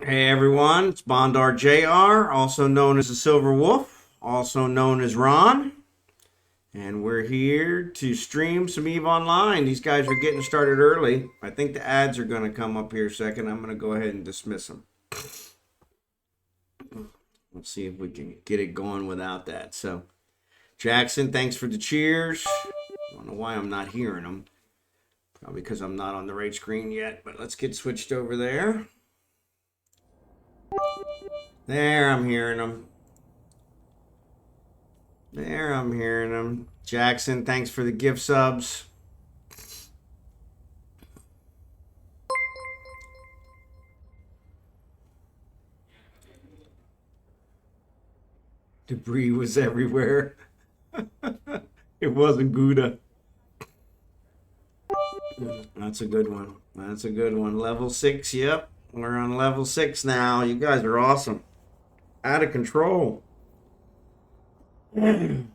Hey everyone, it's Bondar JR, also known as the Silver Wolf, also known as Ron, and we're here to stream some eveonline. These guys are getting started early. I think the ads are going to come up here a second. I'm going to go ahead and dismiss them. Let's see if we can get it going without that. So, Jackson, thanks for the cheers. I don't know why I'm not hearing them. Probably because I'm not on the right screen yet, but let's get switched over there. There, I'm hearing them. There, I'm hearing them. Jackson, thanks for the gift subs. Debris was everywhere. It wasn't Gouda. That's a good one. That's a good one. Level 6, yep. We're on level 6 now. You guys are awesome. Out of control. On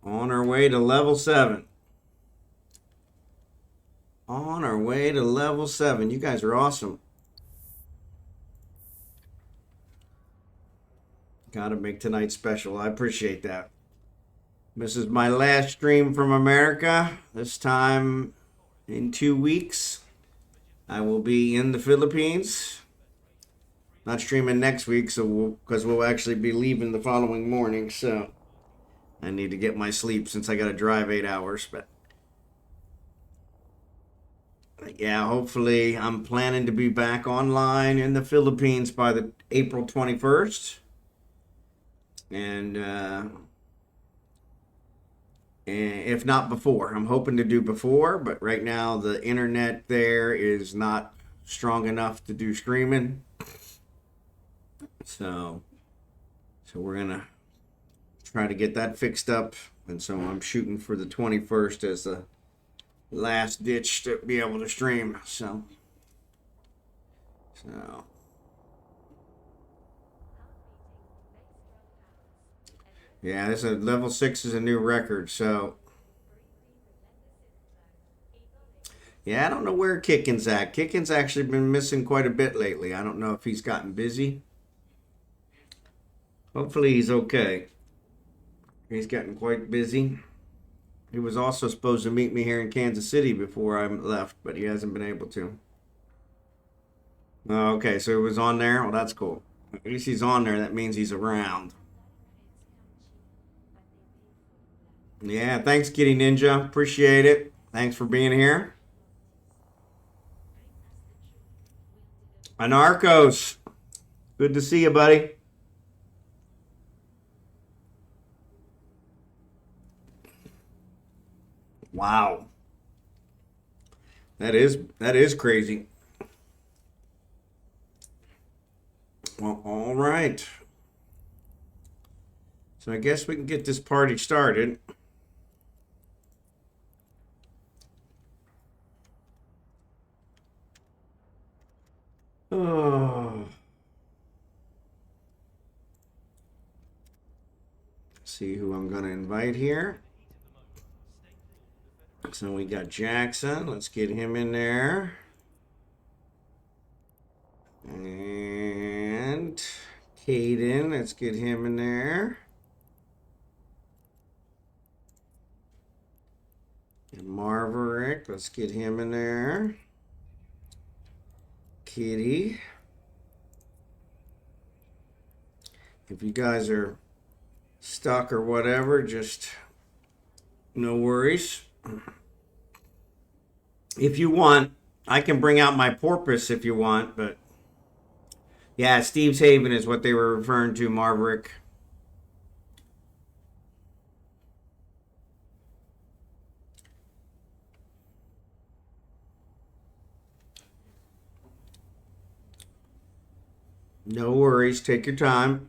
our way to level 7. On our way to level 7. You guys are awesome. Gotta make tonight special. I appreciate that. This is my last stream from America. This time in 2 weeks, I will be in the Philippines. Not streaming next week, so because we'll actually be leaving the following morning. So I need to get my sleep since I got to drive 8 hours. But yeah, hopefully I'm planning to be back online in the Philippines by the April 21st. And if not before, I'm hoping to do before, but right now the internet there is not strong enough to do streaming. So we're gonna try to get that fixed up, and so I'm shooting for the 21st as the last ditch to be able to stream. So yeah, this is level 6 is a new record. So yeah, I don't know where Kickin's at. Kickin's actually been missing quite a bit lately. I don't know if he's gotten busy. Hopefully he's okay. He's gotten quite busy. He was also supposed to meet me here in Kansas City before I left, but he hasn't been able to. Okay, so he was on there. Well, that's cool. At least he's on there. That means he's around. Yeah, thanks, Kitty Ninja. Appreciate it. Thanks for being here. Anarckos. Good to see you, buddy. Wow. That is crazy. Well, all right. So I guess we can get this party started. Oh. See who I'm going to invite here. So we got Jackson. Let's get him in there. And Caden. Let's get him in there. And Marverick. Let's get him in there. Kitty. If you guys are stuck or whatever, just no worries. If you want, I can bring out my porpoise if you want, but yeah, Steve's Haven is what they were referring to, Marverick. No worries. Take your time.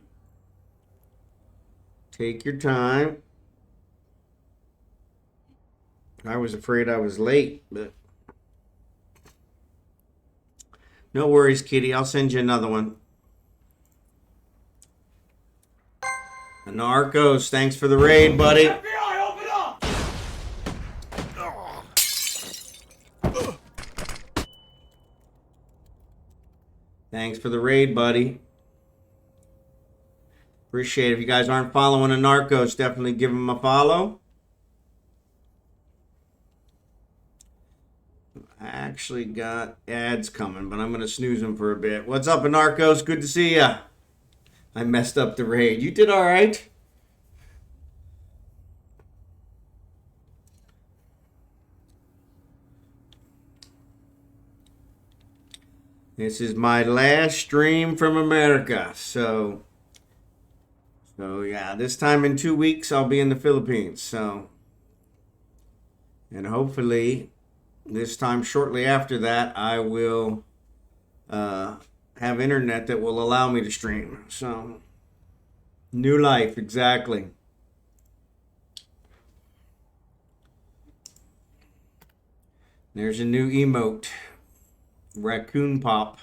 Take your time. I was afraid I was late, but no worries, Kitty. I'll send you another one. Anarckos, thanks for the raid, buddy. FBI, open up! Thanks for the raid, buddy. Appreciate it. If you guys aren't following Anarckos, definitely give him a follow. I actually got ads coming, but I'm going to snooze them for a bit. What's up, Anarckos? Good to see ya. I messed up the raid. You did all right. This is my last stream from America. So yeah, this time in 2 weeks, I'll be in the Philippines. So, and hopefully this time shortly after that, I will have internet that will allow me to stream. So, new life, exactly. There's a new emote. Raccoon Pop.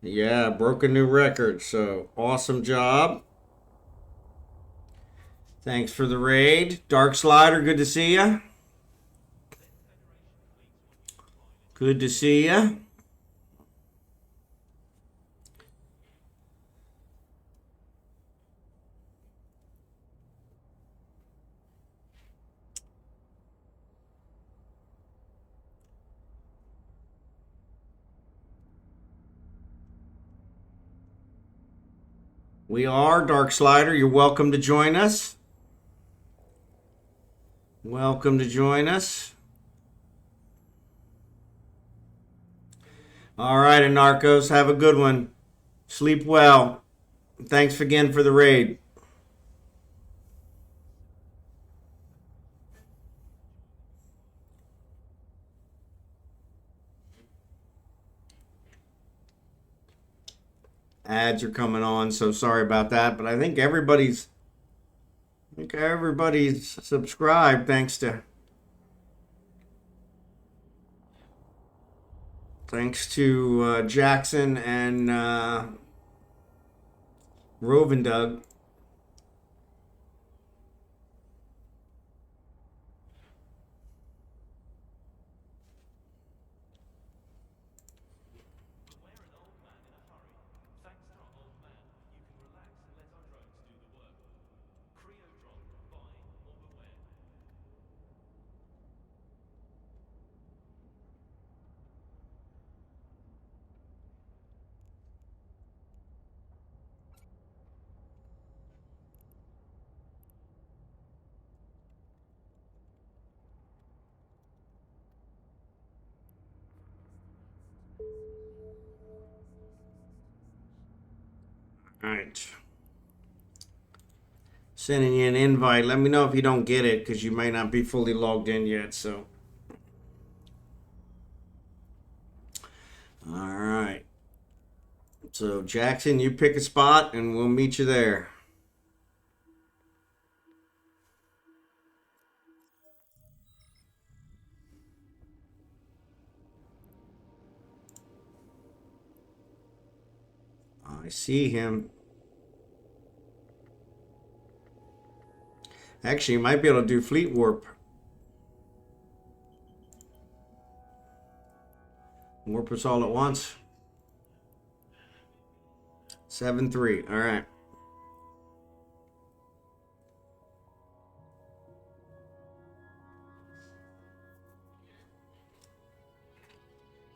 Yeah, broke a new record, so awesome job. Thanks for the raid. Dark Slider, good to see ya. Good to see ya. We are Dark Slider. You're welcome to join us. Welcome to join us. All right, Anarckos, have a good one. Sleep well. Thanks again for the raid. Ads are coming on, so sorry about that. But I think everybody's subscribed thanks to Jackson and Rovendoug. All right. Sending you an invite. Let me know if you don't get it because you may not be fully logged in yet. So, all right. So, Jackson, you pick a spot and we'll meet you there. I see him. Actually, you might be able to do Fleet Warp. Warp us all at once. 7-3. All right.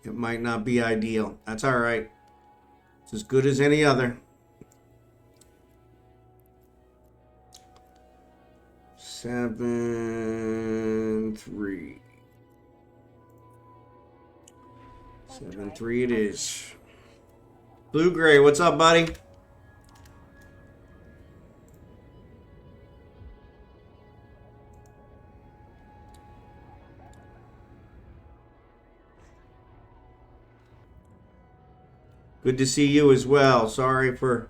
It might not be ideal. That's all right. It's as good as any other. 7-3. 7-3 it is. Blue Gray, what's up, buddy? Good to see you as well. Sorry for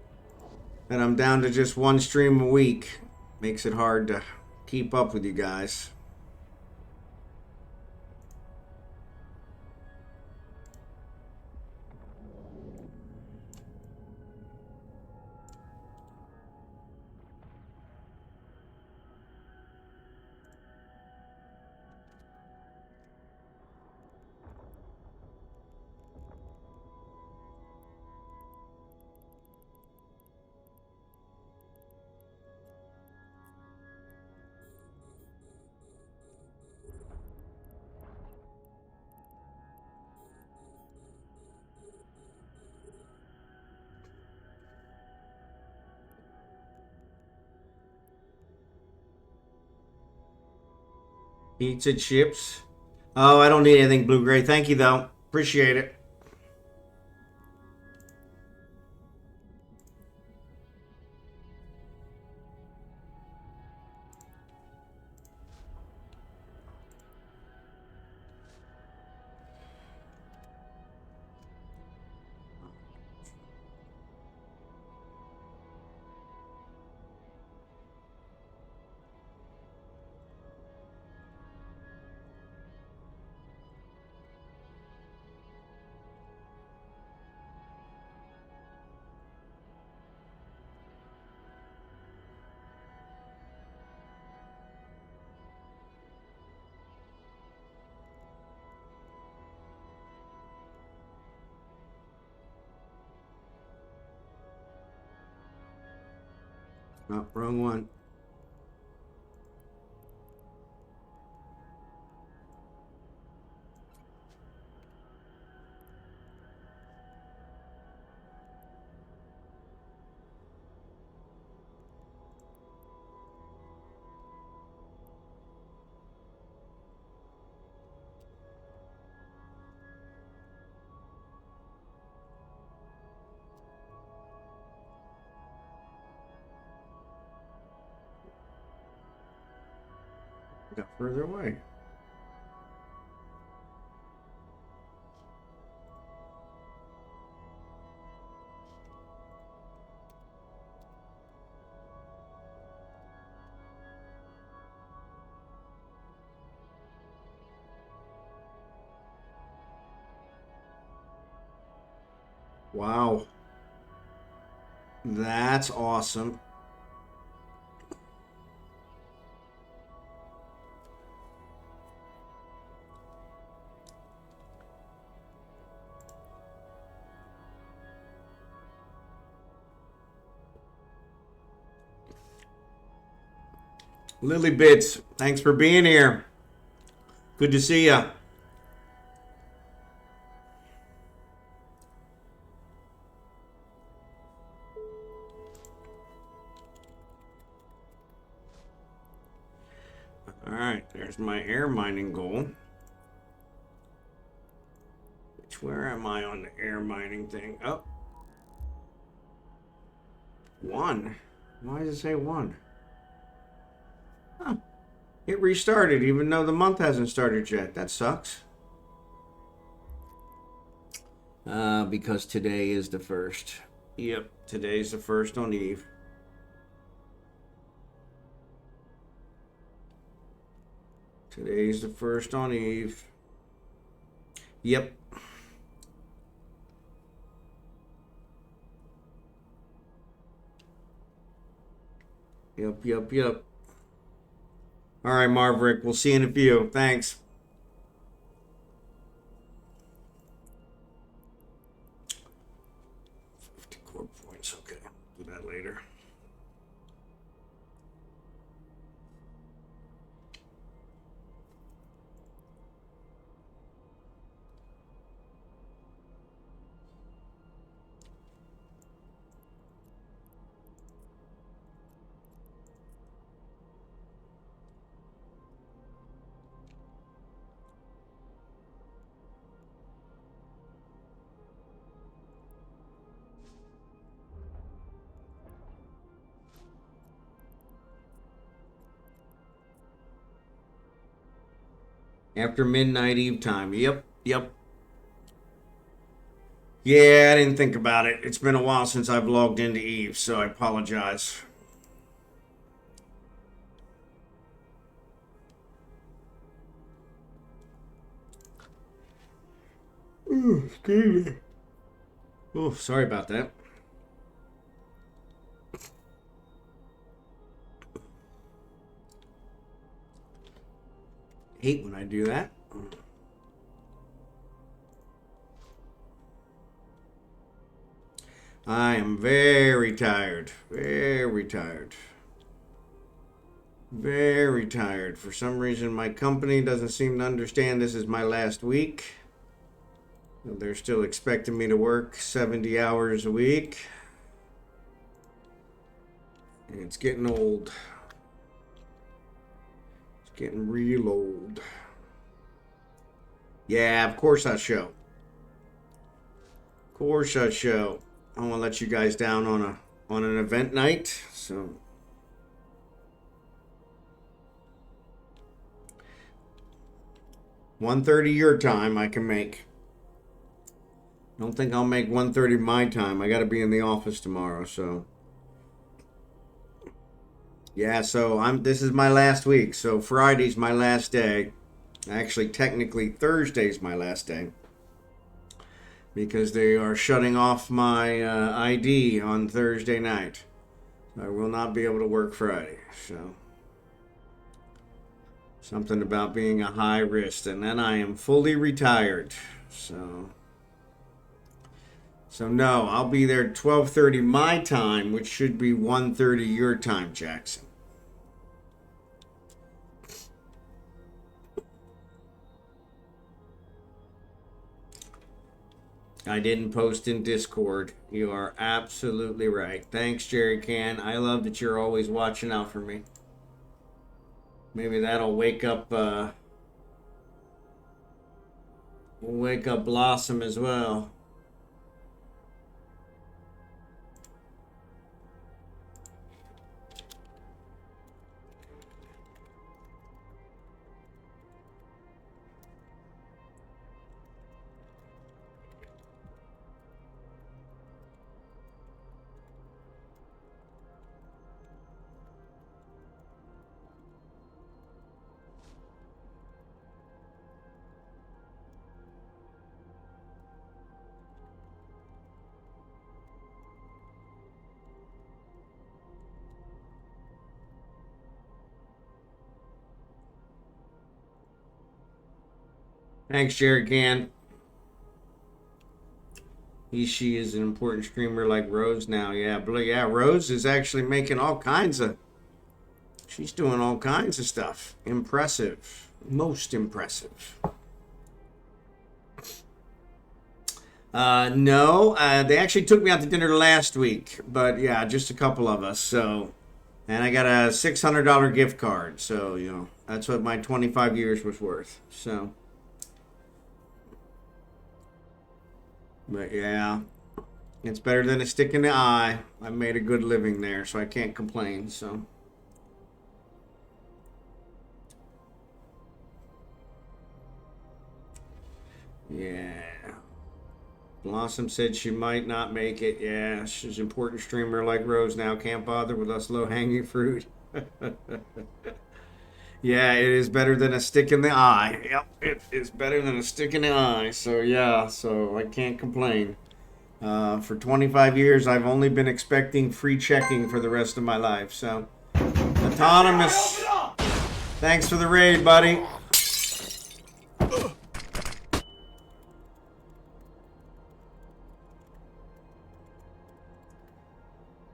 that I'm down to just one stream a week. Makes it hard to keep up with you guys. Pizza chips. Oh, I don't need anything, Blue Gray. Thank you, though. Appreciate it. Oh, wrong one. Got further away. Wow. That's awesome. Lily Bits, thanks for being here. Good to see ya. All right, there's my air mining goal. Where am I on the air mining thing? Oh. 1. Why does it say 1? Huh. It restarted even though the month hasn't started yet. That sucks. Because today is the 1st. Yep, today's the 1st on Eve. Today's the 1st on Eve. Yep. Yep. All right, Marverick. We'll see you in a few. Thanks. Core points. Okay. Do that later. After midnight Eve time. Yep. Yeah, I didn't think about it. It's been a while since I've logged into Eve, so I apologize. Ooh, excuse me. Oh, sorry about that. Hate when I do that. I am very tired. Very tired. Very tired. For some reason, my company doesn't seem to understand this is my last week. They're still expecting me to work 70 hours a week. And it's getting old. It's getting real old. Yeah, of course I show. Of course I show. I want to let you guys down on an event night. So 1:30 your time I can make. Don't think I'll make 1:30 my time. I got to be in the office tomorrow, so yeah, so this is my last week. So Friday's my last day. Actually, technically Thursday's my last day because they are shutting off my ID on Thursday night. I will not be able to work Friday. So something about being a high risk, and then I am fully retired. So no, I'll be there 12:30 my time, which should be 1:30 your time, Jackson. I didn't post in Discord. You are absolutely right. Thanks, Jerry Can. I love that you're always watching out for me. Maybe that'll wake up Blossom as well. Thanks, Jerry Can. She is an important streamer like Rose now. Yeah, but yeah, Rose is actually making all kinds of. She's doing all kinds of stuff. Impressive. Most impressive. No, they actually took me out to dinner last week, but yeah, just a couple of us. So, and I got a $600 gift card. So, you know, that's what my 25 years was worth. So, but yeah, it's better than a stick in the eye. I made a good living there, so I can't complain. So, yeah. Blossom said she might not make it. Yeah, she's an important streamer like Rose now. Can't bother with us low-hanging fruit. Yeah, it is better than a stick in the eye. Yep, it is better than a stick in the eye. So, yeah, so I can't complain. For 25 years, I've only been expecting free checking for the rest of my life. So, Autonomous, thanks for the raid, buddy.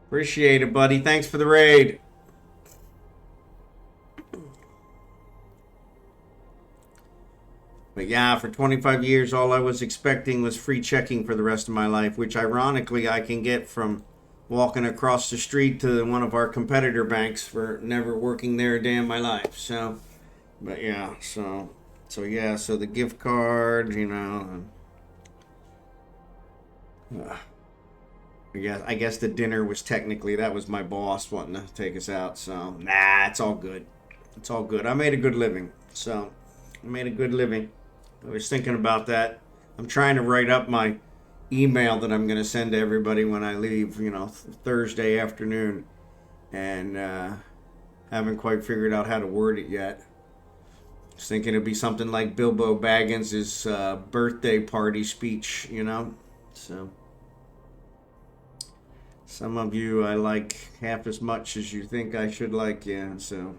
Appreciate it, buddy. Thanks for the raid. But yeah, for 25 years, all I was expecting was free checking for the rest of my life, which ironically I can get from walking across the street to one of our competitor banks for never working there a day in my life. So, but yeah, so yeah, so the gift card, you know. I guess the dinner was technically, that was my boss wanting to take us out. So, nah, it's all good. It's all good. I made a good living. So, I made a good living. I was thinking about that. I'm trying to write up my email that I'm going to send to everybody when I leave, you know, Thursday afternoon. And haven't quite figured out how to word it yet. I was thinking it'd be something like Bilbo Baggins' birthday party speech, you know. So, some of you I like half as much as you think I should like you. So,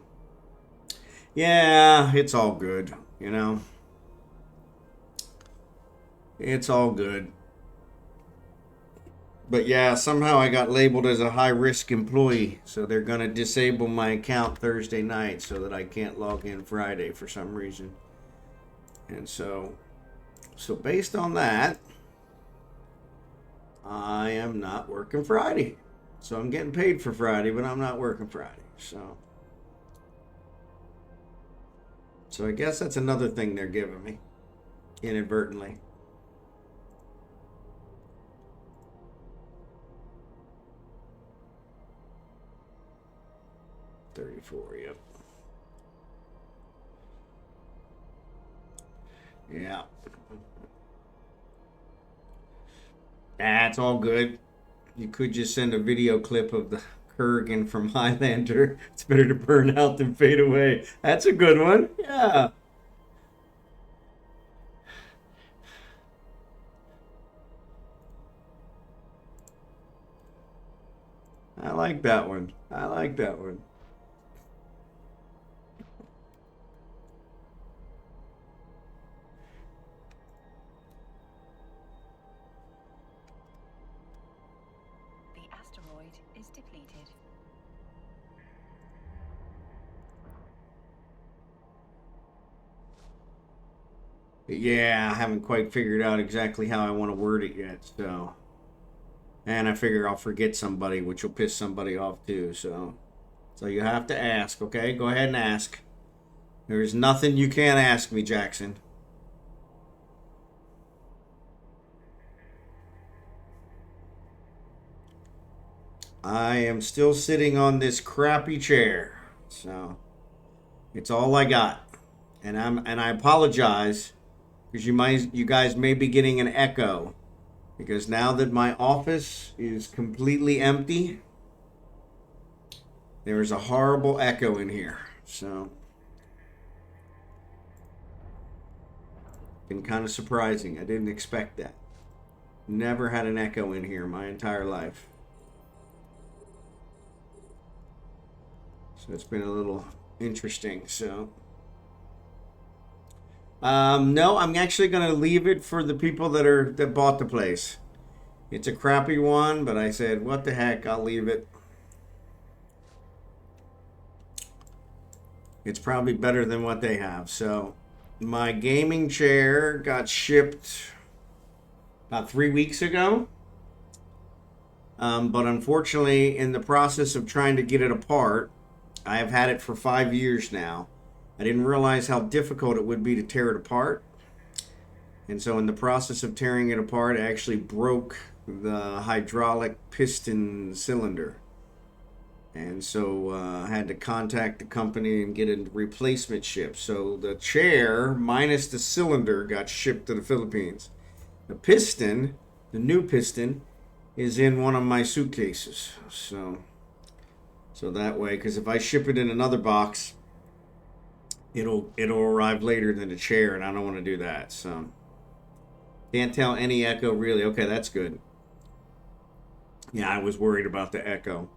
yeah, it's all good, you know. It's all good. But yeah, somehow I got labeled as a high-risk employee, so they're going to disable my account Thursday night so that I can't log in Friday for some reason. And so based on that, I am not working Friday. So I'm getting paid for Friday, but I'm not working Friday. So So I guess that's another thing they're giving me inadvertently. $34, yep. Yeah. That's all good. You could just send a video clip of the Kurgan from Highlander. It's better to burn out than fade away. That's a good one. Yeah. I like that one. I like that one. The asteroid is depleted. Yeah, I haven't quite figured out exactly how I want to word it yet, so. And I figure I'll forget somebody, which will piss somebody off too, so. So you have to ask, okay? Go ahead and ask. There's nothing you can't ask me, Jackson. I am still sitting on this crappy chair, so it's all I got. And I apologize because you guys may be getting an echo because now that my office is completely empty, there is a horrible echo in here. So been kind of surprising. I didn't expect that. Never had an echo in here my entire life. So it's been a little interesting. So no, I'm actually gonna leave it for the people that bought the place. It's a crappy one, but I said, what the heck, I'll leave it. It's probably better than what they have. So my gaming chair got shipped about 3 weeks ago. But unfortunately, in the process of trying to get it apart, I have had it for 5 years now. I didn't realize how difficult it would be to tear it apart. And so in the process of tearing it apart, I actually broke the hydraulic piston cylinder. And so I had to contact the company and get a replacement ship. So the chair, minus the cylinder, got shipped to the Philippines. The piston, the new piston, is in one of my suitcases. So that way, because if I ship it in another box, it'll arrive later than the chair, and I don't want to do that. So can't tell any echo really. Okay, that's good. Yeah, I was worried about the echo.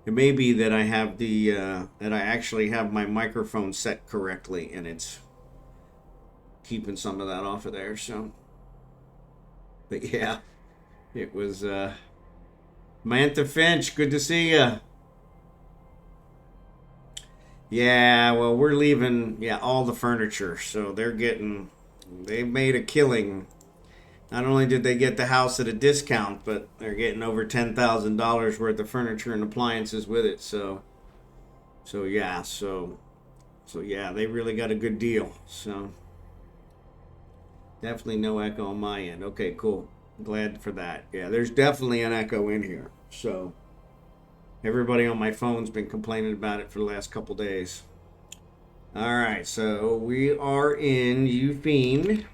It may be that I have that I actually have my microphone set correctly, and it's keeping some of that off of there. So, but yeah, it was MantaFinch. Good to see you. Yeah, well, we're leaving. Yeah, all the furniture. So they made a killing. Not only did they get the house at a discount, but they're getting over $10,000 worth of furniture and appliances with it. So yeah, so yeah, they really got a good deal. So definitely no echo on my end. Okay, cool. Glad for that. Yeah, there's definitely an echo in here. So everybody on my phone's been complaining about it for the last couple days. All right, so we are in Ufine.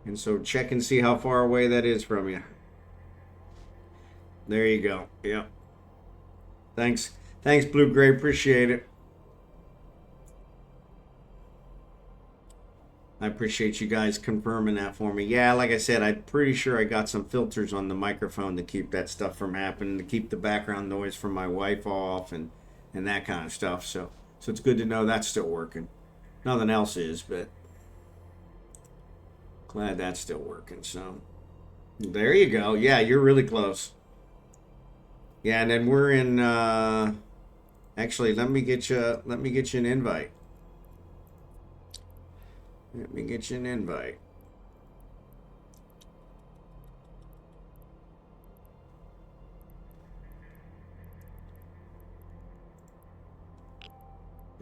And so check and see how far away that is from you. There you go. Yep. Thanks, Blue Gray. Appreciate it. I appreciate you guys confirming that for me. Yeah, like I said, I'm pretty sure I got some filters on the microphone to keep that stuff from happening, to keep the background noise from my wife off and that kind of stuff. So it's good to know that's still working. Nothing else is, but glad that's still working. So there you go. Yeah, you're really close. Yeah, and then we're in actually let me get you an invite. Let me get you an invite.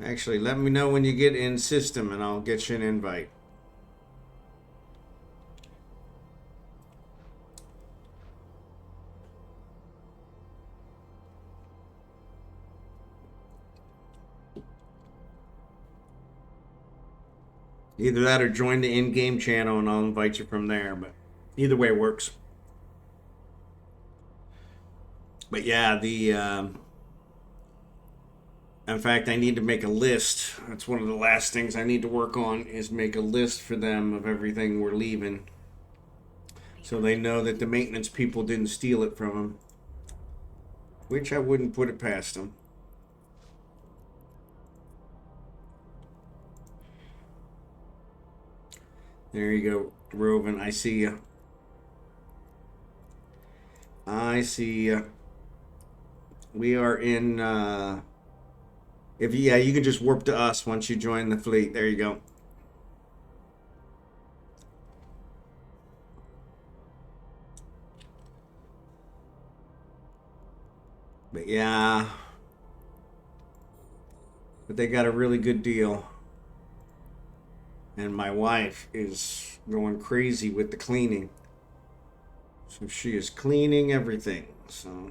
Actually, let me know when you get in system and I'll get you an invite. Either that or join the in-game channel and I'll invite you from there, but either way works. But yeah, in fact, I need to make a list. That's one of the last things I need to work on is make a list for them of everything we're leaving. So they know that the maintenance people didn't steal it from them. Which I wouldn't put it past them. There you go, Roven. I see you. I see you. We are in. Yeah, you can just warp to us once you join the fleet. There you go. But yeah, but they got a really good deal. And my wife is going crazy with the cleaning. So she is cleaning everything. So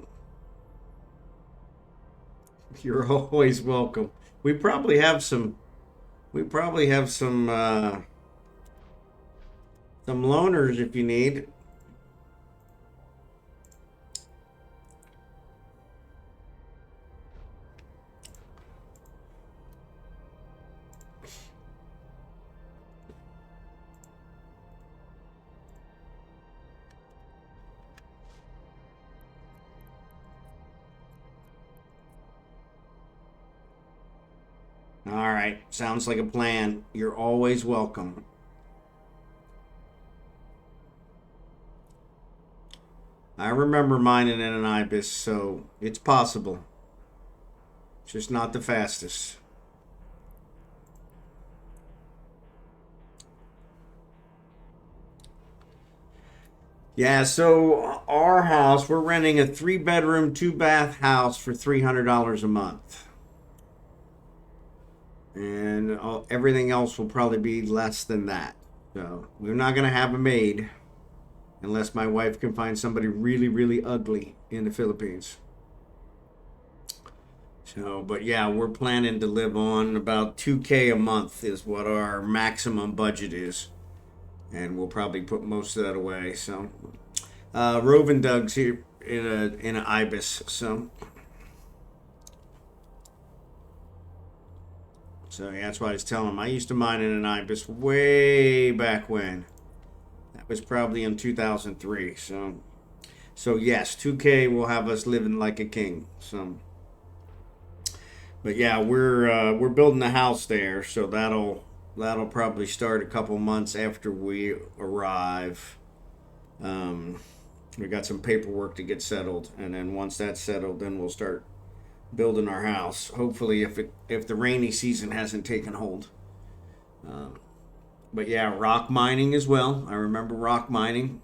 you're always welcome. We probably have some loners if you need. All right, sounds like a plan. You're always welcome. I remember mining in an ibis, so it's possible. It's just not the fastest. Yeah, so our house, we're renting a 3-bedroom, 2-bath house for $300 a month. And everything else will probably be less than that. So we're not going to have a maid unless my wife can find somebody really, really ugly in the Philippines. So, but yeah, we're planning to live on about $2K a month is what our maximum budget is. And we'll probably put most of that away. So, Rovendoug's here in an ibis. So yeah, that's why I was telling him. I used to mine in an ibis way back when. That was probably in 2003. So yes, 2K will have us living like a king. So, but yeah, we're building a house there, so that'll probably start a couple months after we arrive. We got some paperwork to get settled, and then once that's settled, then we'll start building our house. Hopefully, if the rainy season hasn't taken hold. But yeah, rock mining as well. I remember rock mining.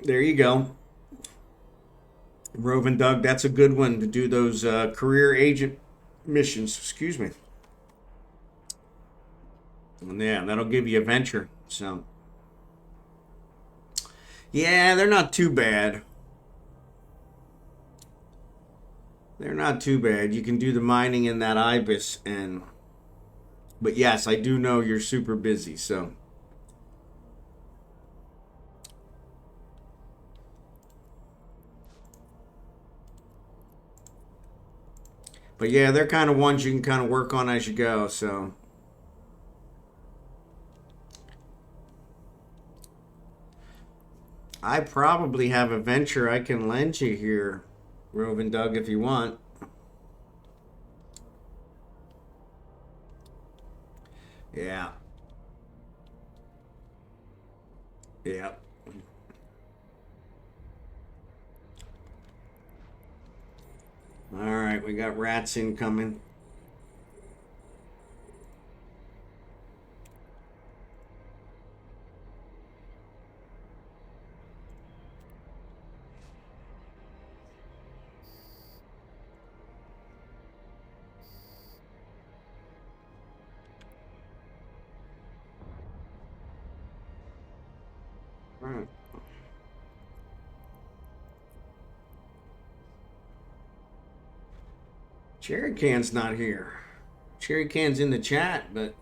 There you go. Rovendoug, that's a good one to do those career agent missions. Excuse me. And yeah, that'll give you a venture. So yeah, they're not too bad. They're not too bad. You can do the mining in that ibis, but yes, I do know you're super busy. So but yeah, they're kind of ones you can kind of work on as you go. So I probably have a venture I can lend you here, Rovendoug, if you want. Yeah. Yeah. All right, we got rats incoming. Cherry Can's not here. Cherry Can's in the chat, but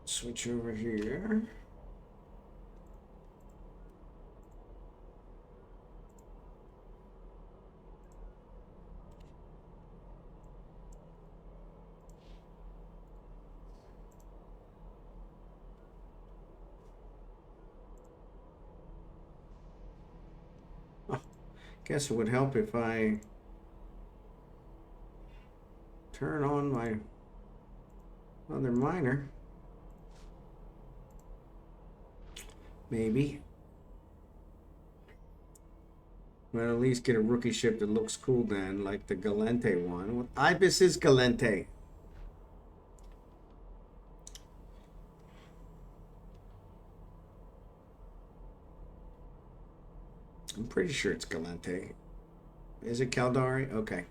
switch over here. Guess it would help if I turn on my other miner. Maybe. But at least get a rookie ship that looks cool then, like the Galente one. What Ibis is Galente? I'm pretty sure it's Galente. Is it Caldari? Okay.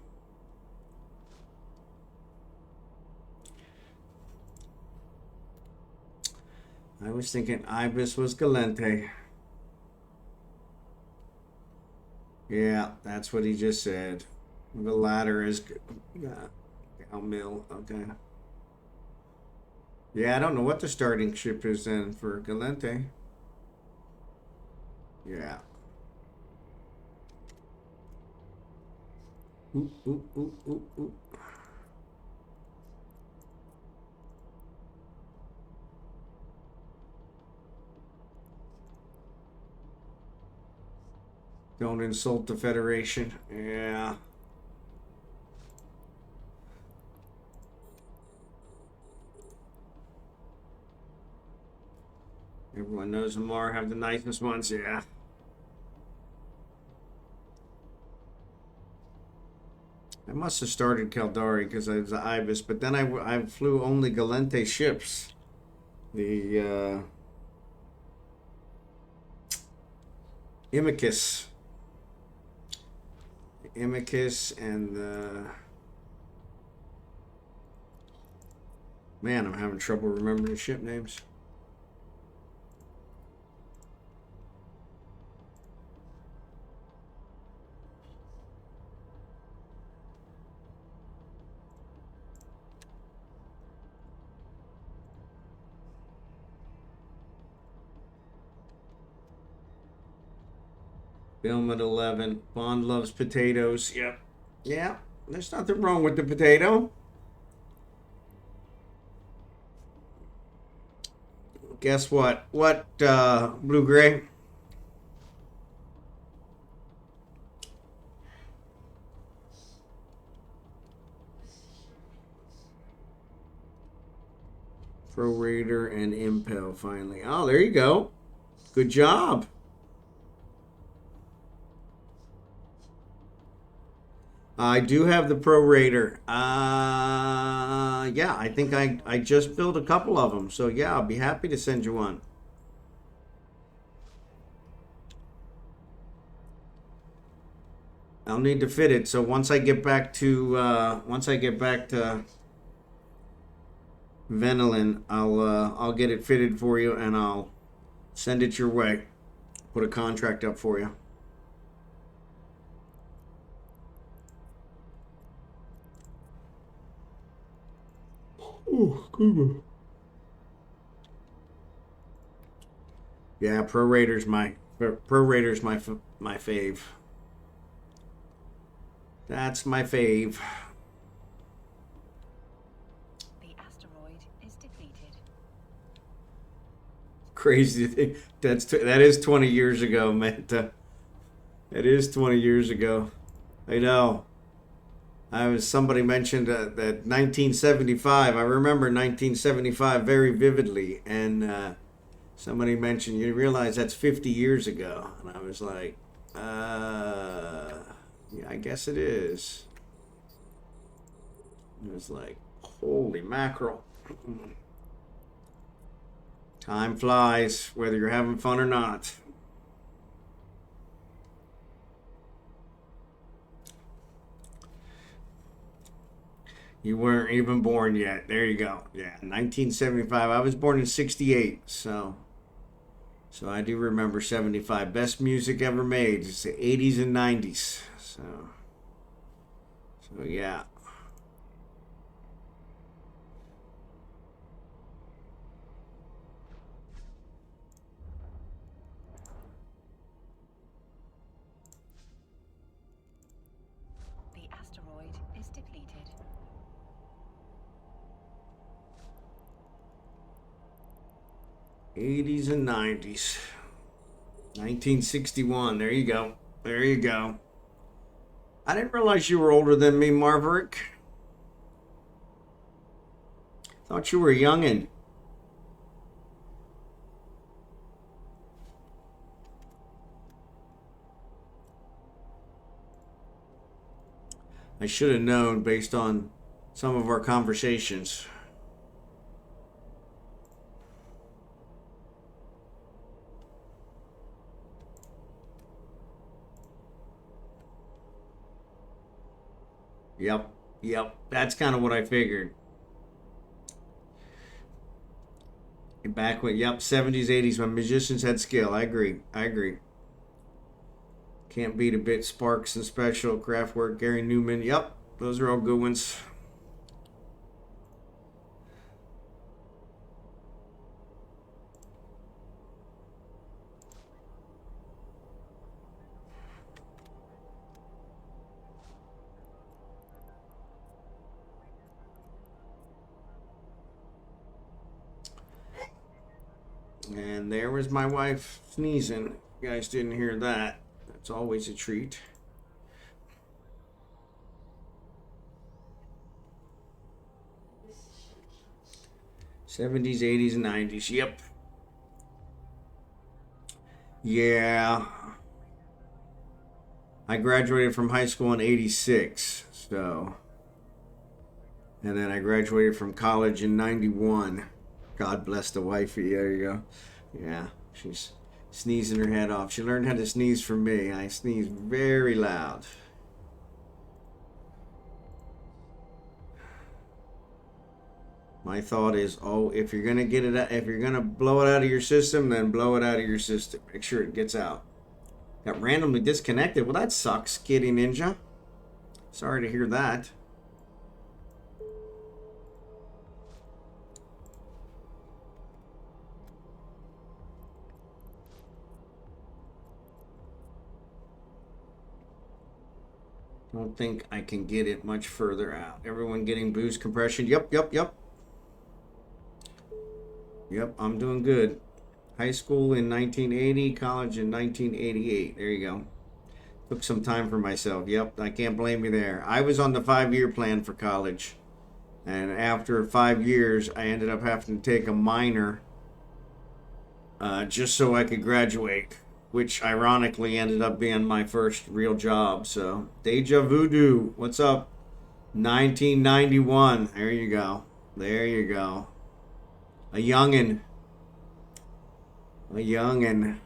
I was thinking Ibis was Galente. Yeah, that's what he just said. The latter is Galmill. Okay. Yeah, I don't know what the starting ship is then for Galente. Yeah. Ooh, ooh, ooh, ooh, ooh. Don't insult the Federation. Yeah. Everyone knows Amar have the nicest ones. Yeah. I must have started Caldari because I was the Ibis, but then I flew only Galente ships. The Imicus. Imicus and the... Man, I'm having trouble remembering ship names. Film at 11. Bond loves potatoes. Yep. Yeah. There's nothing wrong with the potato. Guess what? What, Blue Gray? Pro Raider and Impel finally. Oh, there you go. Good job. I do have the Pro Raider. Yeah, I think I just built a couple of them. So yeah, I'll be happy to send you one. I'll need to fit it. So once I get back to Venelin, I'll get it fitted for you and I'll send it your way. Put a contract up for you. Oh, good. Yeah, Pro Raider's my fave. That's my fave. The asteroid is depleted. Crazy to think that is 20 years ago, Manta. That is 20 years ago. I know. Somebody mentioned that 1975. I remember 1975 very vividly, and somebody mentioned, you realize that's 50 years ago, and I was like, yeah, I guess it is. It was like, holy mackerel. Time flies, whether you're having fun or not. You weren't even born yet. There you go. Yeah, 1975. I was born in 68, so I do remember 75. Best music ever made. It's the 80s and 90s. So yeah. The asteroid is depleted. 80s and 90s. 1961. There you go. There you go. I didn't realize you were older than me, Marverick. Thought you were a youngin'. I should have known based on some of our conversations. Yep. That's kind of what I figured. Back when, 70s, 80s, when musicians had skill. I agree. Can't beat a bit. Sparks and Special, Kraftwerk, Gary Newman. Yep, those are all good ones. And there was my wife sneezing. You guys didn't hear that. That's always a treat. '70s, '80s, and '90s. Yep. Yeah. I graduated from high school in '86, so. And then I graduated from college in '91. God bless the wifey. There you go. Yeah, she's sneezing her head off. She learned how to sneeze from me. I sneeze very loud. My thought is, if you're gonna get it out, if you're gonna blow it out of your system, then blow it out of your system. Make sure it gets out. Got randomly disconnected. Well, that sucks, Kitty Ninja. Sorry to hear that. Don't think I can get it much further out. Everyone getting boost compression. Yep. Yep, I'm doing good. High school in 1980, college in 1988. There you go. Took some time for myself. Yep, I can't blame you there. I was on the 5-year plan for college. And after 5 years, I ended up having to take a minor just so I could graduate, which ironically ended up being my first real job. So, Deja Voodoo, what's up? 1991. There you go. There you go. A youngin'. A youngin'.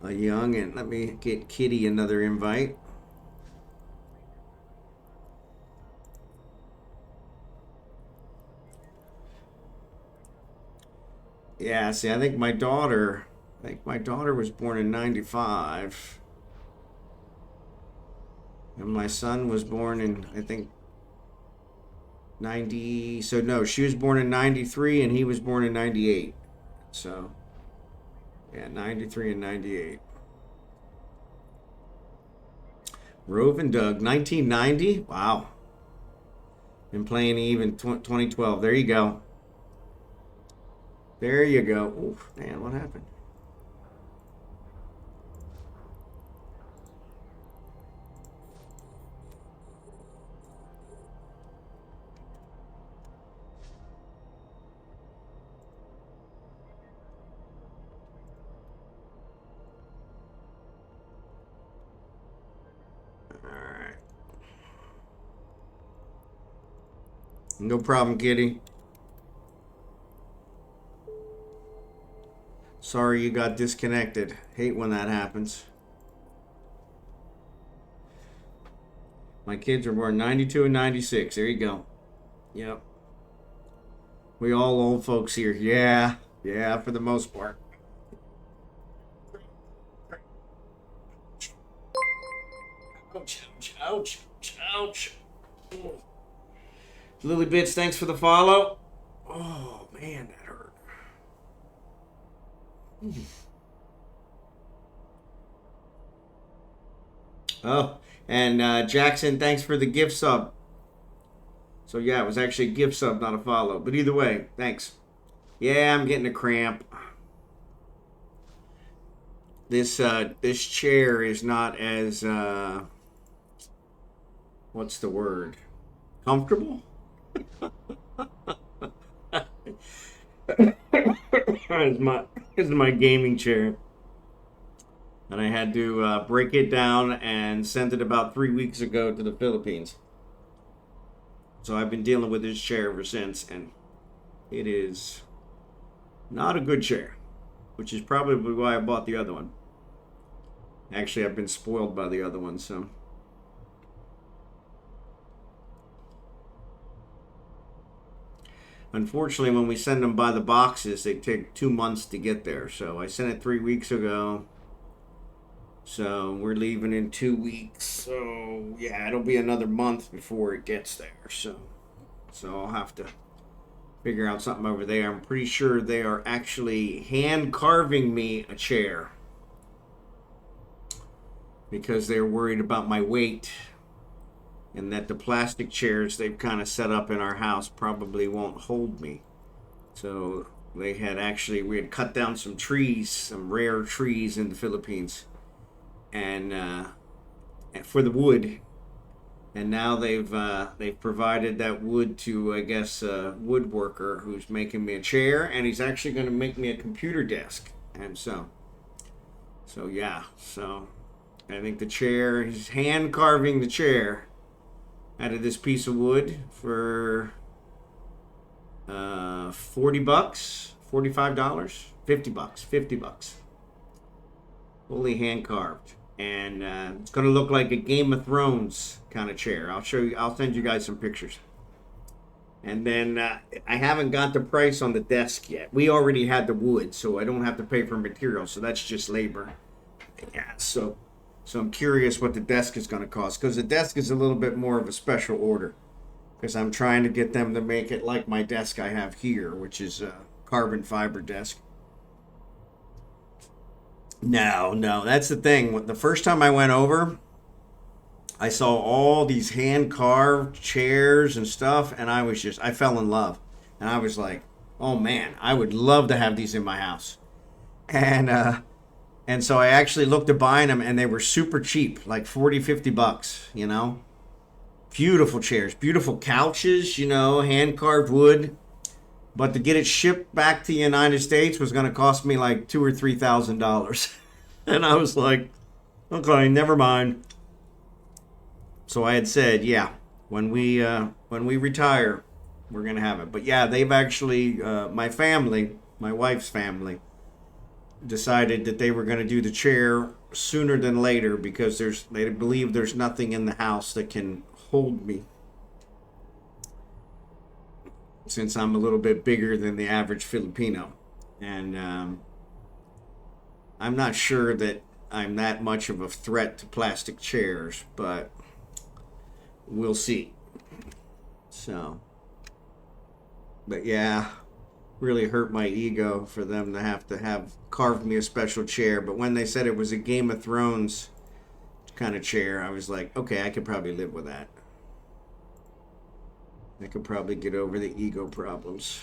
A youngin'. Let me get Kitty another invite. Yeah, see, I think my daughter was born in 95. And my son was born in, I think, 90. So no, she was born in 93 and he was born in 98. So yeah, 93 and 98. Rovendoug, 1990. Wow. Been playing even 2012. There you go. There you go. Oof, man, what happened? No problem, Kitty. Sorry you got disconnected. Hate when that happens. My kids were born 92 and 96. There you go. Yep. We all old folks here. Yeah. Yeah, for the most part. Ouch, ouch, ouch, ouch. Lily Bits, thanks for the follow. Oh, man, that hurt. Oh, and Jackson, thanks for the gift sub. So, yeah, it was actually a gift sub, not a follow. But either way, thanks. Yeah, I'm getting a cramp. This chair is not as, what's the word? Comfortable? This is my gaming chair. And I had to break it down and send it about 3 weeks ago to the Philippines. So I've been dealing with this chair ever since, and it is not a good chair, which is probably why I bought the other one. Actually, I've been spoiled by the other one, so. Unfortunately, when we send them by the boxes, they take 2 months to get there. So I sent it 3 weeks ago. So we're leaving in 2 weeks. So yeah, it'll be another month before it gets there. So I'll have to figure out something over there. I'm pretty sure they are actually hand carving me a chair because they're worried about my weight, and that the plastic chairs they've kind of set up in our house probably won't hold me. So we had cut down some trees, some rare trees in the Philippines, and for the wood, and now they've provided that wood to, I guess, a woodworker who's making me a chair, and he's actually going to make me a computer desk. And so yeah, so I think the chair, he's hand carving the chair out of this piece of wood for $40, $45, $50, fully hand carved, and it's going to look like a Game of Thrones kind of chair. I'll send you guys some pictures. And then I haven't got the price on the desk yet. We already had the wood, so I don't have to pay for materials, so that's just labor. Yeah, so I'm curious what the desk is going to cost, because the desk is a little bit more of a special order, because I'm trying to get them to make it like my desk I have here, which is a carbon fiber desk. No, that's the thing. The first time I went over, I saw all these hand carved chairs and stuff, and I fell in love. And I was like, oh man, I would love to have these in my house. And so I actually looked at buying them, and they were super cheap, like $40-$50, you know. Beautiful chairs, beautiful couches, you know, hand carved wood. But to get it shipped back to the United States was going to cost me like $2,000 or $3,000. And I was like, okay, never mind. So I had said, yeah, when we retire, we're going to have it. But yeah, they've actually, my wife's family, decided that they were going to do the chair sooner than later, because they believe there's nothing in the house that can hold me, since I'm a little bit bigger than the average Filipino. And I'm not sure that I'm that much of a threat to plastic chairs, but we'll see. So, but yeah, really hurt my ego for them to have carved me a special chair. But when they said it was a Game of Thrones kind of chair, I was like, okay, I could probably live with that. I could probably get over the ego problems.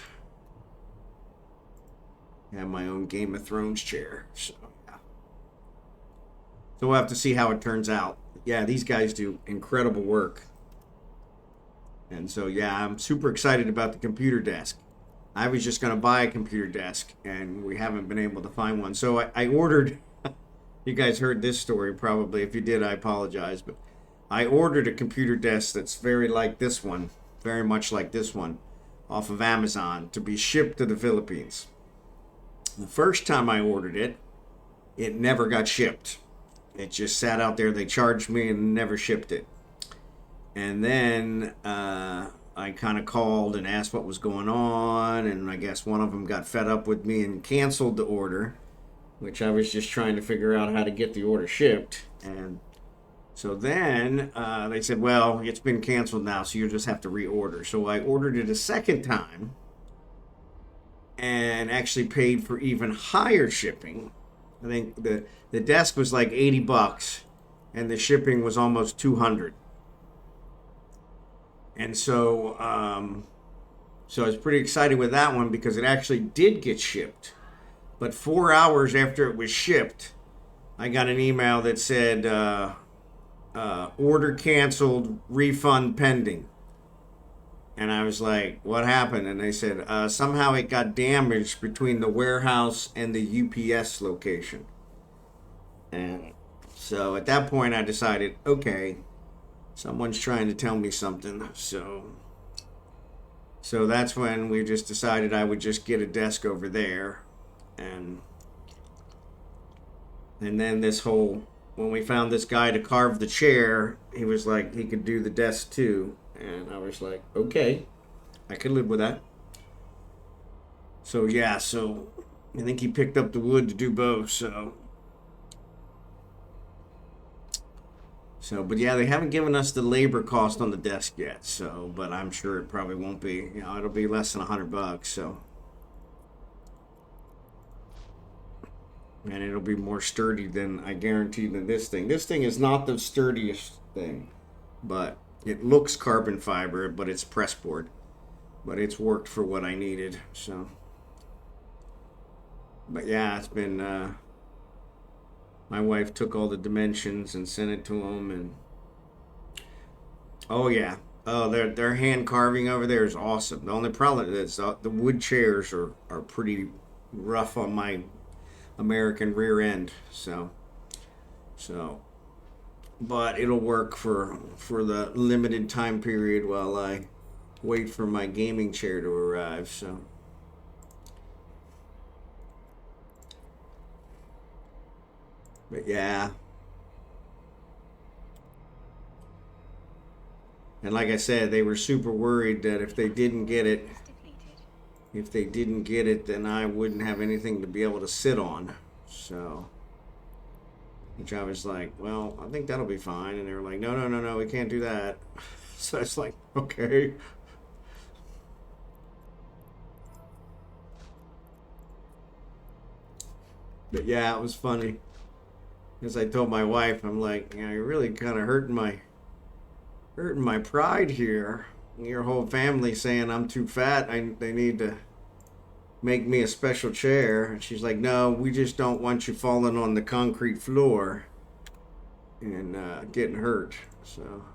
Have my own Game of Thrones chair. So yeah. So we'll have to see how it turns out. Yeah, these guys do incredible work. And so yeah, I'm super excited about the computer desk. I was just going to buy a computer desk, and we haven't been able to find one. So I ordered, you guys heard this story probably. If you did, I apologize. But I ordered a computer desk that's very like this one, very much like this one, off of Amazon, to be shipped to the Philippines. The first time I ordered it, it never got shipped. It just sat out there. They charged me and never shipped it. And then I kind of called and asked what was going on, and I guess one of them got fed up with me and canceled the order, which I was just trying to figure out how to get the order shipped. And so then they said, well, it's been canceled now, so you'll just have to reorder. So I ordered it a second time and actually paid for even higher shipping. I think the desk was like $80 and the shipping was almost 200. And so I was pretty excited with that one because it actually did get shipped. But 4 hours after it was shipped, I got an email that said order canceled, refund pending. And I was like, what happened? And they said somehow it got damaged between the warehouse and the UPS location. And so at that point, I decided, okay, someone's trying to tell me something. So that's when we just decided I would just get a desk over there. And then this whole, when we found this guy to carve the chair, he was like, he could do the desk too. And I was like, okay, I could live with that. So yeah, so I think he picked up the wood to do both. So, but yeah, they haven't given us the labor cost on the desk yet. So, but I'm sure it probably won't be. You know, it'll be less than $100. So, and it'll be more sturdy than I guarantee than this thing. This thing is not the sturdiest thing, but it looks carbon fiber, but it's pressboard. But it's worked for what I needed. So, but yeah, it's been. My wife took all the dimensions and sent it to them, and oh yeah, oh their hand carving over there is awesome. The only problem is the wood chairs are pretty rough on my American rear end, so but it'll work for the limited time period while I wait for my gaming chair to arrive. So. But yeah. And like I said, they were super worried that if they didn't get it, then I wouldn't have anything to be able to sit on. So, which I was like, well, I think that'll be fine. And they were like, no, we can't do that. So it's like, okay. But yeah, it was funny. Because I told my wife, I'm like, you know, you're really kind of hurting my pride here. Your whole family saying I'm too fat. They need to make me a special chair. And she's like, no, we just don't want you falling on the concrete floor and getting hurt. So,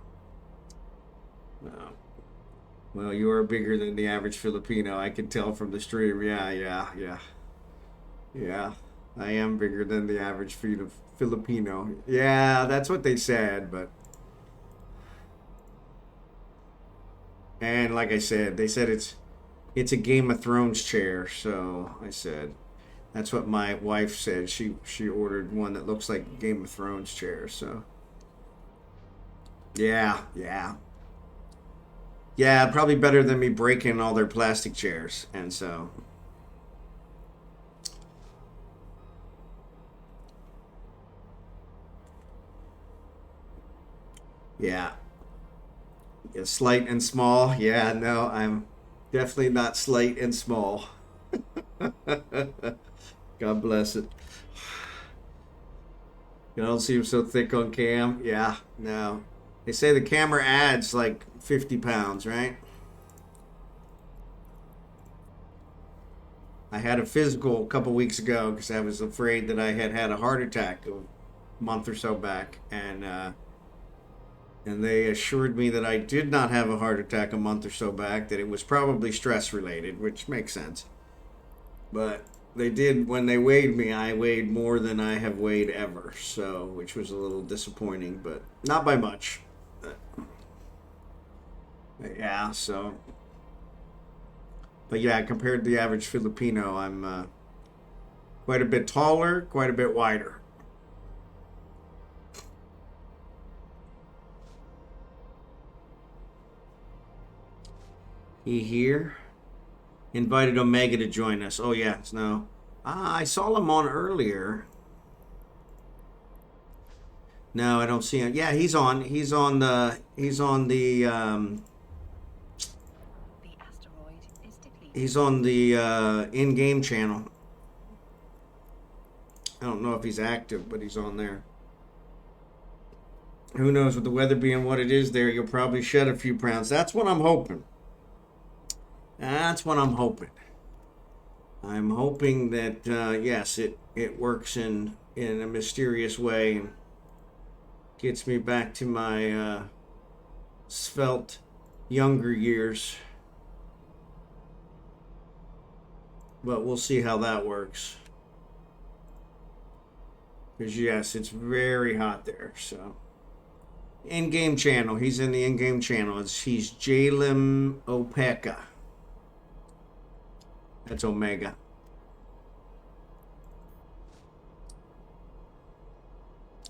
well, you are bigger than the average Filipino. I can tell from the stream. Yeah. I am bigger than the average Filipino. Yeah, that's what they said, but. And like I said, they said it's a Game of Thrones chair. So I said, that's what my wife said. She ordered one that looks like a Game of Thrones chair. So yeah, probably better than me breaking all their plastic chairs. And so yeah. Yeah, slight and small. Yeah, no, I'm definitely not slight and small. God bless it. You don't seem so thick on cam. Yeah, no. They say the camera adds like 50 pounds, right? I had a physical a couple weeks ago because I was afraid that I had a heart attack a month or so back, and they assured me that I did not have a heart attack a month or so back, that it was probably stress related, which makes sense. But they did, when they weighed me, I weighed more than I have weighed ever, so, which was a little disappointing, but not by much. But yeah, so. But yeah, compared to the average Filipino, I'm quite a bit taller, quite a bit wider. He here? Invited Omega to join us. Oh yeah, no. I saw him on earlier. No, I don't see him. Yeah, he's on. The asteroid is depleted. He's on the in-game channel. I don't know if he's active, but he's on there. Who knows, with the weather being what it is there, you'll probably shed a few pounds. That's what I'm hoping. That's what I'm hoping. I'm hoping that yes, it works in a mysterious way and gets me back to my svelte younger years. But we'll see how that works. Because yes, it's very hot there. So in-game channel. He's in the in-game channel. He's Jalen Opeka. That's Omega.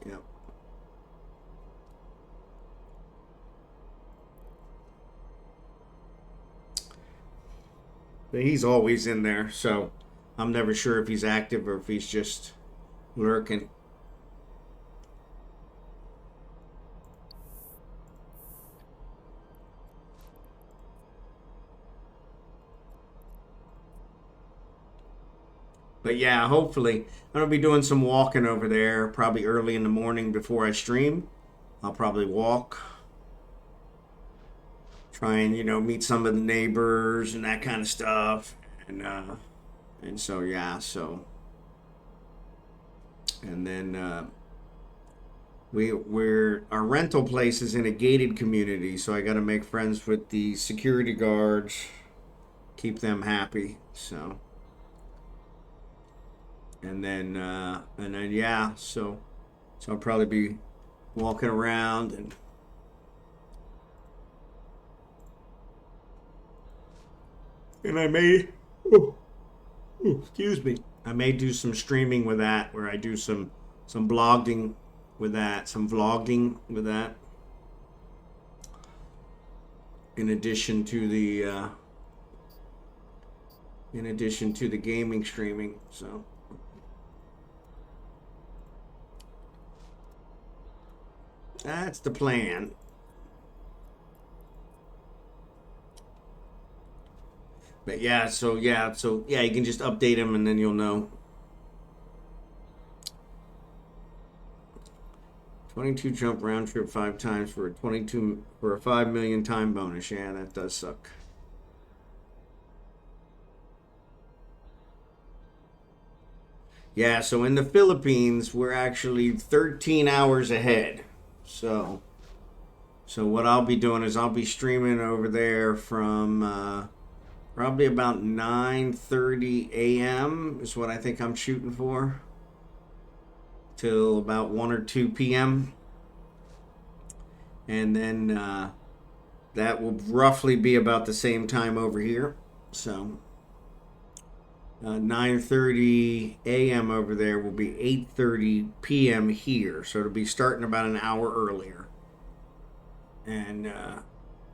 Yep. But he's always in there, so I'm never sure if he's active or if he's just lurking. But yeah, hopefully I'm gonna be doing some walking over there probably early in the morning before I stream. I'll probably walk, try and meet some of the neighbors and that kind of stuff, and so yeah, so and then our rental place is in a gated community, so I got to make friends with the security guards, keep them happy, so. And then yeah, so I'll probably be walking around and I may excuse me, I may do some streaming with that, where I do some blogging with that, some vlogging with that, in addition to the gaming streaming, so. That's the plan. But yeah, so yeah, you can just update him and then you'll know. 22 jump round trip 5 times for a 5 million time bonus. Yeah, that does suck. Yeah, so in the Philippines, we're actually 13 hours ahead. So what I'll be doing is I'll be streaming over there from probably about 9:30 a.m. is what I think I'm shooting for, till about 1 or 2 p.m. And then that will roughly be about the same time over here. So 9:30 a.m. over there will be 8:30 p.m. here, so it'll be starting about an hour earlier, and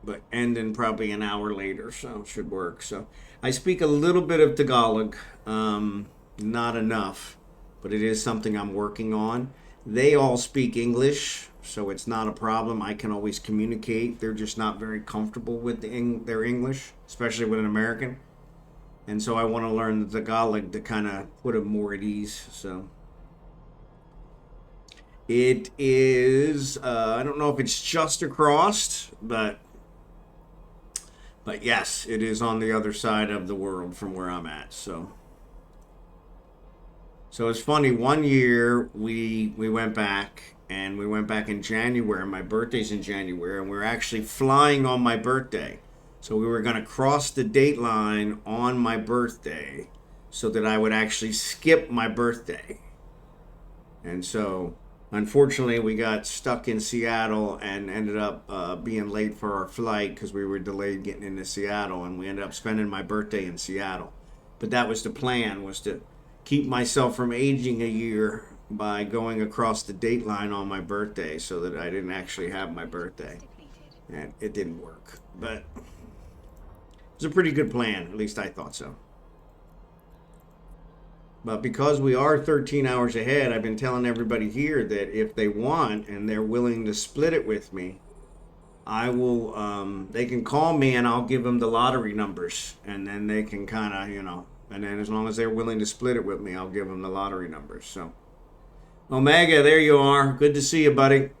but ending probably an hour later, so it should work. So I speak a little bit of Tagalog, not enough, but it is something I'm working on. They all speak English, so it's not a problem. I can always communicate. They're just not very comfortable with their English, especially with an American. And so I want to learn the Tagalog to kind of put them more at ease. So it is, I don't know if it's just across, but yes, it is on the other side of the world from where I'm at. So it's funny. One year we went back, and we went back in January. My birthday's in January, and we were actually flying on my birthday. So we were going to cross the date line on my birthday so that I would actually skip my birthday. And so, unfortunately, we got stuck in Seattle and ended up being late for our flight because we were delayed getting into Seattle, and we ended up spending my birthday in Seattle. But that was the plan, was to keep myself from aging a year by going across the date line on my birthday so that I didn't actually have my birthday. And it didn't work. But was a pretty good plan. At least I thought so. But because we are 13 hours ahead, I've been telling everybody here that if they want and they're willing to split it with me, I will, they can call me and I'll give them the lottery numbers. And then they can kind of, you know, and then as long as they're willing to split it with me, I'll give them the lottery numbers. So, Omega, there you are. Good to see you, buddy.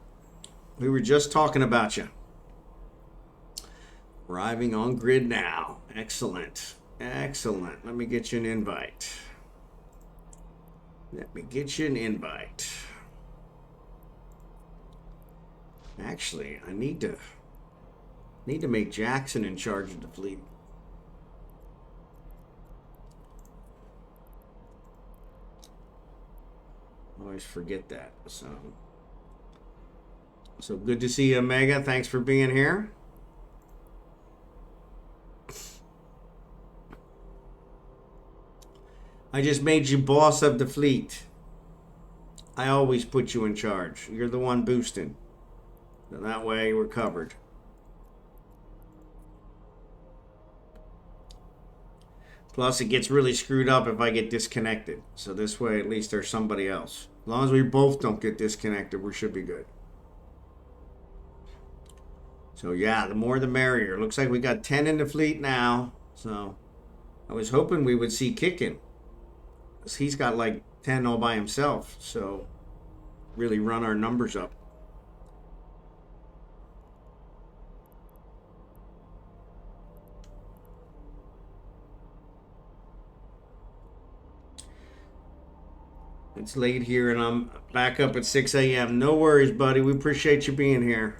We were just talking about you. Arriving on grid now. Excellent. Excellent. Let me get you an invite. Let me get you an invite. Actually, I need to make Jackson in charge of the fleet. Always forget that. So good to see you, Omega. Thanks for being here. I just made you boss of the fleet. I always put you in charge. You're the one boosting. So that way we're covered. Plus it gets really screwed up if I get disconnected. So this way at least there's somebody else. As long as we both don't get disconnected, we should be good. So yeah, the more the merrier. Looks like we got 10 in the fleet now. So I was hoping we would see Kickin'. He's got like 10 all by himself. So really run our numbers up. It's late here and I'm back up at 6 a.m. No worries, buddy. We appreciate you being here.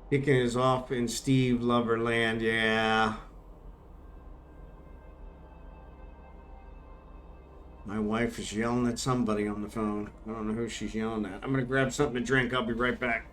Kicking is off in Steve Loverland, yeah. My wife is yelling at somebody on the phone. I don't know who she's yelling at. I'm gonna grab something to drink. I'll be right back.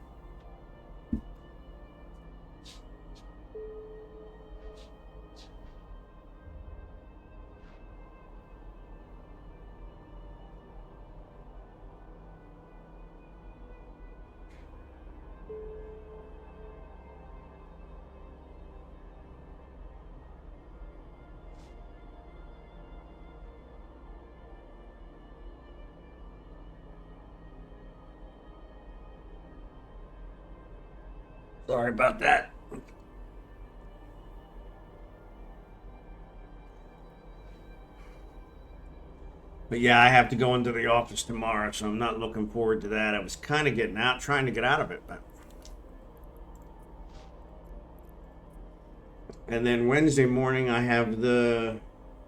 Sorry about that. But yeah, I have to go into the office tomorrow, so I'm not looking forward to that. I was kind of trying to get out of it, but. And then Wednesday morning, I have the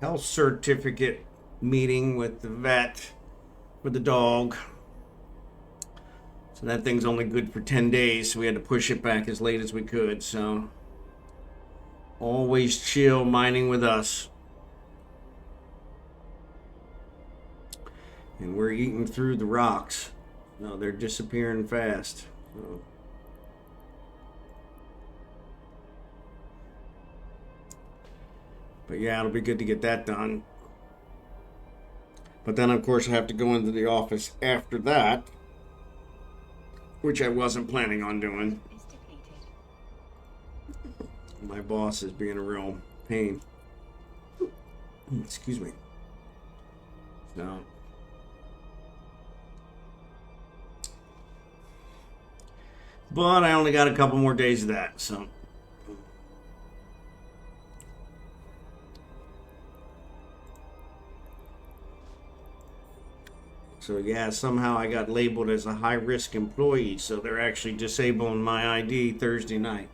health certificate meeting with the vet, with the dog. So that thing's only good for 10 days, so we had to push it back as late as we could. So always chill mining with us. And we're eating through the rocks. No, they're disappearing fast. So. But yeah, it'll be good to get that done. But then, of course, I have to go into the office after that, which I wasn't planning on doing. My boss is being a real pain. Excuse me. So. But I only got a couple more days of that, so. So yeah, somehow I got labeled as a high-risk employee, so they're actually disabling my ID Thursday night.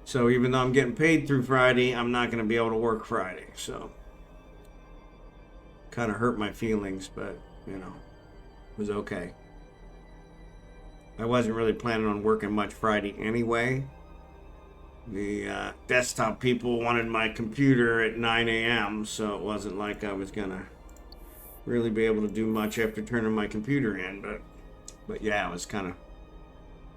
So even though I'm getting paid through Friday, I'm not going to be able to work Friday. So kind of hurt my feelings, but you know, it was okay. I wasn't really planning on working much Friday anyway. The desktop people wanted my computer at 9 a.m., so it wasn't like I was gonna really be able to do much after turning my computer in. But yeah, it was kind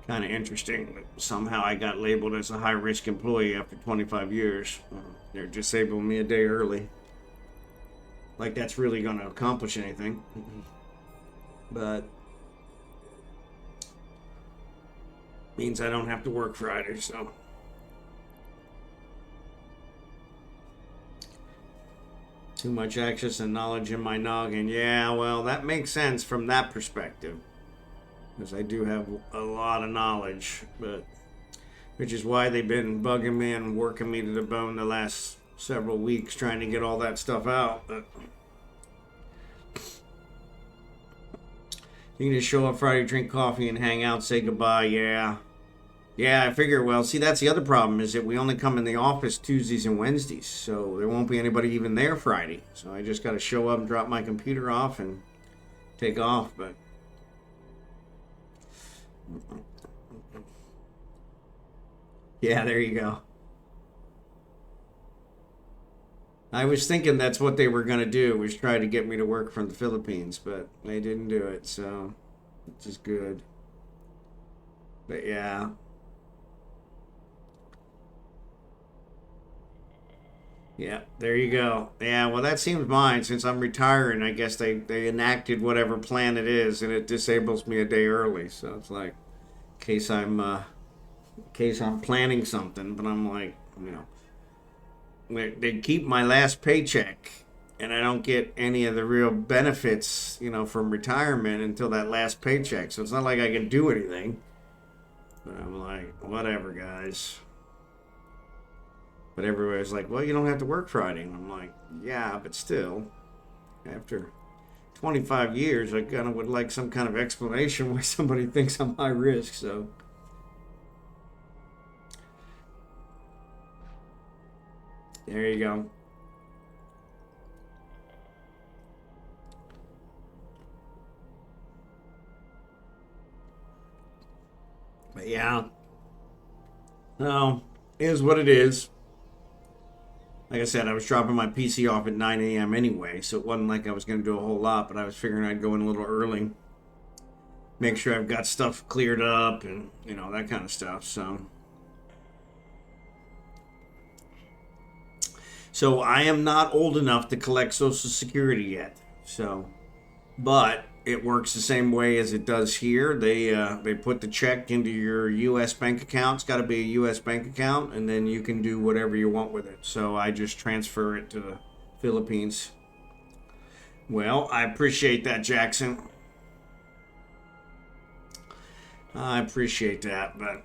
of interesting. Somehow I got labeled as a high-risk employee after 25 years. They're disabling me a day early. Like that's really going to accomplish anything. But means I don't have to work Friday, so. Too much access and knowledge in my noggin. Yeah, well, that makes sense from that perspective. Because I do have a lot of knowledge, but which is why they've been bugging me and working me to the bone the last several weeks trying to get all that stuff out. But you can just show up Friday, drink coffee, and hang out, say goodbye. Yeah, I figure. Well, see, that's the other problem is that we only come in the office Tuesdays and Wednesdays, so there won't be anybody even there Friday. So I just got to show up and drop my computer off and take off. But yeah, there you go. I was thinking that's what they were going to do, was try to get me to work from the Philippines, but they didn't do it, so which is good. But yeah. Yeah, there you go. Yeah, well, that seems mine. Since I'm retiring, I guess they enacted whatever plan it is, and it disables me a day early. So it's like, in case I'm planning something, but I'm like, you know, they keep my last paycheck, and I don't get any of the real benefits, you know, from retirement until that last paycheck. So it's not like I can do anything. But I'm like, whatever, guys. But everybody's like, well, you don't have to work Friday. And I'm like, yeah, but still, after 25 years, I kind of would like some kind of explanation why somebody thinks I'm high risk. So, there you go. But yeah, no, it is what it is. Like I said, I was dropping my PC off at 9 a.m. anyway, so it wasn't like I was going to do a whole lot, but I was figuring I'd go in a little early, make sure I've got stuff cleared up and, you know, that kind of stuff. So I am not old enough to collect Social Security yet. So, but it works the same way as it does here. They put the check into your U.S. bank account. It's got to be a U.S. bank account, and then you can do whatever you want with it. So I just transfer it to the Philippines. Well, I appreciate that, Jackson. I appreciate that, but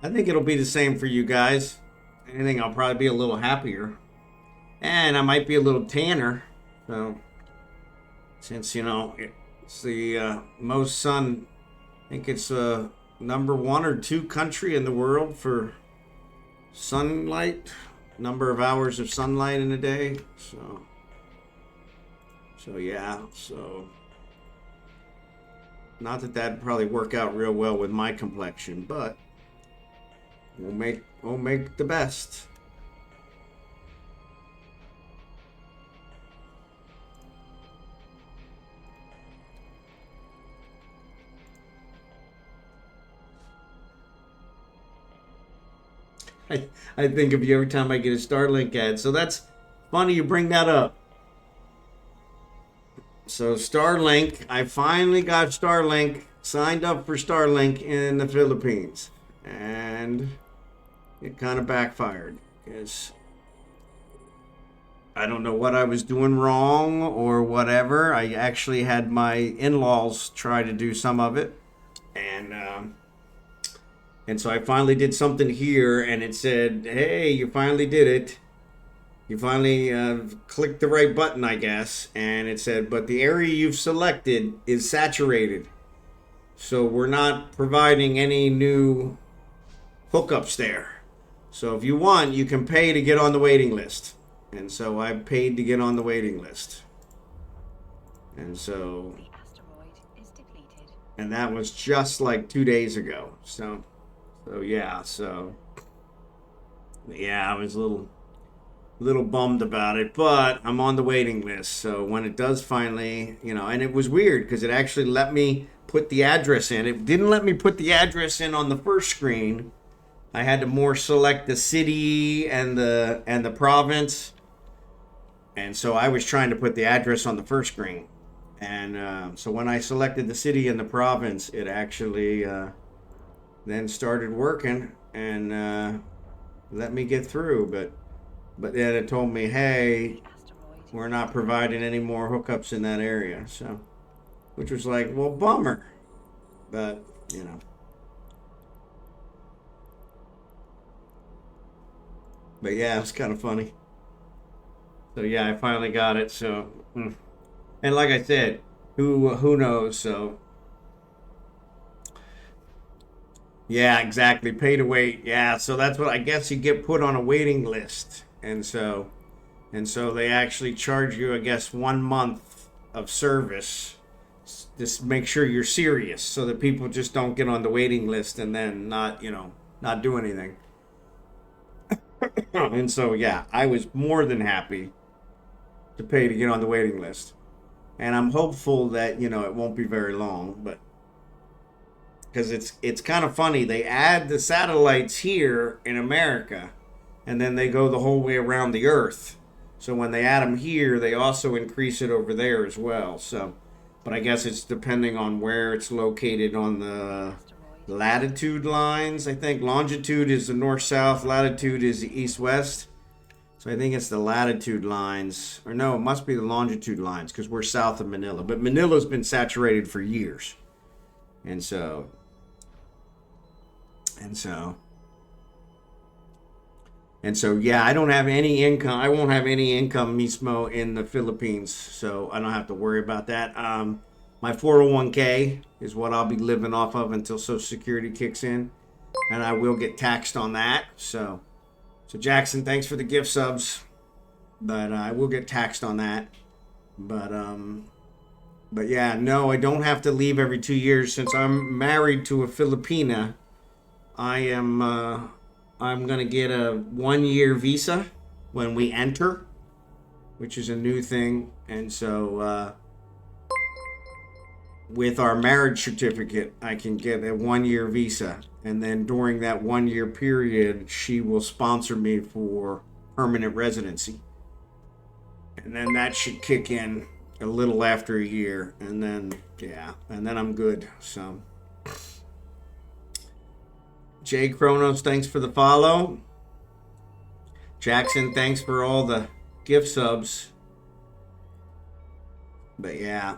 I think it'll be the same for you guys. Anything, I'll probably be a little happier, and I might be a little tanner. So. Since, you know, it's the most sun, I think it's number 1 or 2 country in the world for sunlight, number of hours of sunlight in a day. So yeah, so not that that'd probably work out real well with my complexion, but we'll make the best. I think of you every time I get a Starlink ad. So that's funny you bring that up. So Starlink, I finally got Starlink, signed up for Starlink in the Philippines. And it kind of backfired. Because I don't know what I was doing wrong or whatever. I actually had my in-laws try to do some of it. And so I finally did something here, and it said, hey, you finally did it. You finally clicked the right button, I guess. And it said, but the area you've selected is saturated. So we're not providing any new hookups there. So if you want, you can pay to get on the waiting list. And so I paid to get on the waiting list. And so... The asteroid is depleted. And that was just like 2 days ago. So yeah, I was a little bummed about it, but I'm on the waiting list. So when it does finally, and it was weird because it actually let me put the address in. It didn't let me put the address in on the first screen. I had to more select the city and the province. And so I was trying to put the address on the first screen. And so when I selected the city and the province, it actually then started working and let me get through. But then it told me, hey, we're not providing any more hookups in that area. So, which was like, well, bummer. But, But yeah, it's kind of funny. So yeah, I finally got it. So, and like I said, who knows? So yeah, exactly. Pay to wait. Yeah, so that's what I guess you get put on a waiting list, and so they actually charge you, I guess, 1 month of service. Just make sure you're serious, so that people just don't get on the waiting list and then not do anything. And so yeah, I was more than happy to pay to get on the waiting list, and I'm hopeful that it won't be very long, but because it's kind of funny. They add the satellites here in America, and then they go the whole way around the Earth. So when they add them here, they also increase it over there as well. So, but I guess it's depending on where it's located on the latitude lines. I think longitude is the north-south, latitude is the east-west. So I think it's the latitude lines, or no, it must be the longitude lines because we're south of Manila. But Manila's been saturated for years, and so. And so, yeah, I don't have any income. I won't have any income, Mismo, in the Philippines, so I don't have to worry about that. My 401k is what I'll be living off of until Social Security kicks in, and I will get taxed on that. So Jackson, thanks for the gift subs, but I will get taxed on that. But yeah, no, I don't have to leave every 2 years since I'm married to a Filipina. I'm gonna get a 1 year visa when we enter, which is a new thing, and so with our marriage certificate, I can get a 1 year visa, and then during that 1 year period, she will sponsor me for permanent residency, and then that should kick in a little after a year, and then I'm good. So. Jay Kronos, thanks for the follow. Jackson, thanks for all the gift subs. But yeah.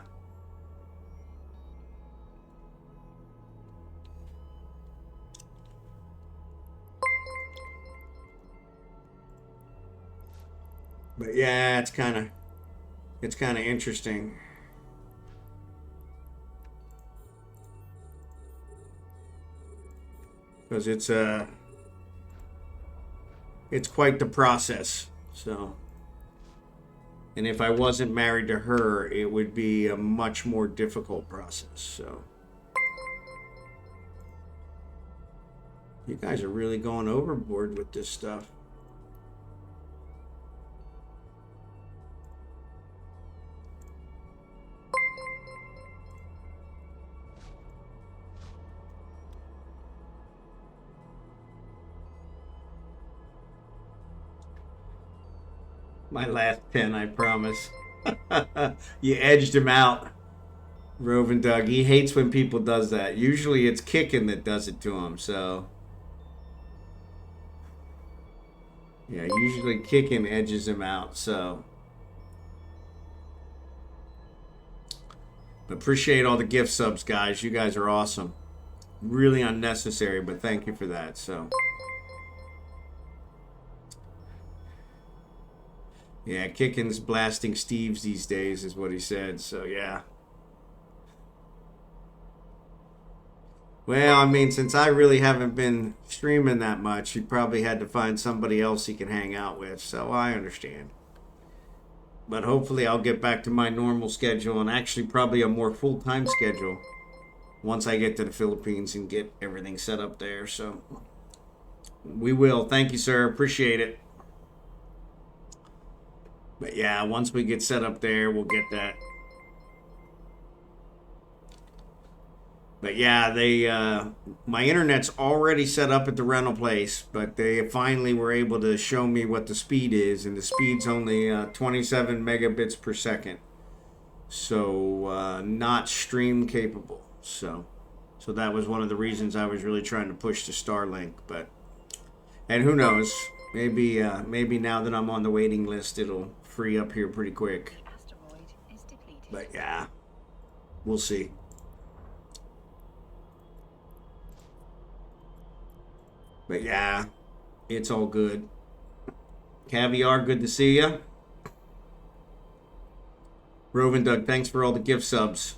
But yeah, it's kind of interesting. Because it's quite the process. So, and if I wasn't married to her, it would be a much more difficult process. So, you guys are really going overboard with this stuff. My last 10, I promise. You edged him out, Rovendoug. He hates when people does that. Usually it's kicking that does it to him, so. Yeah, usually kicking edges him out, so. But appreciate all the gift subs, guys. You guys are awesome. Really unnecessary, but thank you for that, so. Yeah, Kickin's blasting Steves these days is what he said, so yeah. Well, I mean, since I really haven't been streaming that much, he probably had to find somebody else he can hang out with, so I understand. But hopefully I'll get back to my normal schedule and actually probably a more full-time schedule once I get to the Philippines and get everything set up there. So we will. Thank you, sir. Appreciate it. But yeah, once we get set up there, we'll get that. But yeah, my internet's already set up at the rental place, but they finally were able to show me what the speed is, and the speed's only 27 megabits per second. So not stream capable. So that was one of the reasons I was really trying to push to Starlink. And who knows? Maybe now that I'm on the waiting list, it'll free up here pretty quick. Asteroid is depleted. But yeah, we'll see. But yeah, it's all good. Caviar, good to see ya. Rovendoug, thanks for all the gift subs.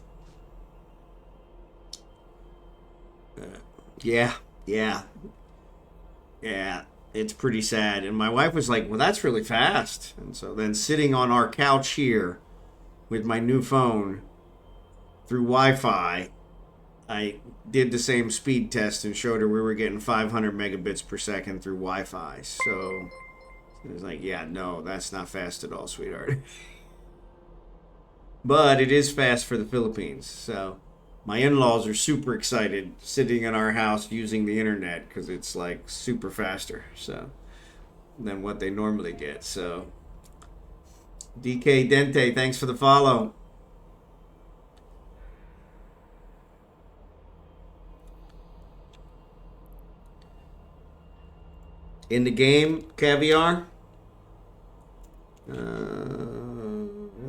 Yeah, it's pretty sad. And my wife was like, well, that's really fast. And so then sitting on our couch here with my new phone through Wi-Fi, I did the same speed test and showed her we were getting 500 megabits per second through Wi-Fi. So it was like, yeah, no, that's not fast at all, sweetheart. But it is fast for the Philippines. So my in-laws are super excited sitting in our house using the internet because it's like super faster than what they normally get. So DK Dente, thanks for the follow. In the game, Caviar. What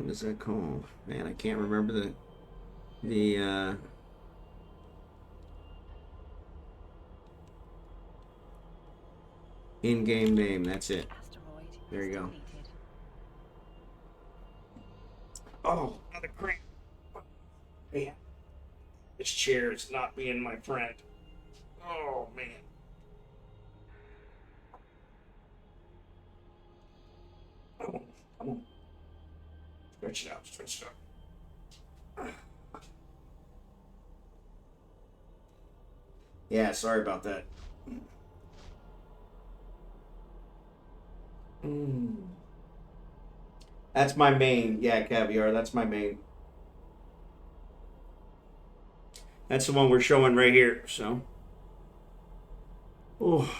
is that called? Man, I can't remember the in-game name. That's it. There you go. Oh, another crank. Man, this chair is not being my friend. Oh man. Come on. Stretch it out. Yeah, sorry about that. That's my main. Yeah, Caviar, that's my main. That's the one we're showing right here, so. Oh.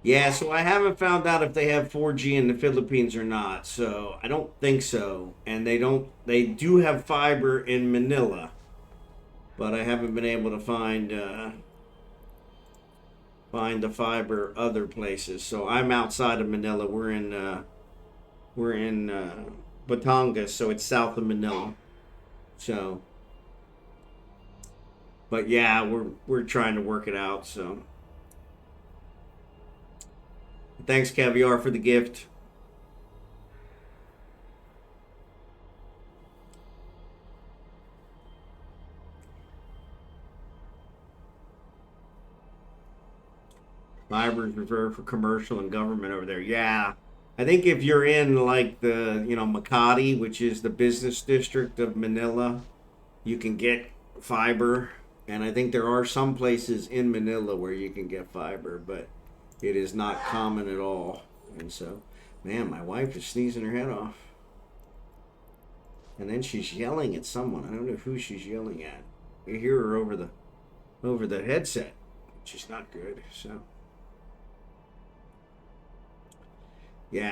Yeah, so I haven't found out if they have 4G in the Philippines or not. So I don't think so. And they do have fiber in Manila. But I haven't been able to find the fiber other places. So I'm outside of Manila. We're in Batangas, so it's south of Manila. So but yeah, we're trying to work it out, so thanks, Caviar, for the gift. Fiber is reserved for commercial and government over there. Yeah. I think if you're in like the, Makati, which is the business district of Manila, you can get fiber. And I think there are some places in Manila where you can get fiber, but it is not common at all. And so, man, my wife is sneezing her head off. And then she's yelling at someone. I don't know who she's yelling at. You hear her over the headset, which is not good. So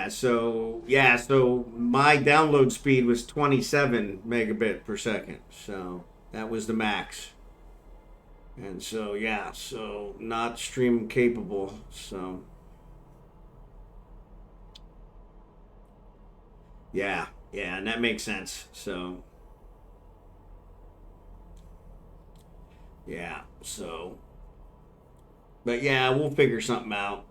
so my download speed was 27 megabit per second. So that was the max. And so so not stream capable. So yeah, and that makes sense. So but yeah, we'll figure something out.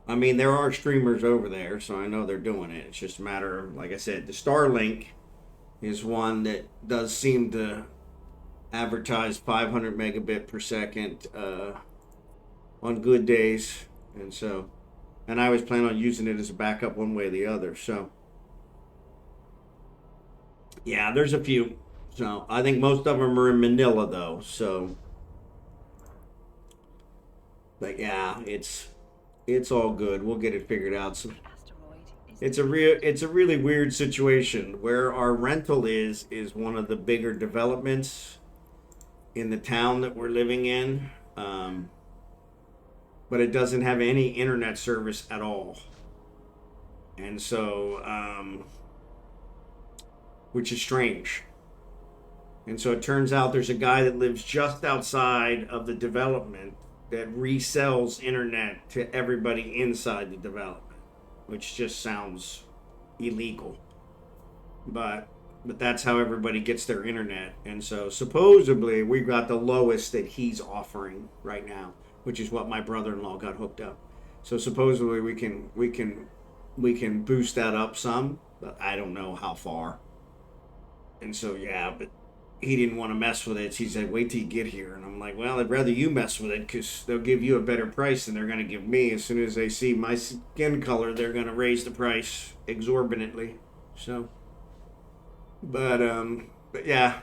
I mean, there are streamers over there, so I know they're doing it. It's just a matter of, like I said, the Starlink is one that does seem to advertise 500 megabit per second on good days. And so and I always plan on using it as a backup one way or the other. So yeah, there's a few. So I think most of them are in Manila though. So, but yeah, it's all good. We'll get it figured out. So Asteroid is it's a really weird situation where our rental is one of the bigger developments in the town that we're living in. But it doesn't have any internet service at all. And so, which is strange. And so it turns out there's a guy that lives just outside of the development that resells internet to everybody inside the development, which just sounds illegal. But that's how everybody gets their internet. And so supposedly we've got the lowest that he's offering right now, which is what my brother-in-law got hooked up. So supposedly we can boost that up some, but I don't know how far. And so yeah, but he didn't want to mess with it. So he said, "Wait till you get here." And I'm like, "Well, I'd rather you mess with it because they'll give you a better price than they're going to give me. As soon as they see my skin color, they're going to raise the price exorbitantly." So, but yeah,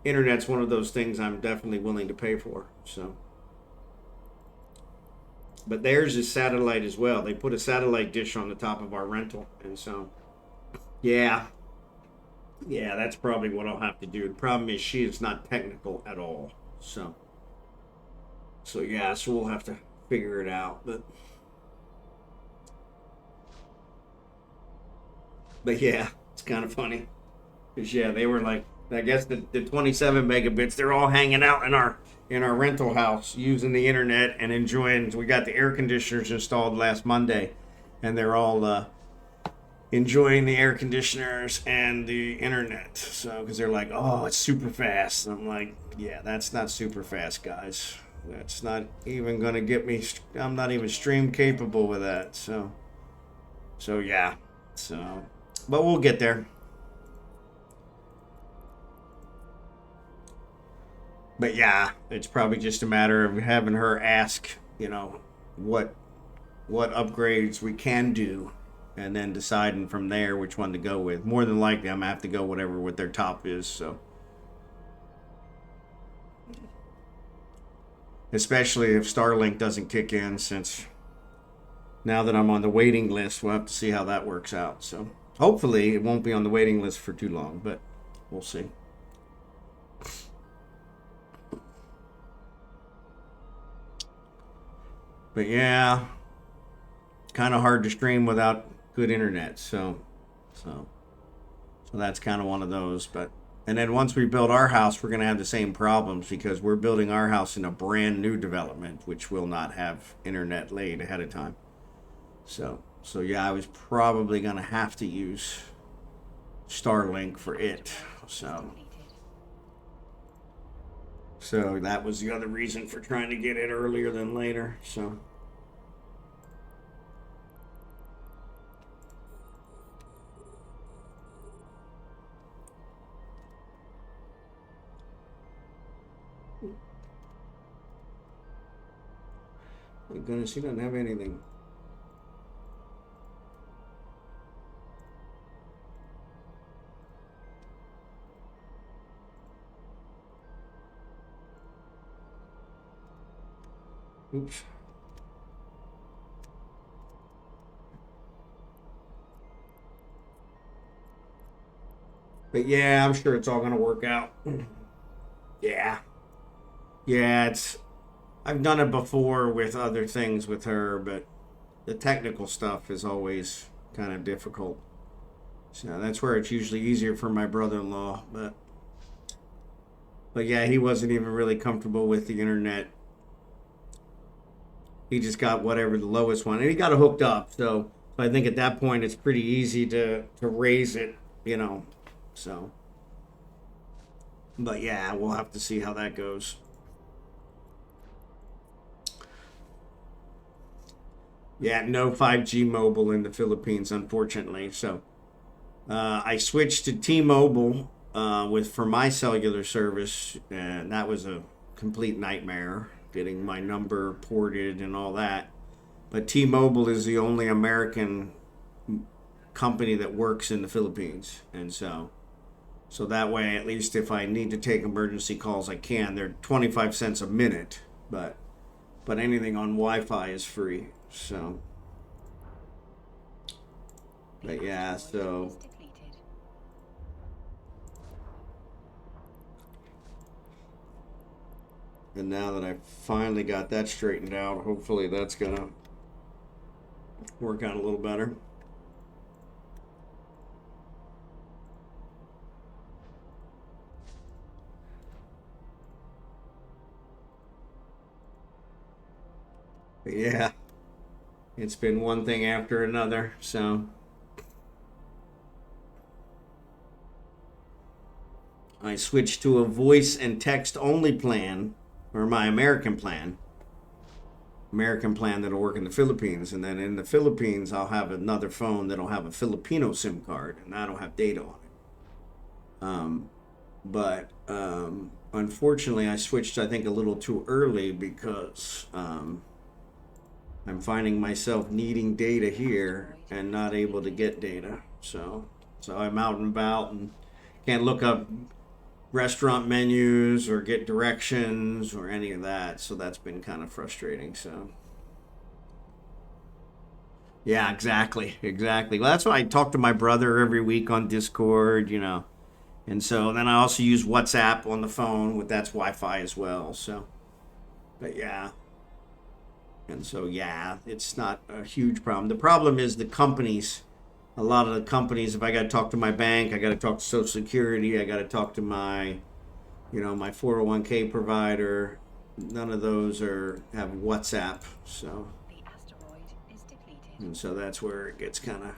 internet's one of those things I'm definitely willing to pay for. So, but theirs is satellite as well. They put a satellite dish on the top of our rental, and so yeah. Yeah, that's probably what I'll have to do. The problem is she is not technical at all. So yeah, so we'll have to figure it out. But yeah, it's kind of funny. Because yeah, they were like, I guess the 27 megabits, they're all hanging out in our rental house using the internet and enjoying. We got the air conditioners installed last Monday, and they're all enjoying the air conditioners and the internet. So, because they're like, "Oh, it's super fast." And I'm like, "Yeah, that's not super fast, guys. That's not even going to get me. I'm not even stream capable with that." So yeah. So, but we'll get there. But yeah, it's probably just a matter of having her ask, what upgrades we can do, and then deciding from there which one to go with. More than likely, I'm gonna have to go whatever what their top is. So, especially if Starlink doesn't kick in, since now that I'm on the waiting list, we'll have to see how that works out. So, hopefully, it won't be on the waiting list for too long, but we'll see. But yeah, kind of hard to stream without good internet. So that's kind of one of those. But and then once we build our house, we're gonna have the same problems because we're building our house in a brand new development, which will not have internet laid ahead of time. So yeah, I was probably gonna have to use Starlink for it. So that was the other reason for trying to get it earlier than later. So. My goodness, he doesn't have anything. Oops. But yeah, I'm sure it's all gonna work out. Yeah. Yeah, I've done it before with other things with her, but the technical stuff is always kind of difficult. So that's where it's usually easier for my brother-in-law, but yeah, he wasn't even really comfortable with the internet. He just got whatever the lowest one, and he got it hooked up. So I think at that point it's pretty easy to raise it, So, but yeah, we'll have to see how that goes. Yeah, no 5G mobile in the Philippines, unfortunately. So I switched to T-Mobile for my cellular service, and that was a complete nightmare getting my number ported and all that. But T-Mobile is the only American company that works in the Philippines, and so that way, at least if I need to take emergency calls, I can. They're 25 cents a minute, but anything on Wi-Fi is free. So, but yeah, so. And now that I finally got that straightened out, hopefully that's gonna work out a little better. But yeah, it's been one thing after another, so. I switched to a voice and text only plan, or my American plan that'll work in the Philippines. And then in the Philippines, I'll have another phone that'll have a Filipino SIM card, and that'll have data on it. But unfortunately, I switched, I think, a little too early because I'm finding myself needing data here and not able to get data. So I'm out and about and can't look up restaurant menus or get directions or any of that, so that's been kind of frustrating. So yeah, exactly. Well, that's why I talk to my brother every week on Discord, and so then I also use WhatsApp on the phone with that's Wi-Fi as well. So but yeah, and so yeah, it's not a huge problem. The problem is the companies. A lot of the companies, if I got to talk to my bank, I got to talk to Social Security, I got to talk to my, my 401k provider. None of those have WhatsApp, so. The asteroid is depleted. And so that's where it gets kind of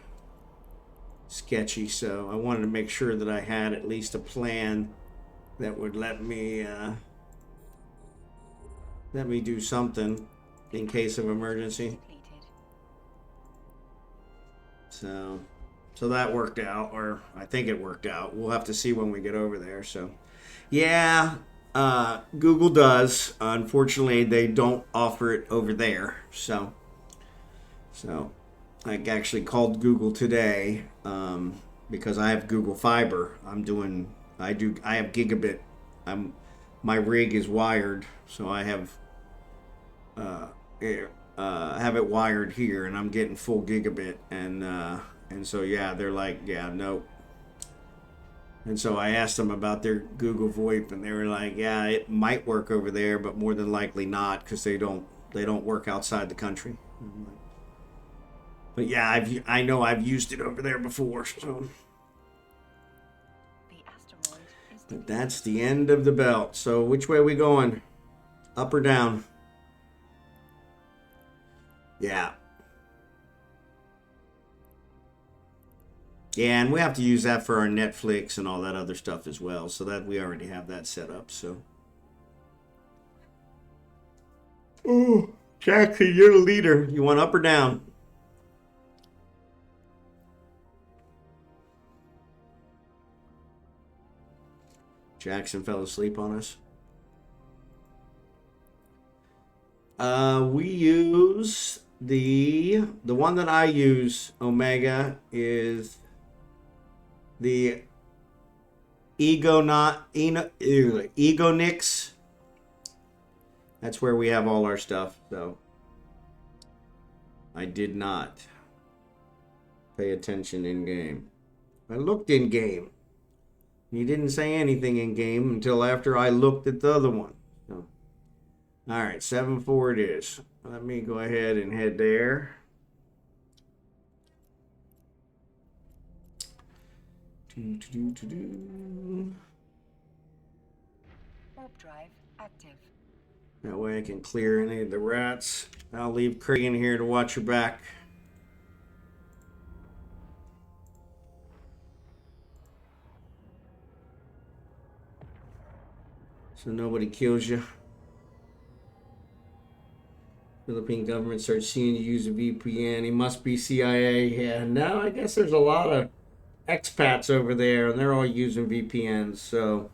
sketchy. So I wanted to make sure that I had at least a plan that would let me do something in case of emergency. So that worked out, or I think it worked out. We'll have to see when we get over there. So, yeah, Google does. Unfortunately, they don't offer it over there. So I actually called Google today because I have Google Fiber. I have gigabit. My rig is wired, so I have it wired here, and I'm getting full gigabit, and so yeah, they're like, yeah, nope. And so I asked them about their Google VoIP, and they were like, yeah, it might work over there, but more than likely not, because they don't work outside the country. But yeah, I know I've used it over there before, so. But that's the end of the belt. So which way are we going? Up or down? Yeah. Yeah, and we have to use that for our Netflix and all that other stuff as well. So that we already have that set up. So. Oh, Jackie, you're the leader. You want up or down? Jackson fell asleep on us. We use the one that I use, Omega, is the Egonix. That's where we have all our stuff. So I did not pay attention in game. I looked in game. He didn't say anything in game until after I looked at the other one. So, all right, 7-4 it is. Let me go ahead and head there. Warp drive active. That way I can clear any of the rats. I'll leave Craig in here to watch your back. So nobody kills you. Philippine government starts seeing you use a VPN. He must be CIA. Yeah, no, I guess there's a lot of expats over there, and they're all using VPNs. So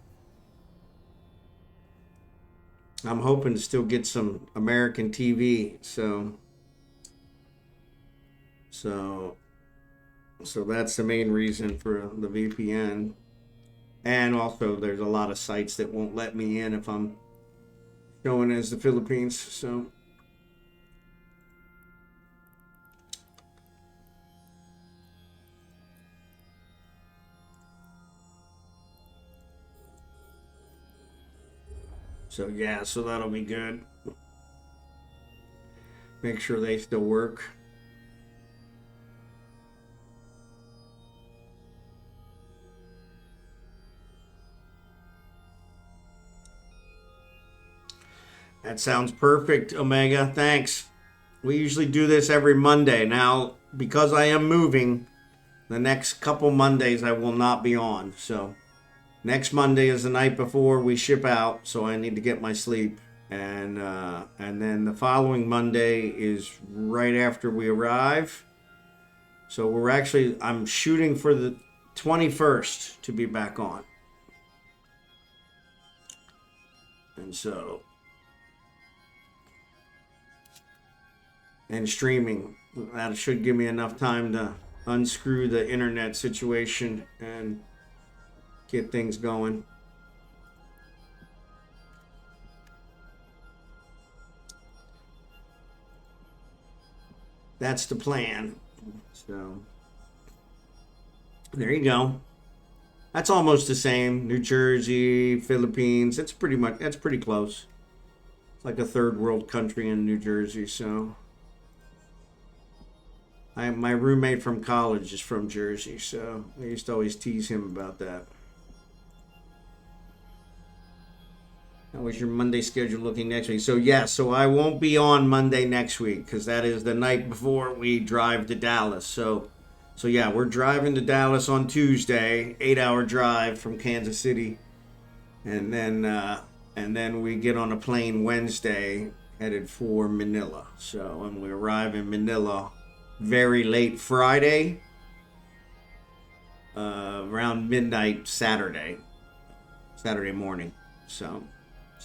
I'm hoping to still get some American TV. So So that's the main reason for the VPN. And also there's a lot of sites that won't let me in if I'm showing as the Philippines. So yeah, so that'll be good. Make sure they still work. That sounds perfect, Omega. Thanks. We usually do this every Monday. Now, because I am moving, the next couple Mondays I will not be on. So next Monday is the night before we ship out, so I need to get my sleep. And then the following Monday is right after we arrive. So I'm shooting for the 21st to be back on. And streaming. That should give me enough time to unscrew the internet situation and get things going. That's the plan. So there you go. That's almost the same. New Jersey, Philippines. That's pretty close. It's like a third world country in New Jersey. So my roommate from college is from Jersey, so I used to always tease him about that. How was your Monday schedule looking next week? So I won't be on Monday next week because that is the night before we drive to Dallas. So yeah, we're driving to Dallas on Tuesday, 8-hour drive from Kansas City, and then we get on a plane Wednesday headed for Manila. So when we arrive in Manila very late Friday, around midnight Saturday morning. So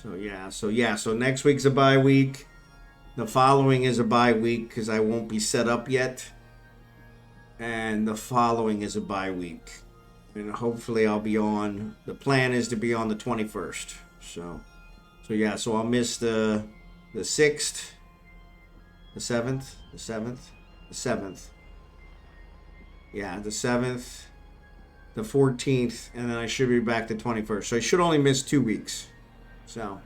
next week's a bye week. The following is a bye week because I won't be set up yet. And the following is a bye week. And hopefully I'll be on, the plan is to be on the 21st. So I'll miss the 6th, the 7th, the 7th. Yeah, the 7th, the 14th, and then I should be back the 21st. So I should only miss 2 weeks. So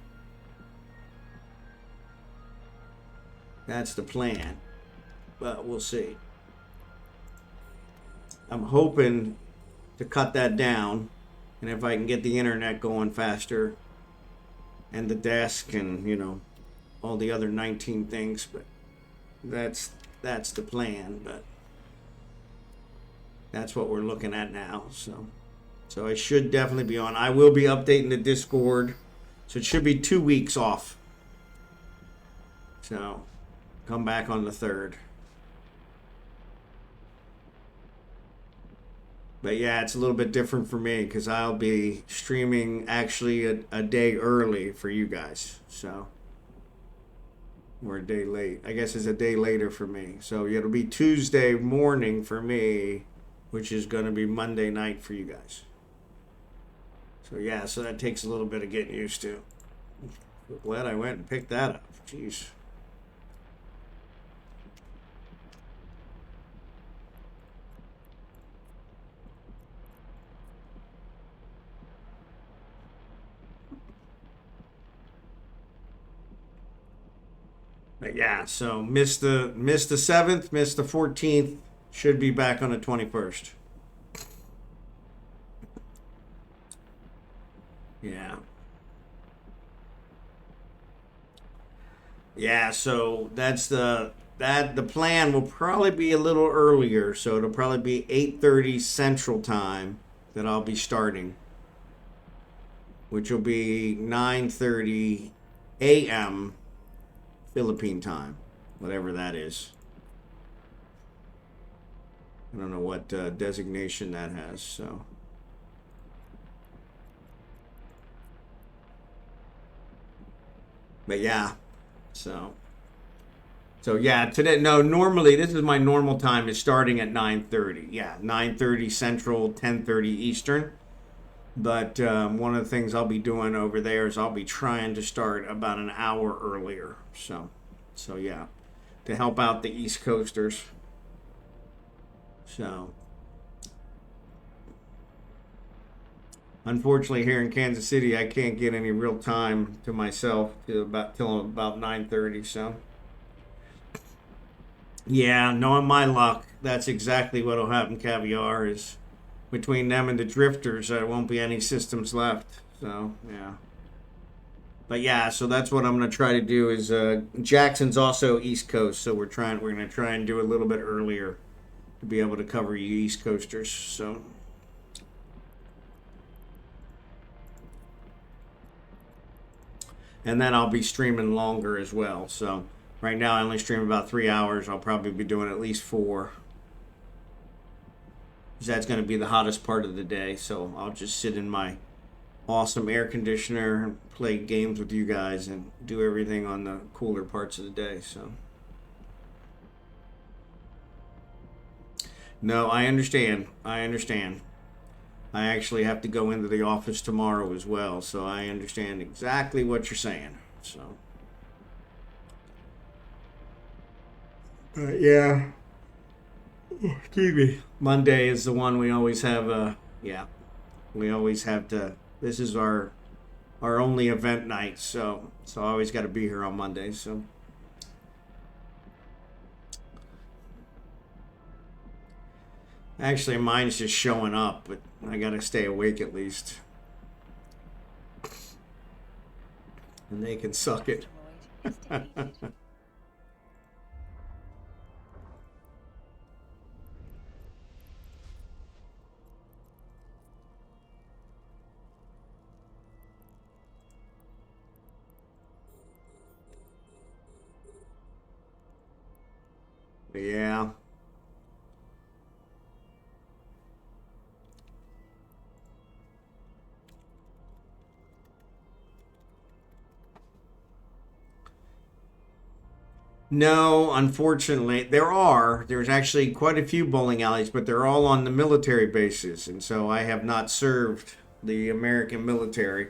that's the plan. But we'll see. I'm hoping to cut that down, and if I can get the internet going faster and the desk and all the other 19 things, but that's the plan. But that's what we're looking at now. So I should definitely be on. I will be updating the Discord, so it should be 2 weeks off. So come back on the 3rd. But yeah, it's a little bit different for me because I'll be streaming actually a day early for you guys. So we're a day late. I guess it's a day later for me. So it'll be Tuesday morning for me, which is going to be Monday night for you guys. So yeah, so that takes a little bit of getting used to. Glad I went and picked that up. Jeez. But yeah, so missed the 7th, missed the 14th, should be back on the 21st. Yeah. Yeah, so the plan will probably be a little earlier, so it'll probably be 8:30 Central Time that I'll be starting, which will be 9:30 a.m. Philippine time, whatever that is. I don't know what designation that has, so. But yeah, so So yeah, today, no, normally this is my normal time is starting at 9:30. Yeah, 9:30 Central, 10:30 Eastern. But one of the things I'll be doing over there is I'll be trying to start about an hour earlier. So yeah, to help out the East Coasters. So unfortunately, here in Kansas City, I can't get any real time to myself till about 9:30. So yeah, knowing my luck, that's exactly what'll happen. Caviar is between them and the drifters, there won't be any systems left. So yeah. But yeah, so that's what I'm gonna try to do. Is Jackson's also East Coast, so we're gonna try and do a little bit earlier to be able to cover you East Coasters. So and then I'll be streaming longer as well. So right now I only stream about 3 hours. I'll probably be doing at least 4. That's going to be the hottest part of the day. So I'll just sit in my awesome air conditioner and play games with you guys and do everything on the cooler parts of the day. So no, I understand. I understand. I actually have to go into the office tomorrow as well, so I understand exactly what you're saying. So, yeah. Excuse me. Monday is the one we always have. Yeah, we always have to. This is our only event night, so I always got to be here on Monday. So. Actually, mine's just showing up, but I gotta stay awake at least. And they can suck it. Yeah. No, unfortunately, there's actually quite a few bowling alleys, but they're all on the military bases, and so I have not served the American military,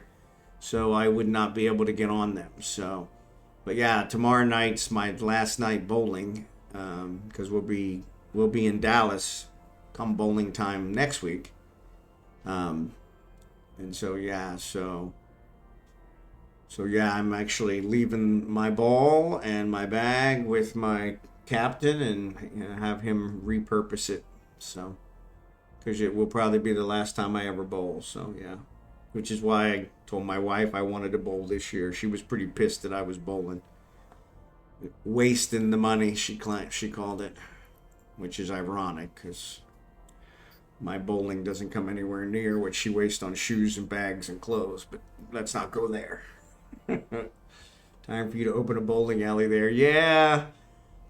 so I would not be able to get on them. So, but yeah, tomorrow night's my last night bowling, because we'll be in Dallas come bowling time next week, and so yeah, so yeah, I'm actually leaving my ball and my bag with my captain and have him repurpose it. So, because it will probably be the last time I ever bowl. So yeah, which is why I told my wife I wanted to bowl this year. She was pretty pissed that I was bowling, wasting the money. She called it, which is ironic because my bowling doesn't come anywhere near what she wastes on shoes and bags and clothes. But let's not go there. Time for you to open a bowling alley there. Yeah,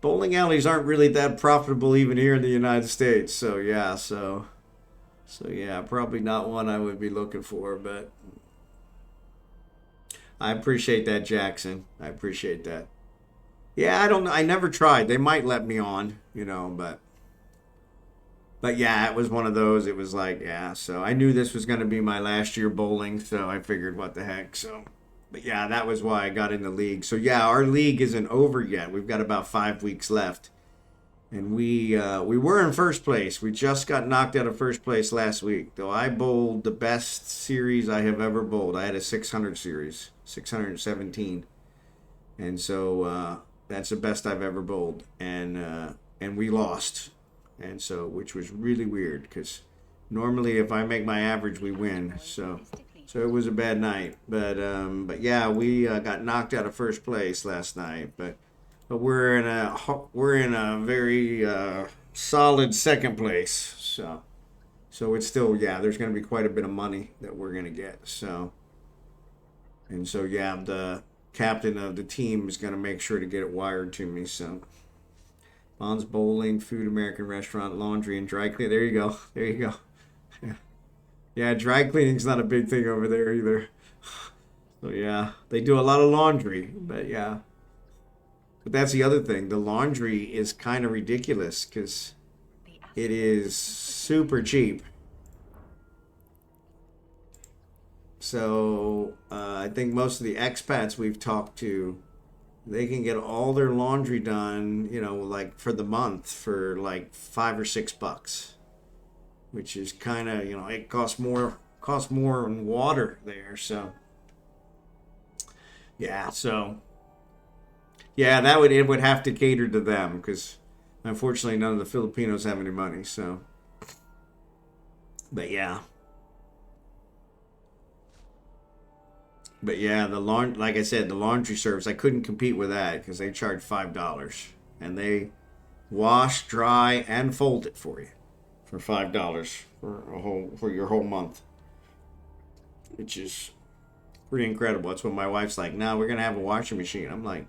bowling alleys aren't really that profitable even here in the United States. So yeah, so yeah, probably not one I would be looking for. But I appreciate that, Jackson. I appreciate that. Yeah, I don't know. I never tried. They might let me on, but yeah, it was one of those. It was like, yeah. So I knew this was going to be my last year bowling, so I figured, what the heck. So. But yeah, that was why I got in the league. So yeah, our league isn't over yet. We've got about 5 weeks left, and we were in first place. We just got knocked out of first place last week. Though I bowled the best series I have ever bowled. I had a 600 series, 617, and so that's the best I've ever bowled. And we lost, and so which was really weird because normally if I make my average, we win. So it was a bad night, but yeah, we got knocked out of first place last night. But we're in a very solid second place. So it's still, yeah. There's going to be quite a bit of money that we're going to get. So yeah, the captain of the team is going to make sure to get it wired to me. So Bonds Bowling, Food American Restaurant, Laundry and Dry Clean. There you go. There you go. Yeah. Yeah, dry cleaning's not a big thing over there either. So yeah, they do a lot of laundry, but yeah. But that's the other thing. The laundry is kind of ridiculous because The it asteroid is super cheap. So I think most of the expats we've talked to, they can get all their laundry done, you know, like for the month for like $5 or $6, which is kind of, you know, it costs more in water there. So yeah, yeah, it would have to cater to them because unfortunately none of the Filipinos have any money. So, but yeah. But yeah, like I said, the laundry service, I couldn't compete with that because they charge $5, and they wash, dry, and fold it for you for $5 for your whole month, which is pretty incredible. That's what my wife's like. Now we're gonna have a washing machine. I'm like,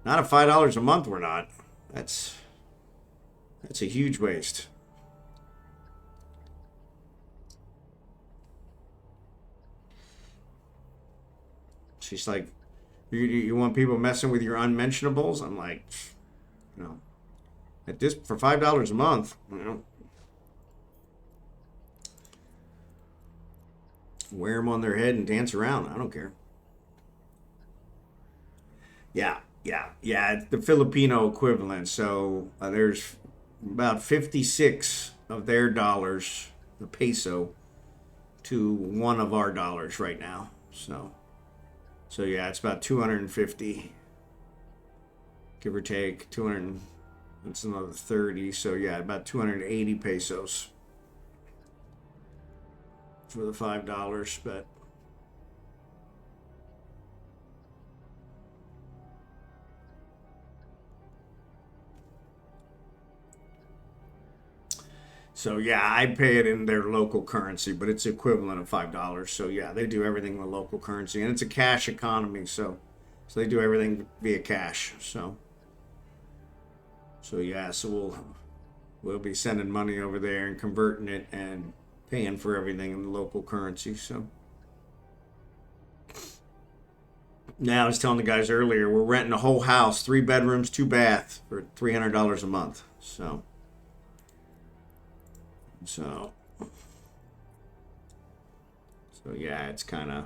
not at $5 a month. We're not. That's a huge waste. She's like, you want people messing with your unmentionables? I'm like, you know, at this for $5 a month, you know, wear them on their head and dance around. I don't care. Yeah. The Filipino equivalent. So there's about 56 of their dollars, the peso, to one of our dollars right now. So yeah, it's about 250, give or take 200. That's another 30. So yeah, about 280 pesos for the $5. But so yeah, I pay it in their local currency, but it's equivalent of $5. So yeah, they do everything in the local currency, and it's a cash economy. So they do everything via cash. So yeah, so we'll be sending money over there and converting it and paying for everything in the local currency. So now I was telling the guys earlier, we're renting a whole house, 3 bedrooms, 2 bath for $300 a month. So yeah, it's kind of,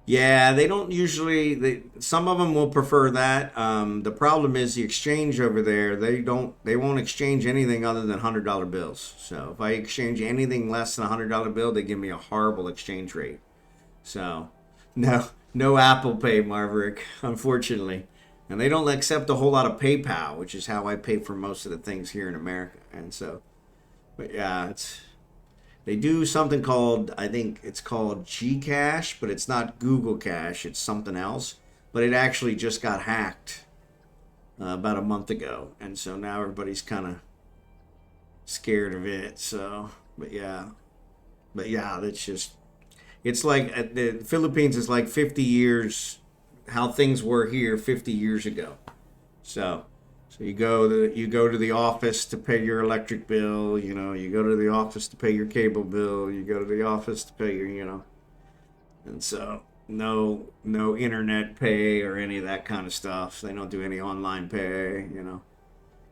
yeah, they don't usually, some of them will prefer that. The problem is the exchange over there, they won't exchange anything other than $100 bills. So if I exchange anything less than $100 bill, they give me a horrible exchange rate. So no Apple Pay, Marverick, unfortunately. And they don't accept a whole lot of PayPal, which is how I pay for most of the things here in America. And so, but yeah, they do something called, I think it's called Gcash, but it's not Google Cash, it's something else. But it actually just got hacked about a month ago, and so now everybody's kind of scared of it. So, but yeah, that's just, it's like the Philippines is like 50 years how things were here 50 years ago. So you go to the office to pay your electric bill, you know, you go to the office to pay your cable bill, you go to the office to pay your, you know. And so no internet pay or any of that kind of stuff. They don't do any online pay, you know.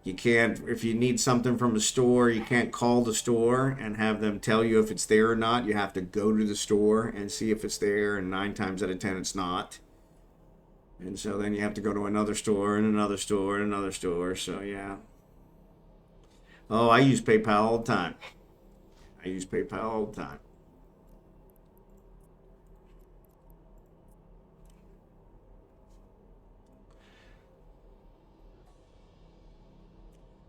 You can't, if you need something from a store, you can't call the store and have them tell you if it's there or not. You have to go to the store and see if it's there, and 9 times out of 10 it's not. And so then you have to go to another store and another store and another store. So yeah. Oh, I use PayPal all the time. I use PayPal all the time.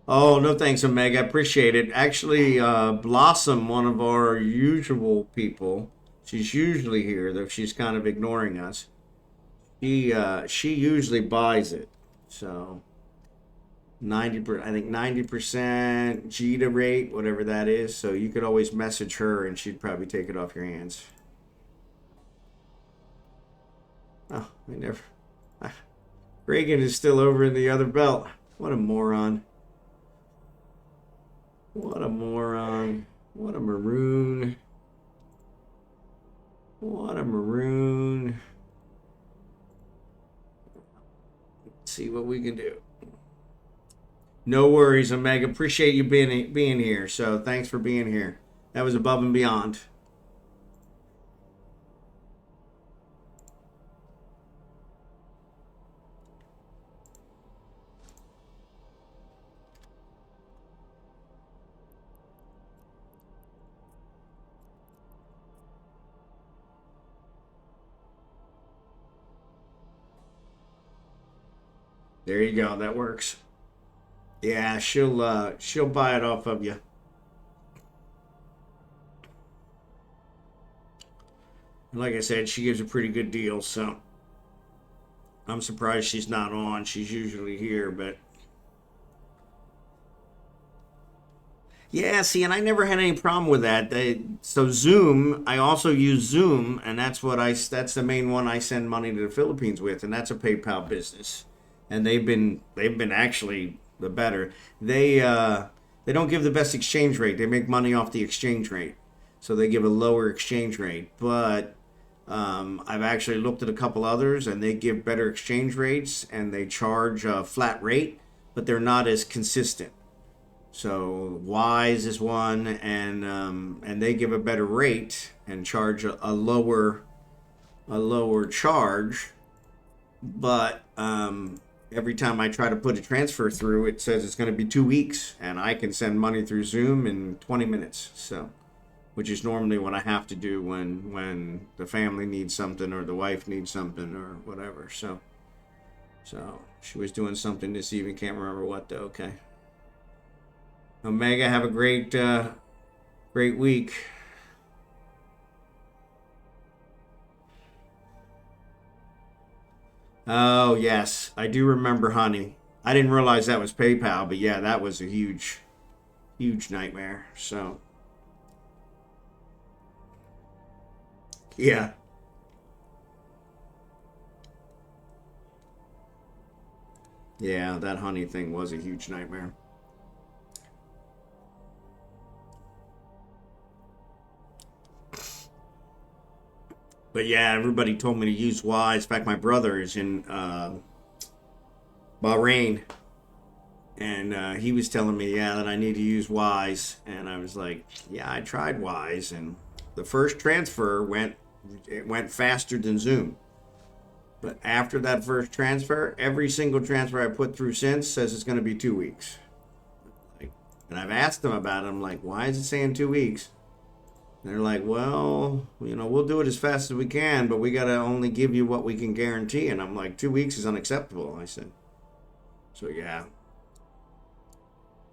Oh, no thanks, Omega. I appreciate it. Actually, Blossom, one of our usual people, she's usually here, though she's kind of ignoring us. She usually buys it. So 90%, I think 90% Jita rate, whatever that is. So you could always message her and she'd probably take it off your hands. Oh, I never. Reagan is still over in the other belt. What a moron. What a moron. What a maroon. What a maroon. see what we can do. No worries, Omega. Appreciate you being here. So thanks for being here. That was above and beyond. There you go. That works. Yeah, she'll buy it off of you. Like I said, she gives a pretty good deal, so I'm surprised she's not on. She's usually here, but yeah, see, and I never had any problem with that. So Zoom, I also use Zoom, and that's the main one I send money to the Philippines with, and that's a PayPal business. And they've been actually the better. They don't give the best exchange rate. They make money off the exchange rate, so they give a lower exchange rate. But I've actually looked at a couple others, and they give better exchange rates, and they charge a flat rate, but they're not as consistent. So Wise is one, and they give a better rate and charge a lower charge, but every time I try to put a transfer through, it says it's going to be 2 weeks, and I can send money through Zoom in 20 minutes. So, which is normally what I have to do when the family needs something or the wife needs something or whatever. So she was doing something this evening. Can't remember what though. Okay. Omega, have a great week. Oh, yes. I do remember Honey. I didn't realize that was PayPal, but yeah, that was a huge nightmare. So, yeah. Yeah, that Honey thing was a huge nightmare. But yeah, everybody told me to use Wise. In fact, my brother is in Bahrain, and he was telling me, yeah, that I need to use Wise, and I was like, yeah, I tried Wise, and the first transfer went faster than Zoom. But after that first transfer, every single transfer I put through since says it's going to be 2 weeks. And I've asked them about it. I'm like, why is it saying 2 weeks? They're like, well, we'll do it as fast as we can, but we got to only give you what we can guarantee. And I'm like, 2 weeks is unacceptable, I said. So, yeah.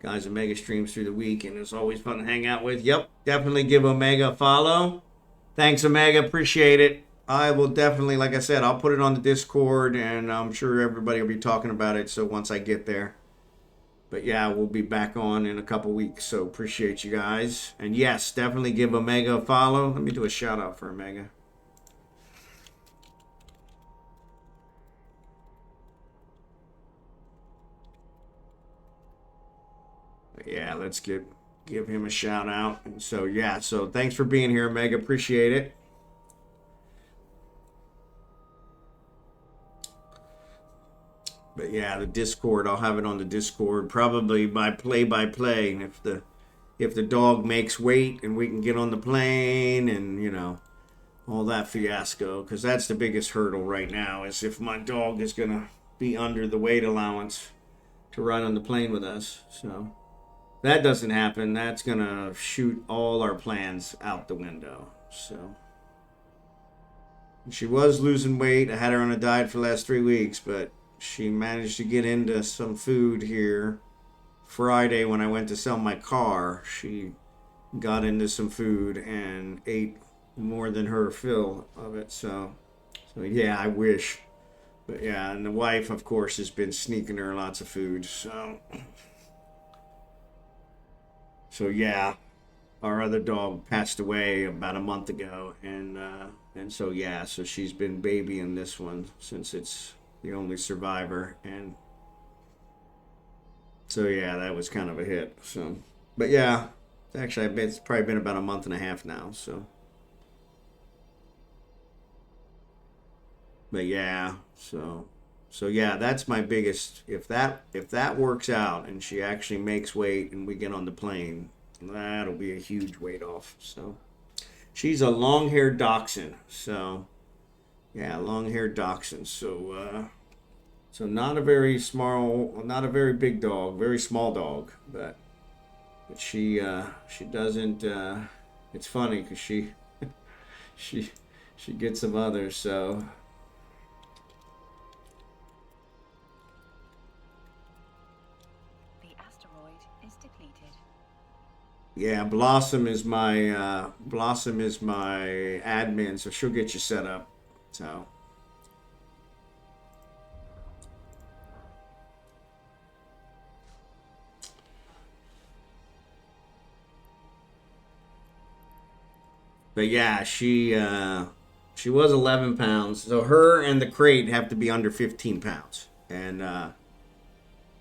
Guys, Omega streams through the week, and it's always fun to hang out with. Yep, definitely give Omega a follow. Thanks, Omega. Appreciate it. I will definitely, like I said, I'll put it on the Discord, and I'm sure everybody will be talking about it, so once I get there. But yeah, we'll be back on in a couple weeks, so appreciate you guys. And yes, definitely give Omega a follow. Let me do a shout out for Omega. But yeah, let's give him a shout out. And so yeah, so thanks for being here, Omega. Appreciate it. But yeah, the Discord, I'll have it on the Discord probably by play. And if the dog makes weight and we can get on the plane and all that fiasco, because that's the biggest hurdle right now is if my dog is gonna be under the weight allowance to ride on the plane with us. So if that doesn't happen, that's gonna shoot all our plans out the window. So she was losing weight. I had her on a diet for the last 3 weeks, but she managed to get into some food here Friday when I went to sell my car. She got into some food and ate more than her fill of it. So yeah, I wish. But yeah, and the wife, of course, has been sneaking her lots of food. So yeah, our other dog passed away about a month ago, and so yeah, so she's been babying this one since it's the only survivor, and so yeah, that was kind of a hit. So, but yeah, actually, I bet it's probably been about a month and a half now. So, but yeah, so So yeah, that's my biggest. If that works out and she actually makes weight and we get on the plane, that'll be a huge weight off. So she's a long-haired dachshund. So yeah, long-haired dachshund. So not a very small, not a very big dog, very small dog, but she doesn't. It's funny because she she gets some others. So The asteroid is depleted. yeah, Blossom is my admin, so she'll get you set up. So but yeah, she was 11 pounds. So her and the crate have to be under 15 pounds, and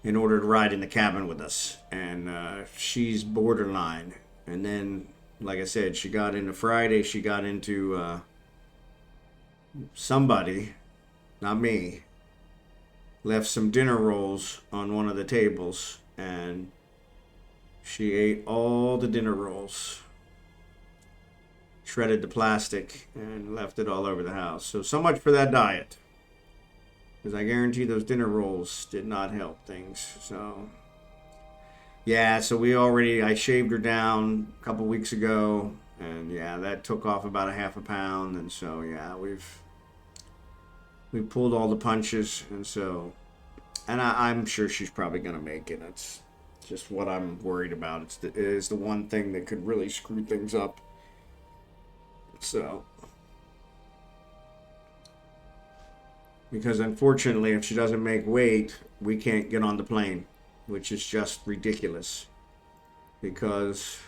in order to ride in the cabin with us. And she's borderline. And then, like I said, she got into Friday. She got into somebody, not me, left some dinner rolls on one of the tables, and she ate all the dinner rolls, shredded the plastic, and left it all over the house. So much for that diet. Because I guarantee those dinner rolls did not help things. So, yeah, so I shaved her down a couple weeks ago. And yeah, that took off about a half a pound. And so, yeah, we pulled all the punches. And so, and I'm sure she's probably going to make it. That's just what I'm worried about. It is the one thing that could really screw things up. So, because unfortunately, if she doesn't make weight, we can't get on the plane, which is just ridiculous. Because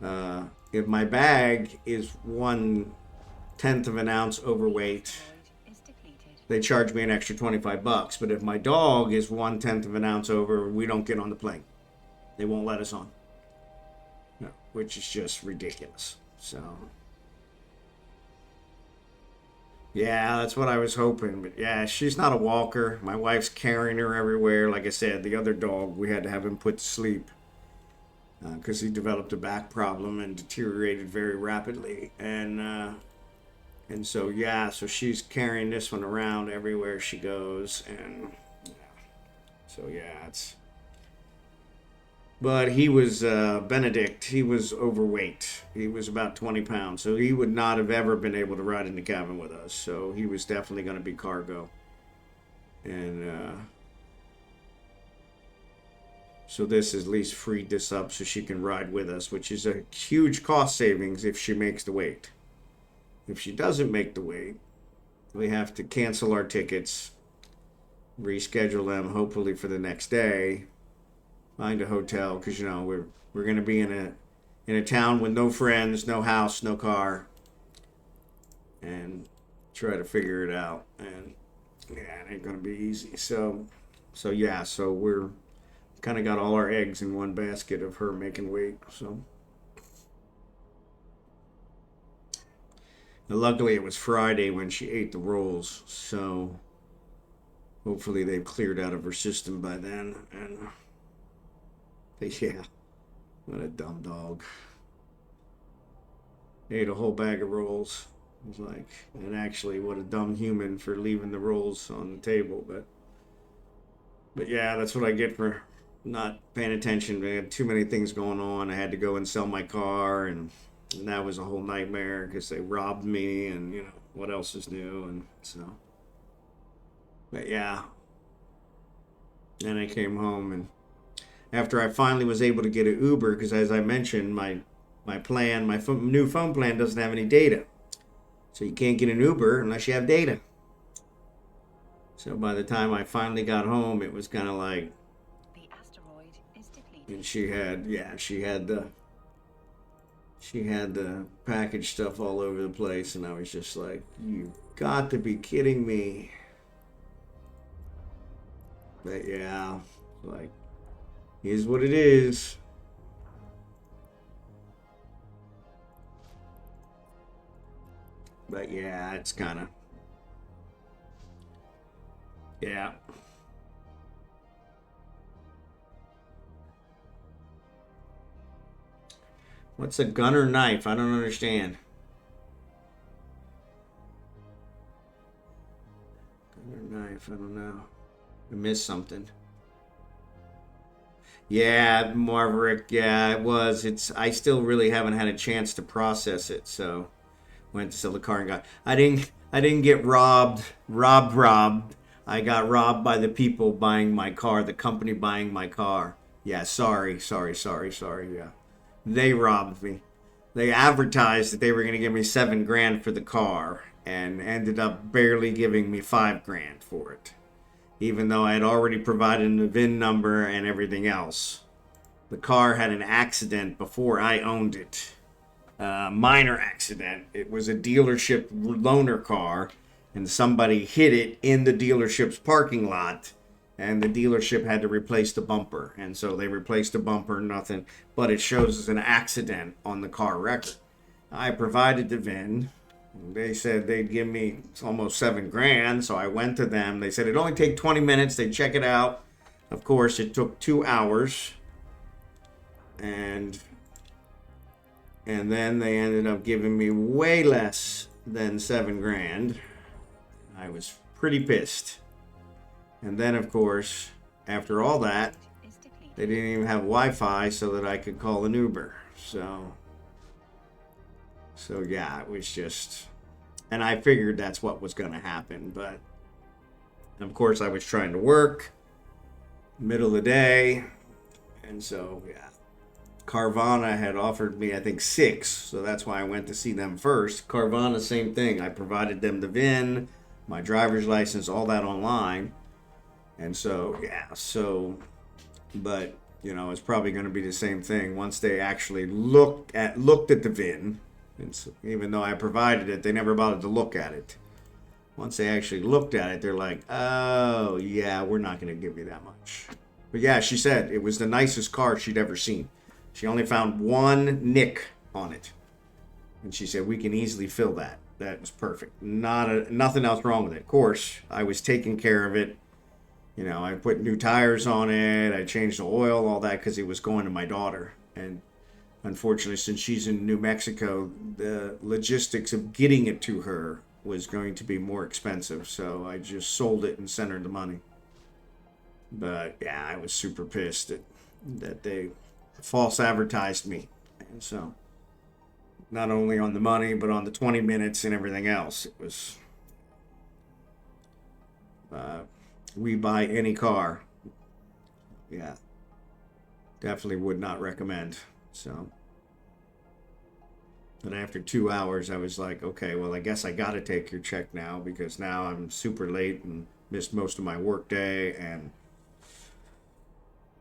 if my bag is 1/10 of an ounce overweight, Asteroid is depleted. they charge me an extra $25. But if my dog is 1/10 of an ounce over, we don't get on the plane. They won't let us on. No, which is just ridiculous. So, yeah, that's what I was hoping. But yeah, she's not a walker. My wife's carrying her everywhere. Like I said, the other dog, we had to have him put to sleep because he developed a back problem and deteriorated very rapidly. And so, yeah, so she's carrying this one around everywhere she goes. And yeah, so, yeah, it's. But he was, Benedict, he was overweight. He was about 20 pounds. So he would not have ever been able to ride in the cabin with us. So he was definitely going to be cargo. And so this at least freed this up so she can ride with us, which is a huge cost savings if she makes the weight. If she doesn't make the weight, we have to cancel our tickets, reschedule them hopefully for the next day. Find a hotel because we're gonna be in a town with no friends, no house, no car, and try to figure it out. And yeah, it ain't gonna be easy. So yeah, so we're kind of got all our eggs in one basket of her making weight. So now, luckily it was Friday when she ate the rolls, so hopefully they've cleared out of her system by then. And but yeah, what a dumb dog. Ate a whole bag of rolls. It was like, and actually, what a dumb human for leaving the rolls on the table. But yeah, that's what I get for not paying attention. I had too many things going on. I had to go and sell my car, and that was a whole nightmare because they robbed me, and what else is new, and so. But yeah, then I came home and. After I finally was able to get an Uber, because as I mentioned, my new phone plan doesn't have any data. So you can't get an Uber unless you have data. So by the time I finally got home, it was kind of like... The asteroid is depleted. And she had the package stuff all over the place, and I was just like, you've got to be kidding me. But yeah, like... is what it is. But yeah, it's kind of Yeah. What's a gunner knife? I don't understand. Gunner knife, I don't know. I missed something. Yeah, Marverick, yeah, it was. I still really haven't had a chance to process it, so went to sell the car and got I didn't get robbed. I got robbed by the people buying my car, the company buying my car. Yeah, sorry. Yeah. They robbed me. They advertised that they were going to give me 7 grand for the car and ended up barely giving me 5 grand for it, even though I had already provided the VIN number and everything else. The car had an accident before I owned it. Minor accident. It was a dealership loaner car, and somebody hit it in the dealership's parking lot, and the dealership had to replace the bumper. And so they replaced the bumper, nothing, but it shows as an accident on the car record. I provided the VIN. They said they'd give me almost 7 grand, so I went to them. They said it'd only take 20 minutes. They'd check it out. Of course, it took 2 hours, and then they ended up giving me way less than 7 grand. I was pretty pissed. And then, of course, after all that, Is depleted. they didn't even have Wi-Fi so that I could call an Uber. So yeah, it was just, and I figured that's what was going to happen. But of course, I was trying to work, middle of the day, and so yeah. Carvana had offered me, I think, 6, so that's why I went to see them first. Carvana, same thing. I provided them the VIN, my driver's license, all that online. And so, yeah, but, you know, it's probably going to be the same thing. Once they actually looked at the VIN, even though I provided it, they never bothered to look at it. Once they actually looked at it, they're like, oh, yeah, we're not going to give you that much. But yeah, she said it was the nicest car she'd ever seen. She only found 1 nick on it. And she said, we can easily fill that. That was perfect. Nothing else wrong with it. Of course, I was taking care of it. You know, I put new tires on it. I changed the oil, all that, because it was going to my daughter. And unfortunately, since she's in New Mexico, the logistics of getting it to her was going to be more expensive. So I just sold it and sent her the money. But yeah, I was super pissed that they false advertised me. And so not only on the money, but on the 20 minutes and everything else. It was, we buy any car. Yeah, definitely would not recommend. So, and after 2 hours, I was like, okay, well, I guess I got to take your check now, because now I'm super late and missed most of my work day. And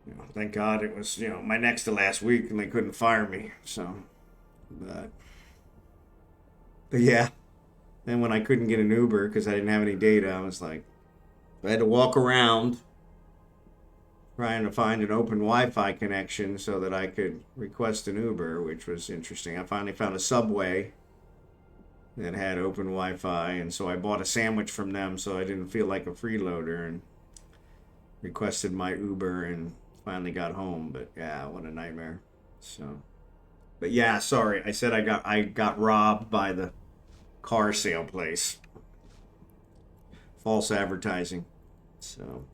you know, thank God it was, you know, my next to last week, and they couldn't fire me. So, but yeah. Then when I couldn't get an Uber because I didn't have any data, I was like, I had to walk around trying to find an open Wi-Fi connection so that I could request an Uber, which was interesting. I finally found a Subway that had open Wi-Fi, and so I bought a sandwich from them so I didn't feel like a freeloader, and requested my Uber and finally got home. But yeah, what a nightmare. So, but yeah, sorry. I said I got robbed by the car sale place. False advertising. So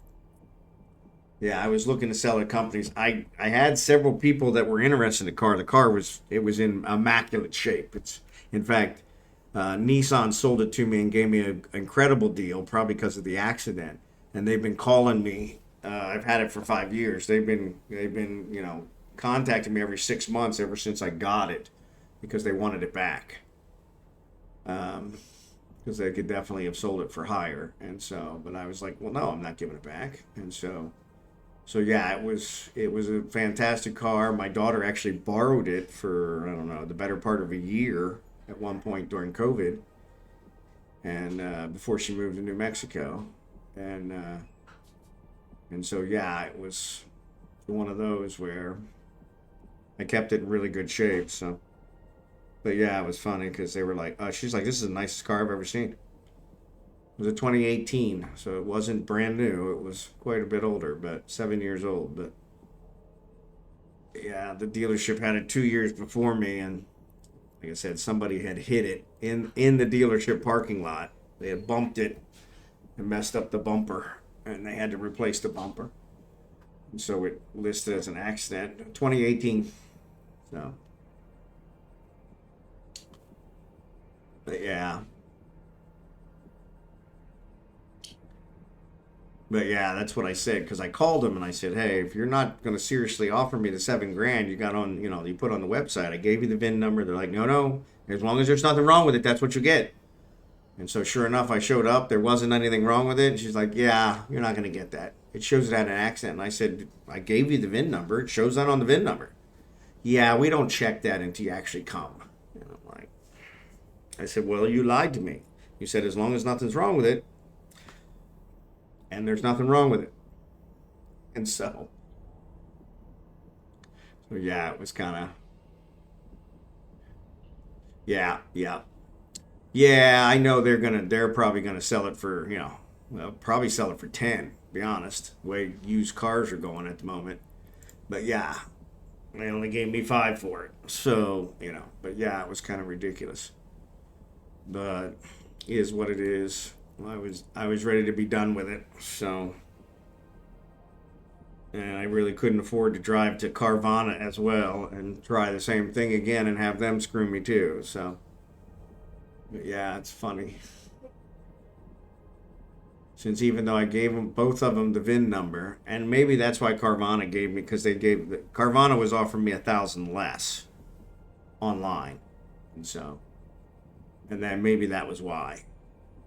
yeah, I was looking to sell to companies. I had several people that were interested in the car. The car was in immaculate shape. It's, in fact, Nissan sold it to me and gave me an incredible deal, probably because of the accident. And they've been calling me. I've had it for 5 years. They've been contacting me every 6 months ever since I got it, because they wanted it back. Because they could definitely have sold it for higher. And so, but I was like, well, no, I'm not giving it back. And so yeah, it was a fantastic car. My daughter actually borrowed it for, I don't know, the better part of a year at one point during COVID, and before she moved to New Mexico. And so yeah, it was one of those where I kept it in really good shape. So, but yeah, it was funny because they were like, she's like, this is the nicest car I've ever seen. was a 2018, so it wasn't brand new. It was quite a bit older, but 7 years old. But yeah, the dealership had it 2 years before me, and like I said, somebody had hit it in the dealership parking lot. They had bumped it and messed up the bumper, and they had to replace the bumper. And so it listed as an accident. 2018. So, but yeah. But yeah, that's what I said, because I called him and I said, hey, if you're not going to seriously offer me the $7,000 you got on, you put on the website, I gave you the VIN number. They're like, no, as long as there's nothing wrong with it, that's what you get. And so sure enough, I showed up. There wasn't anything wrong with it. And she's like, yeah, you're not going to get that. It shows it had an accident. And I said, I gave you the VIN number. It shows that on the VIN number. Yeah, we don't check that until you actually come. And I'm like, I said, well, you lied to me. You said as long as nothing's wrong with it, and there's nothing wrong with it. And so yeah, it was kind of, yeah. I know they're probably gonna sell it for, probably sell it for 10, to be honest, the way used cars are going at the moment. But yeah, they only gave me 5 for it. So, but yeah, it was kind of ridiculous. But it is what it is. I was ready to be done with it, so, and I really couldn't afford to drive to Carvana as well and try the same thing again and have them screw me too. So, but yeah, it's funny. Since even though I gave them both of them the VIN number, and maybe that's why Carvana gave me, because Carvana was offering me 1,000 less online, and so, and then maybe that was why.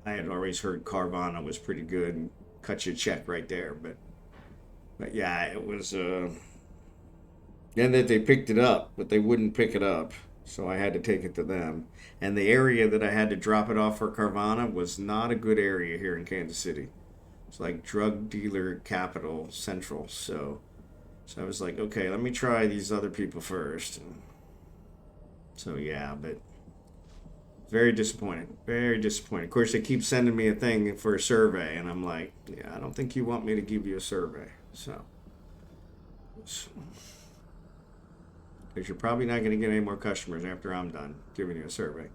I had always heard Carvana was pretty good and cut you a check right there, but yeah, it was. Then that they picked it up, but they wouldn't pick it up, so I had to take it to them. And the area that I had to drop it off for Carvana was not a good area here in Kansas City. It's like drug dealer capital central. So I was like, okay, let me try these other people first. And so yeah, but very disappointed. Very disappointed. Of course, they keep sending me a thing for a survey, and I'm like, yeah, I don't think you want me to give you a survey. So, because you're probably not going to get any more customers after I'm done giving you a survey.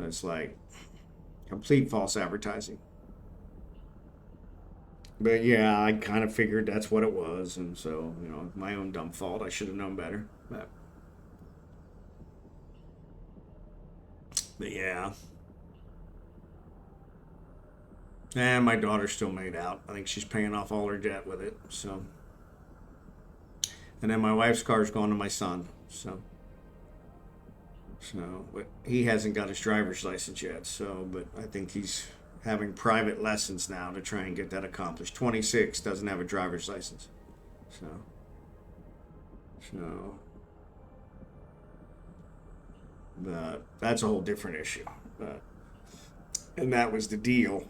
It's like complete false advertising. But yeah, I kind of figured that's what it was, and so, my own dumb fault. I should have known better. But yeah. And my daughter's still made out. I think she's paying off all her debt with it. So, and then my wife's car's going to my son. So, but he hasn't got his driver's license yet. So, but I think he's having private lessons now to try and get that accomplished. 26, doesn't have a driver's license. So. But that's a whole different issue. And that was the deal.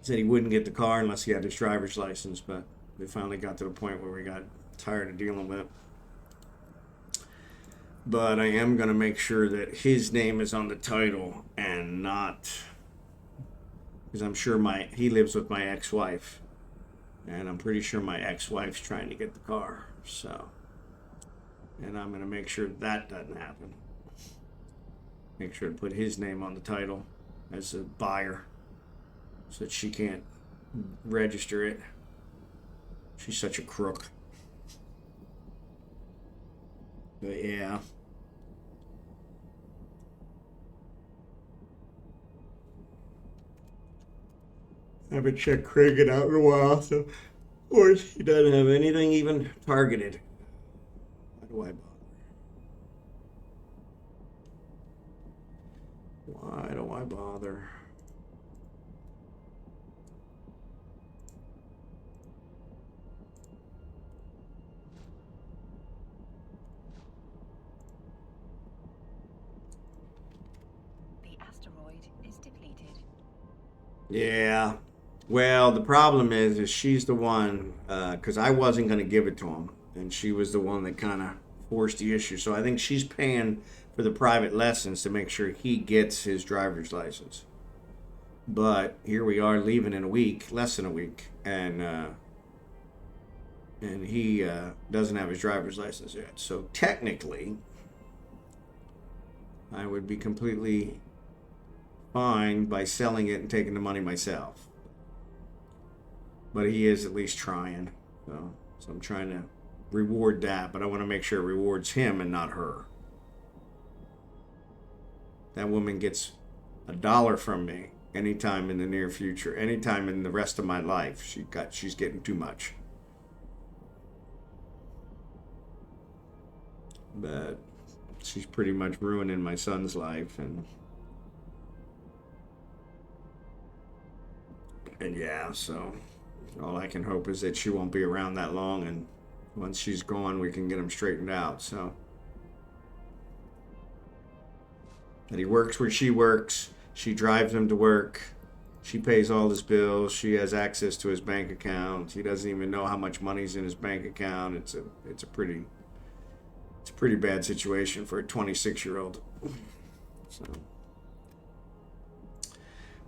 Said he wouldn't get the car unless he had his driver's license, but we finally got to the point where we got tired of dealing with it. But I am going to make sure that his name is on the title and not, because I'm sure he lives with my ex-wife, and I'm pretty sure my ex-wife's trying to get the car. So, and I'm going to make sure that doesn't happen. Make sure to put his name on the title as a buyer so that she can't register it. She's such a crook. But yeah. I haven't checked Craig out in a while, so of course he doesn't have anything even targeted. Why do I bother? Why do I bother? The asteroid is depleted. Yeah. Well, the problem is she's the one, because I wasn't going to give it to him, and she was the one that kind of forced the issue. So I think she's paying for the private lessons to make sure he gets his driver's license. But here we are leaving in a week, less than a week, and he doesn't have his driver's license yet. So technically, I would be completely fine by selling it and taking the money myself. But he is at least trying. So I'm trying to reward that, but I want to make sure it rewards him and not her. That woman gets $1 from me anytime in the near future, anytime in the rest of my life. She's getting too much. But she's pretty much ruining my son's life, and yeah, so all I can hope is that she won't be around that long, and once she's gone, we can get him straightened out. So that he works where she works, she drives him to work, she pays all his bills, she has access to his bank account. He doesn't even know how much money's in his bank account. It's a pretty bad situation for a 26-year-old. So,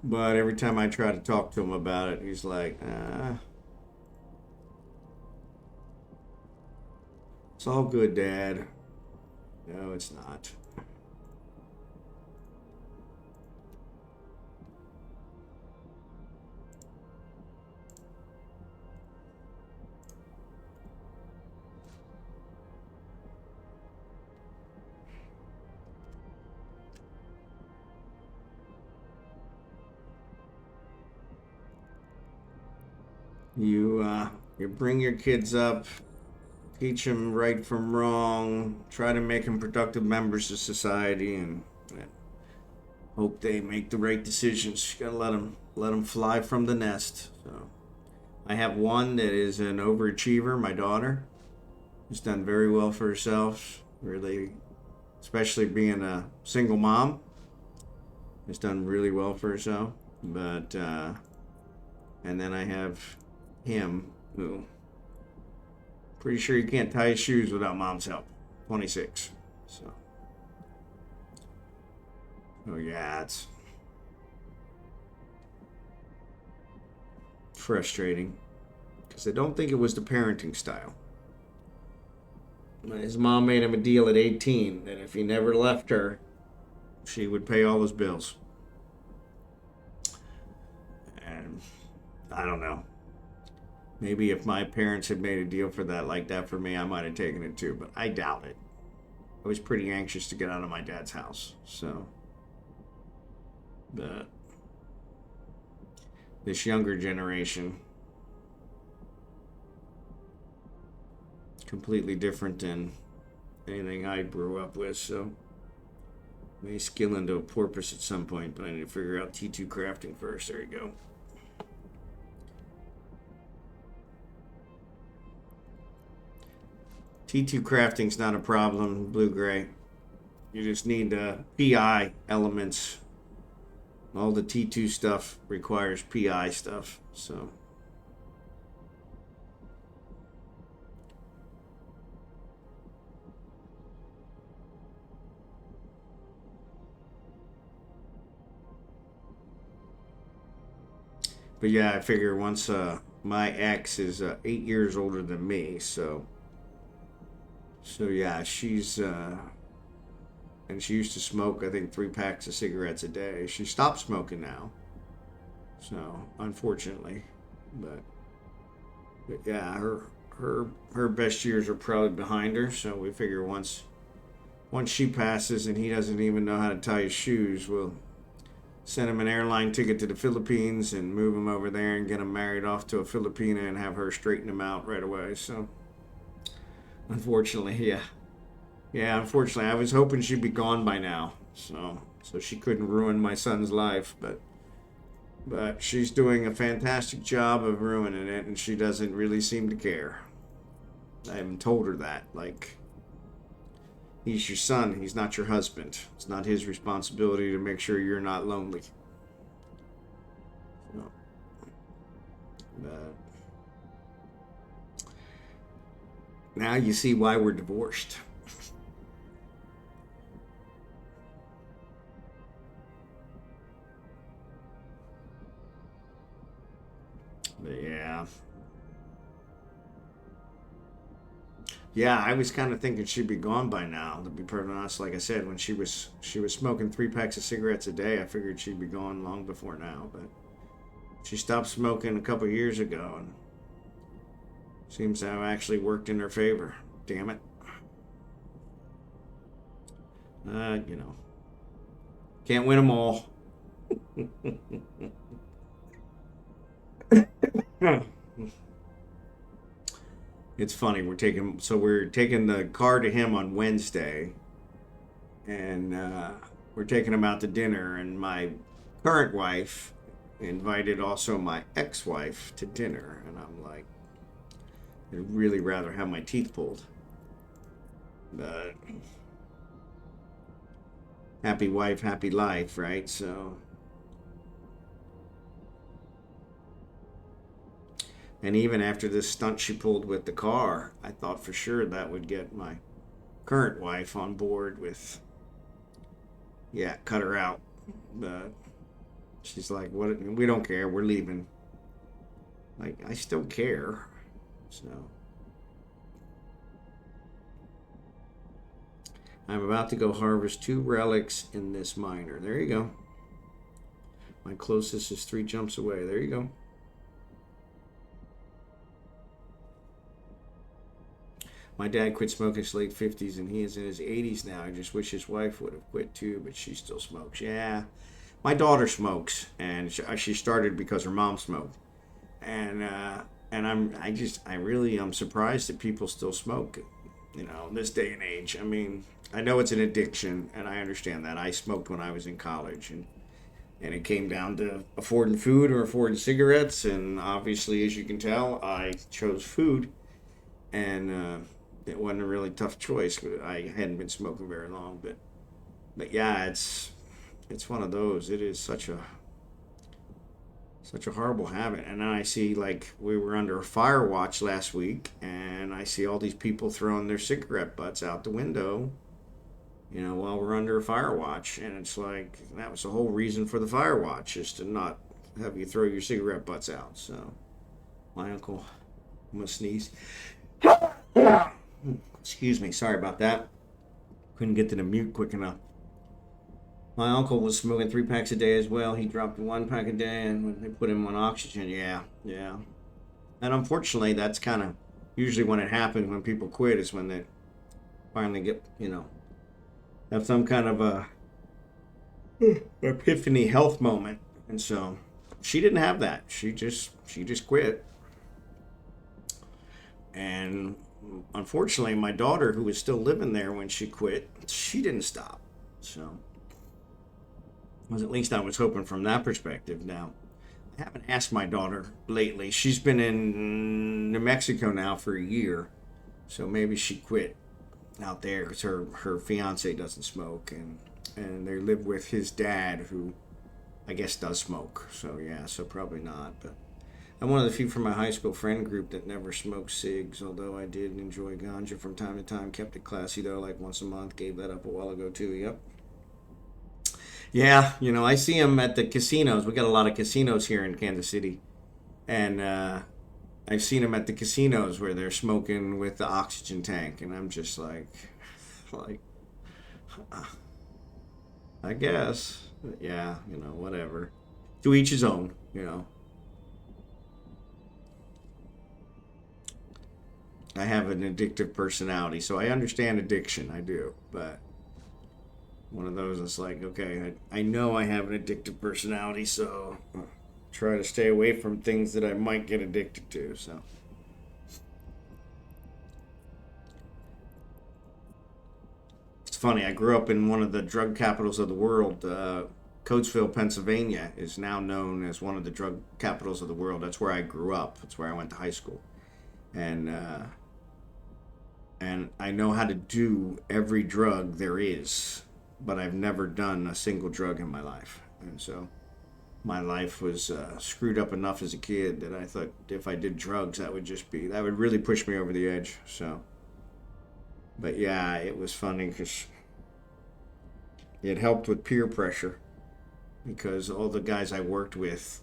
but every time I try to talk to him about it, he's like, it's all good, Dad. No, it's not. You bring your kids up, teach them right from wrong, try to make them productive members of society, and hope they make the right decisions. You gotta let them fly from the nest. So I have one that is an overachiever, my daughter, who's done very well for herself, really, especially being a single mom, has done really well for herself. But and then I have him, who pretty sure he can't tie his shoes without mom's help. 26. So oh yeah, it's frustrating because I don't think it was the parenting style. His mom made him a deal at 18 that if he never left her, she would pay all his bills. And I don't know. Maybe if my parents had made a deal for that like that for me, I might have taken it too, but I doubt it. I was pretty anxious to get out of my dad's house, so. But this younger generation, completely different than anything I grew up with, so may skill into a porpoise at some point, but I need to figure out T2 crafting first. There you go. T2 crafting's not a problem, Blue Gray. You just need PI elements. All the T2 stuff requires PI stuff, so. But yeah, I figure once my ex is 8 years older than me, so yeah, she's and she used to smoke, I think, 3 packs of cigarettes a day. She stopped smoking now, so unfortunately, but yeah, her best years are probably behind her. So we figure once she passes and he doesn't even know how to tie his shoes, we'll send him an airline ticket to the Philippines and move him over there and get him married off to a Filipina and have her straighten him out right away. So unfortunately, yeah, unfortunately, I was hoping she'd be gone by now, so she couldn't ruin my son's life, but she's doing a fantastic job of ruining it, and she doesn't really seem to care. I haven't told her that, like, he's your son, he's not your husband. It's not his responsibility to make sure you're not lonely. So, but now you see why we're divorced. yeah. Yeah, I was kind of thinking she'd be gone by now. To be perfectly honest, like I said, when she was smoking 3 packs of cigarettes a day, I figured she'd be gone long before now. But she stopped smoking a couple years ago, and seems to have actually worked in her favor. Damn it. You know, can't win them all. It's funny. We're taking the car to him on Wednesday, and we're taking him out to dinner. And my current wife invited also my ex-wife to dinner, and I'm like, I'd really rather have my teeth pulled, but happy wife, happy life, right? So, and even after this stunt she pulled with the car, I thought for sure that would get my current wife on board with, yeah, cut her out. But she's like, what? We don't care. We're leaving. Like, I still care. So, I'm about to go harvest 2 relics in this miner. There you go. My closest is 3 jumps away. There you go. My dad quit smoking in his late 50s, and he is in his 80s now. I just wish his wife would have quit too, but she still smokes. Yeah. My daughter smokes, and she started because her mom smoked. And I'm surprised that people still smoke, you know, this day and age. I mean, I know it's an addiction, and I understand that. I smoked when I was in college, and it came down to affording food or affording cigarettes, and obviously, as you can tell, I chose food, and it wasn't a really tough choice. I hadn't been smoking very long, but yeah, it's one of those. It is such a horrible habit. And then I see, like, we were under a fire watch last week, and I see all these people throwing their cigarette butts out the window, you know, while we're under a fire watch. And it's like, that was the whole reason for the fire watch, is to not have you throw your cigarette butts out. So, my uncle, I'm gonna sneeze. Excuse me, sorry about that. Couldn't get to the mute quick enough. My uncle was smoking 3 packs a day as well. He dropped 1 pack a day, and when they put him on oxygen, yeah. And unfortunately, that's kind of usually when it happens, when people quit, is when they finally get, you know, have some kind of a epiphany health moment. And so she didn't have that. She just quit. And unfortunately, my daughter, who was still living there when she quit, she didn't stop. So, at least I was hoping from that perspective. Now, I haven't asked my daughter lately. She's been in New Mexico now for a year, so maybe she quit out there because her fiance doesn't smoke, and they live with his dad, who I guess does smoke. So yeah, so probably not. But I'm one of the few from my high school friend group that never smoked cigs, although I did enjoy ganja from time to time. Kept it classy though, like once a month. Gave that up a while ago too. Yep. Yeah, you know, I see them at the casinos. We got a lot of casinos here in Kansas City, and I've seen them at the casinos where they're smoking with the oxygen tank, and I'm just like, I guess, but yeah, you know, whatever. To each his own, you know. I have an addictive personality, so I understand addiction. I do, but one of those is like, okay, I know I have an addictive personality, so try to stay away from things that I might get addicted to. So it's funny, I grew up in one of the drug capitals of the world. Coatesville, Pennsylvania is now known as one of the drug capitals of the world. That's where I grew up. That's where I went to high school, and I know how to do every drug there is, but I've never done a single drug in my life. And so my life was screwed up enough as a kid that I thought if I did drugs, that would really push me over the edge. So, but yeah, it was funny because it helped with peer pressure, because all the guys I worked with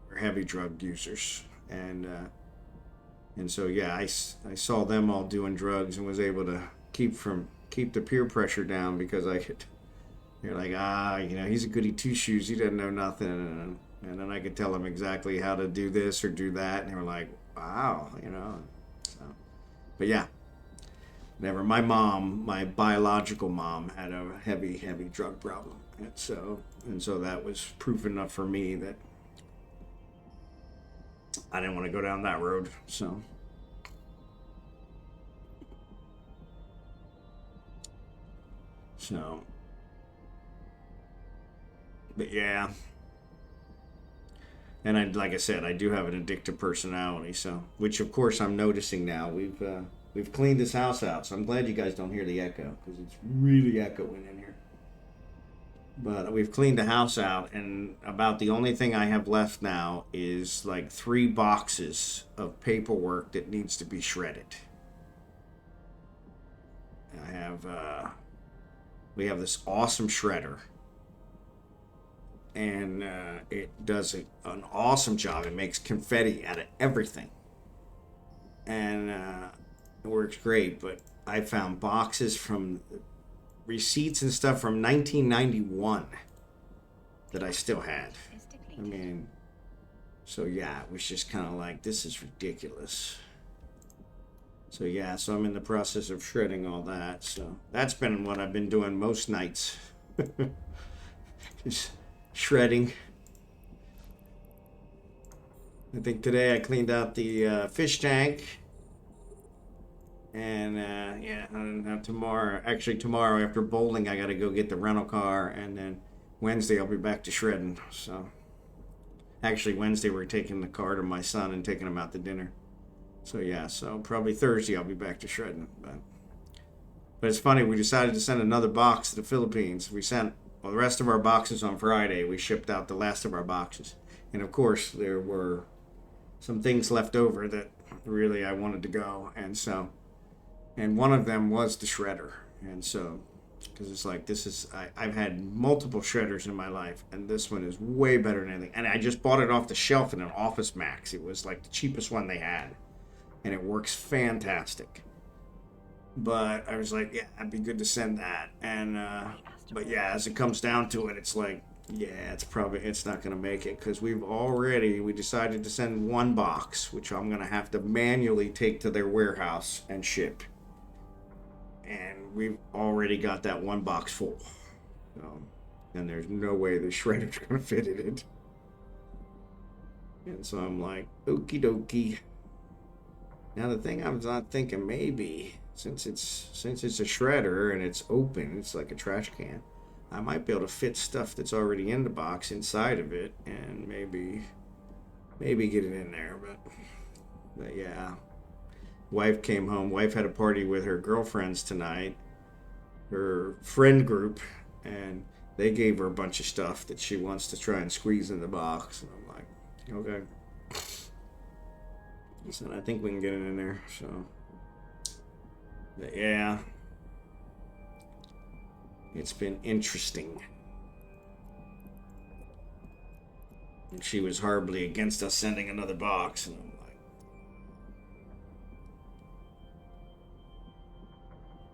were heavy drug users. and so yeah, I saw them all doing drugs and was able to keep the peer pressure down because I could. They're like, he's a goody two shoes. He doesn't know nothing, and then I could tell him exactly how to do this or do that, and they were like, wow, So, but yeah, never. My mom, my biological mom, had a heavy, heavy drug problem, and so that was proof enough for me that I didn't want to go down that road. So, but yeah. And like I said, I do have an addictive personality, so which of course I'm noticing now. We've cleaned this house out, so I'm glad you guys don't hear the echo because it's really echoing in here. But we've cleaned the house out, and about the only thing I have left now is like 3 boxes of paperwork that needs to be shredded. We have this awesome shredder, and it does an awesome job. It makes confetti out of everything, and it works great. But I found boxes from receipts and stuff from 1991 that I still had. I mean, so yeah, it was just kind of like, this is ridiculous. So yeah, so I'm in the process of shredding all that. So that's been what I've been doing most nights. Just shredding. I think today I cleaned out the fish tank. And tomorrow after bowling, I got to go get the rental car. And then Wednesday I'll be back to shredding. So actually Wednesday we're taking the car to my son and taking him out to dinner. So yeah, so probably Thursday I'll be back to shredding. But it's funny, we decided to send another box to the Philippines. We sent the rest of our boxes on Friday. We shipped out the last of our boxes. And of course there were some things left over that really I wanted to go. And one of them was the shredder. And so, because it's like, I've had multiple shredders in my life, and this one is way better than anything. And I just bought it off the shelf in an Office Max. It was like the cheapest one they had. And it works fantastic. But I was like, yeah, it'd be good to send that. And, but yeah, as it comes down to it, it's like, yeah, it's not going to make it. Because we decided to send 1 box, which I'm going to have to manually take to their warehouse and ship. And we've already got that 1 box full. And there's no way the shredder's going to fit in it. And so I'm like, okie dokie. Now the thing I was not thinking, maybe since it's a shredder and it's open, it's like a trash can, I might be able to fit stuff that's already in the box inside of it and maybe get it in there. But yeah, wife came home. Wife had a party with her girlfriends tonight, her friend group, and they gave her a bunch of stuff that she wants to try and squeeze in the box. And I'm like, okay. So I think we can get it in there. So, but yeah, it's been interesting. And she was horribly against us sending another box, and I'm like,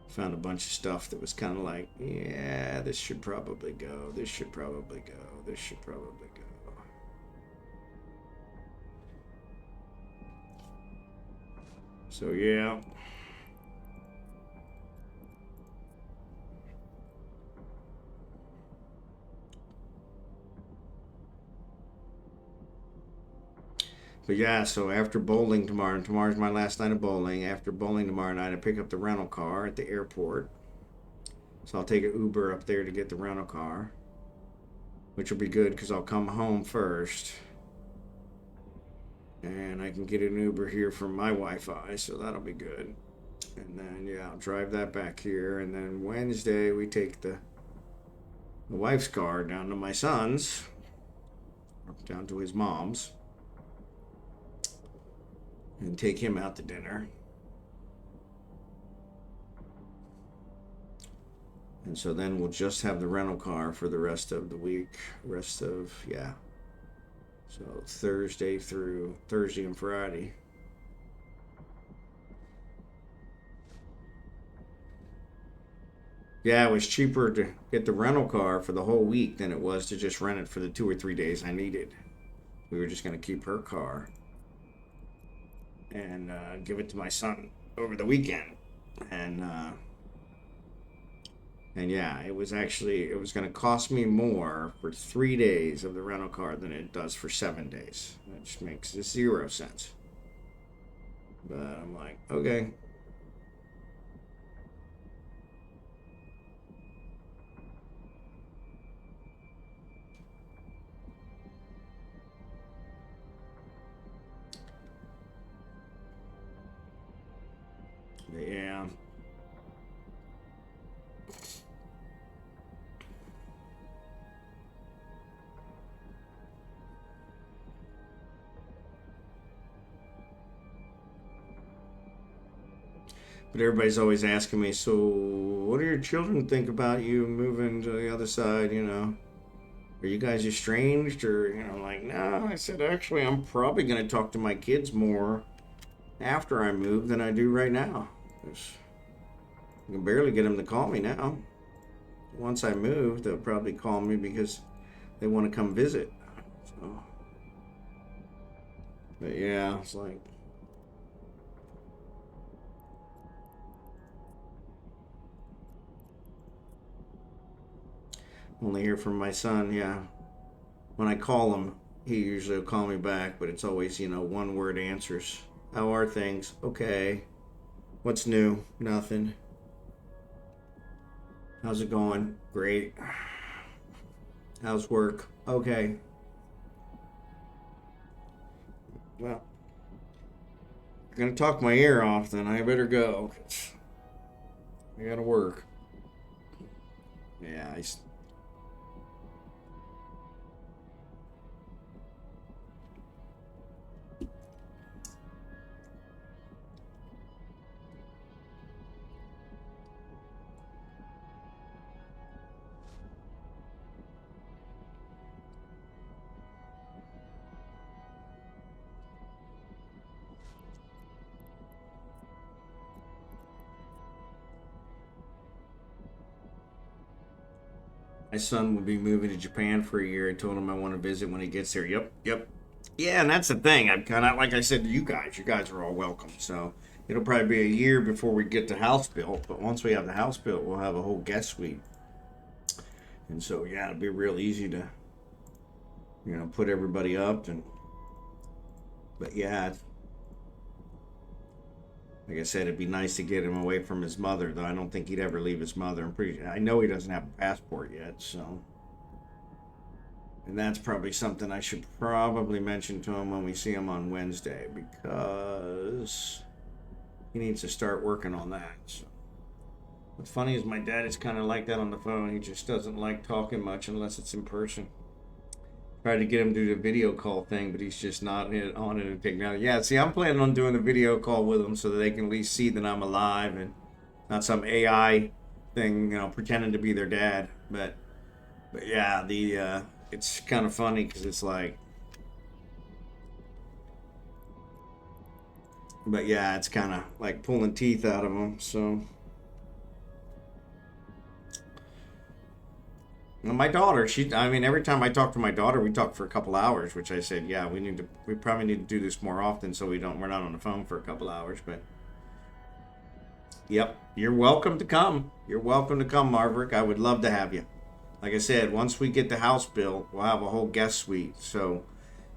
found a bunch of stuff that was kind of like, yeah, this should probably go. This should probably go. This should probably go. So yeah. But yeah, so after bowling tomorrow, and tomorrow's my last night of bowling. After bowling tomorrow night, I pick up the rental car at the airport. So I'll take an Uber up there to get the rental car, which will be good because I'll come home first. And I can get an Uber here from my Wi-Fi, so that'll be good. And then, yeah, I'll drive that back here. And then Wednesday, we take the wife's car down to my son's, down to his mom's, and take him out to dinner. And so then we'll just have the rental car for the rest of the week. So Thursday and Friday. Yeah, it was cheaper to get the rental car for the whole week than it was to just rent it for the 2 or 3 days I needed. We were just going to keep her car and give it to my son over the weekend. And yeah, it was going to cost me more for 3 days of the rental car than it does for 7 days, which makes 0 sense. But I'm like, okay. But yeah. But everybody's always asking me, so what do your children think about you moving to the other side, you know? Are you guys estranged? Or, you know, like, no. I said, actually, I'm probably going to talk to my kids more after I move than I do right now. I can barely get them to call me now. Once I move, they'll probably call me because they want to come visit. So, but yeah, it's like... Only hear from my son, yeah. When I call him, he usually will call me back, but it's always, you know, one-word answers. How are things? Okay. What's new? Nothing. How's it going? Great. How's work? Okay. Well, I'm gonna talk my ear off, then I better go. I gotta work. Yeah, my son will be moving to Japan for a year. I told him I want to visit when he gets there. Yep. Yeah, and that's the thing. I'm kind of, like I said to you guys are all welcome. So it'll probably be a year before we get the house built. But once we have the house built, we'll have a whole guest suite. And so, yeah, it'll be real easy to, you know, put everybody up. But yeah, like I said, it'd be nice to get him away from his mother, though I don't think he'd ever leave his mother. I know he doesn't have a passport yet, so. And that's probably something I should probably mention to him when we see him on Wednesday, because he needs to start working on that. So. What's funny is my dad is kind of like that on the phone. He just doesn't like talking much unless it's in person. Tried to get him to do the video call thing, but he's just not on it and taking out. Yeah, see, I'm planning on doing a video call with him so that they can at least see that I'm alive and not some AI thing, you know, pretending to be their dad. But yeah, it's kind of funny because it's like, but yeah, it's kind of like pulling teeth out of them. So. My daughter, every time I talk to my daughter, we talk for a couple hours, which I said, yeah, we probably need to do this more often so we're not on the phone for a couple hours. But yep, you're welcome to come. You're welcome to come, Marverick. I would love to have you. Like I said, once we get the house built, we'll have a whole guest suite, so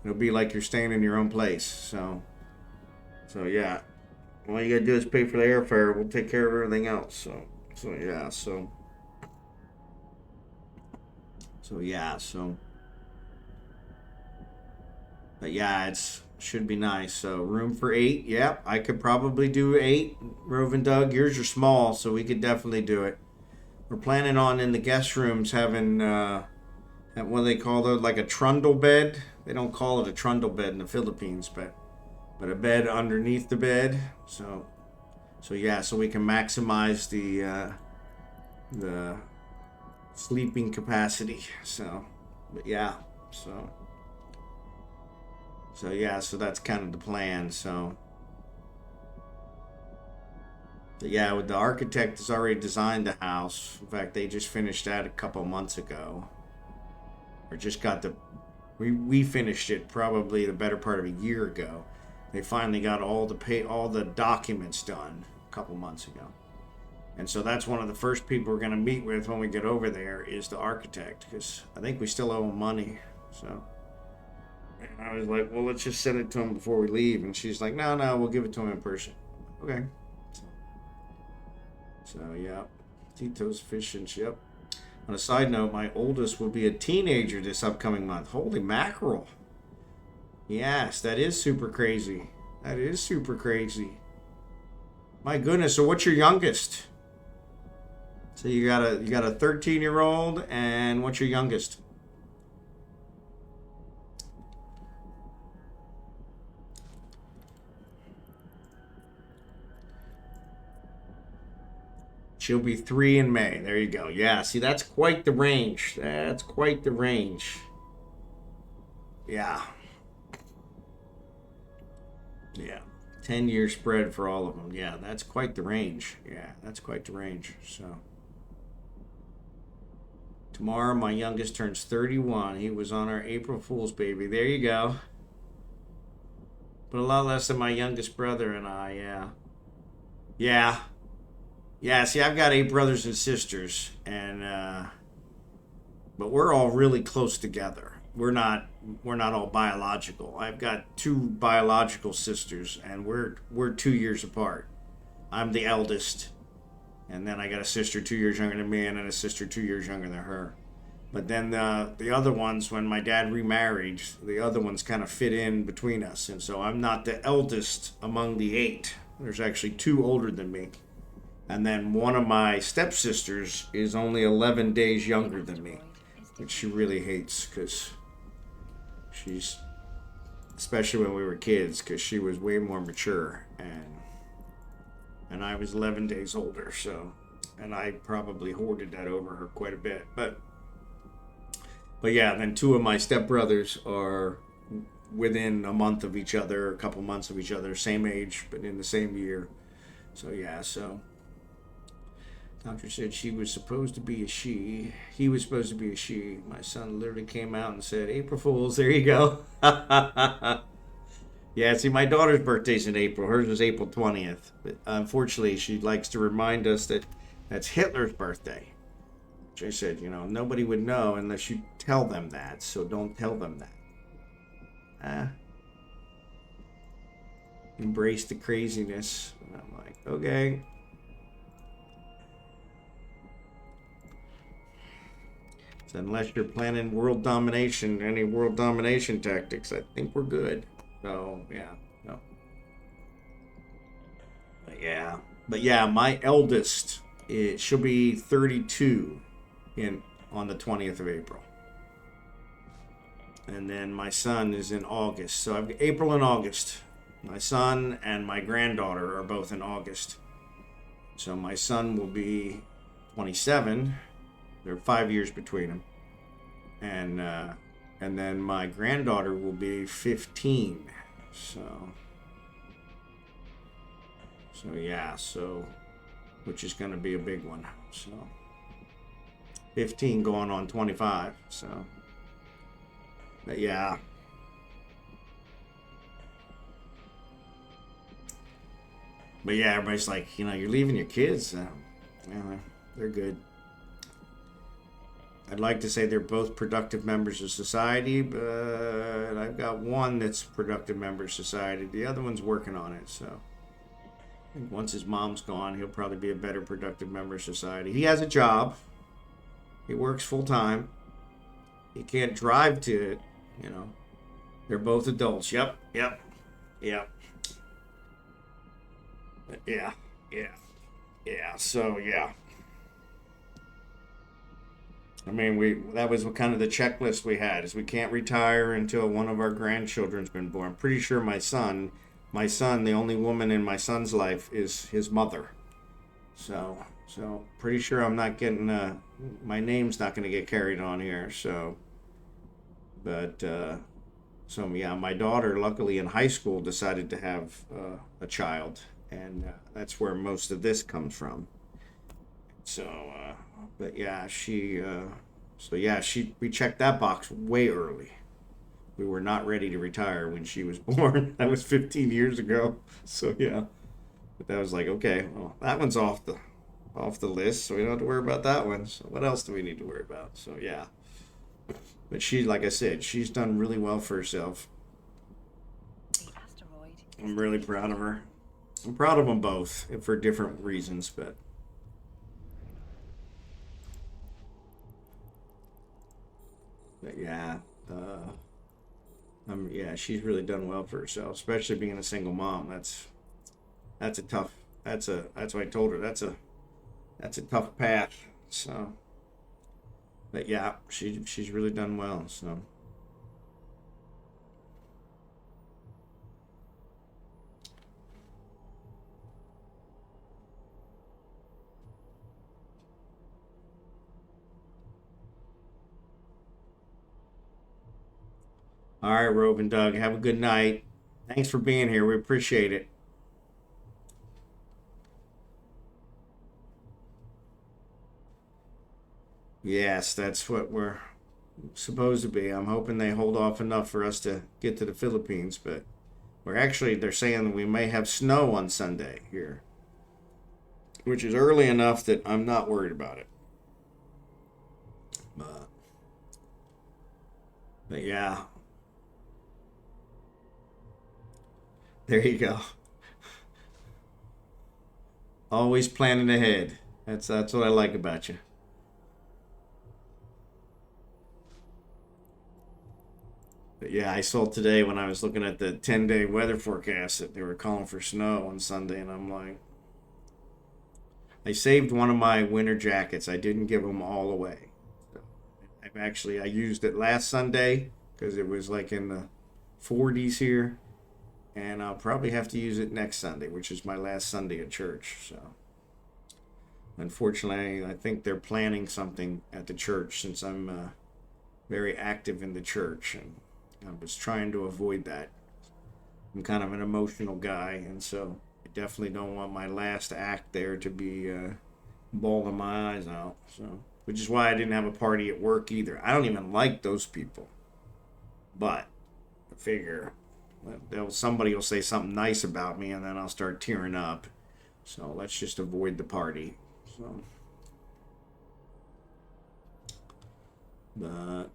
it'll be like you're staying in your own place. So yeah, all you gotta do is pay for the airfare. We'll take care of everything else. So yeah, so. But yeah, should be nice. So room for 8. Yep, I could probably do 8. Rovendoug, yours are small, so we could definitely do it. We're planning on in the guest rooms having what do they call it, like a trundle bed. They don't call it a trundle bed in the Philippines, but a bed underneath the bed. So yeah, so we can maximize the sleeping capacity. So, but yeah, so So yeah, so that's kind of the plan. So yeah, with the architect has already designed the house. In fact, they just finished that a couple months ago, or just got the. We finished it probably the better part of a year ago. They finally got all the documents done a couple months ago. And so that's one of the first people we're going to meet with when we get over there is the architect, because I think we still owe him money. So and I was like, well, let's just send it to him before we leave. And she's like, no, we'll give it to him in person. Okay. So yeah, Tito's fish and chip. On a side note, my oldest will be a teenager this upcoming month. Holy mackerel. Yes, that is super crazy. That is super crazy. My goodness, so what's your youngest? So you got a 13-year-old, and what's your youngest? She'll be 3 in May. There you go. Yeah, see, that's quite the range. That's quite the range. Yeah. Yeah. 10-year spread for all of them. Yeah, that's quite the range. Yeah, that's quite the range. So tomorrow, my youngest turns 31. He was on our April Fool's baby. There you go. But a lot less than my youngest brother and I, yeah. Yeah. Yeah, see, I've got 8 brothers and sisters, and but we're all really close together. We're not all biological. I've got 2 biological sisters, and we're 2 years apart. I'm the eldest, and then I got a sister 2 years younger than me, and then a sister 2 years younger than her. But then the other ones, when my dad remarried, the other ones kind of fit in between us, and so I'm not the eldest among the 8. There's actually 2 older than me. And then one of my stepsisters is only 11 days younger than me, which she really hates because she's, especially when we were kids, because she was way more mature and I was 11 days older. So, and I probably hoarded that over her quite a bit. But yeah, then 2 of my stepbrothers are within a month of each other, a couple months of each other, same age, but in the same year. So yeah, so. Doctor said she was supposed to be a she. He was supposed to be a she. My son literally came out and said, April Fools, there you go. Yeah, see, my daughter's birthday's in April. Hers was April 20th. But unfortunately, she likes to remind us that that's Hitler's birthday. Which I said, nobody would know unless you tell them that. So don't tell them that. Embrace the craziness. And I'm like, okay. So unless you're planning world domination, any world domination tactics, I think we're good. So yeah, no. But yeah, my eldest, she'll be 32 on the 20th of April, and then my son is in August. So I've April and August. My son and my granddaughter are both in August. So my son will be 27. There are 5 years between them, and then my granddaughter will be 15. So yeah, which is going to be a big one. So 15 going on 25. So, but yeah. But yeah, everybody's like, you're leaving your kids. They're good. I'd like to say they're both productive members of society, but I've got one that's a productive member of society. The other one's working on it, so I think once his mom's gone, he'll probably be a better productive member of society. He has a job. He works full time. He can't drive to it, They're both adults. Yep. But yeah. So yeah. I mean, that was kind of the checklist we had, is we can't retire until one of our grandchildren's been born. Pretty sure my son, the only woman in my son's life is his mother. So pretty sure I'm not getting, my name's not going to get carried on here. So, but So yeah, my daughter, luckily in high school, decided to have a child, and that's where most of this comes from. So, but yeah, we checked that box way early. We were not ready to retire when she was born. That was 15 years ago. So yeah, but that was like, okay, well, that one's off the list, so we don't have to worry about that one. So what else do we need to worry about? So yeah, but she, like I said, she's done really well for herself. The asteroid is I'm really proud of her. I'm proud of them both for different reasons, but yeah, yeah, she's really done well for herself, especially being a single mom. That's a tough. That's what I told her. That's a tough path. So, but yeah, she's really done well. So. All right, Rovendoug, have a good night. Thanks for being here. We appreciate it. Yes, that's what we're supposed to be. I'm hoping they hold off enough for us to get to the Philippines, but they're saying we may have snow on Sunday here, which is early enough that I'm not worried about it. But, but yeah, there you go. Always planning ahead. That's what I like about you. But yeah, I saw today when I was looking at the 10-day weather forecast that they were calling for snow on Sunday, and I'm like, I saved one of my winter jackets. I didn't give them all away. I used it last Sunday because it was like in the 40s here, and I'll probably have to use it next Sunday, which is my last Sunday at church. So, unfortunately, I think they're planning something at the church since I'm very active in the church, and I was trying to avoid that. I'm kind of an emotional guy, and so I definitely don't want my last act there to be bawling my eyes out. So, which is why I didn't have a party at work either. I don't even like those people, but I figure somebody will say something nice about me, and then I'll start tearing up. So let's just avoid the party. So, but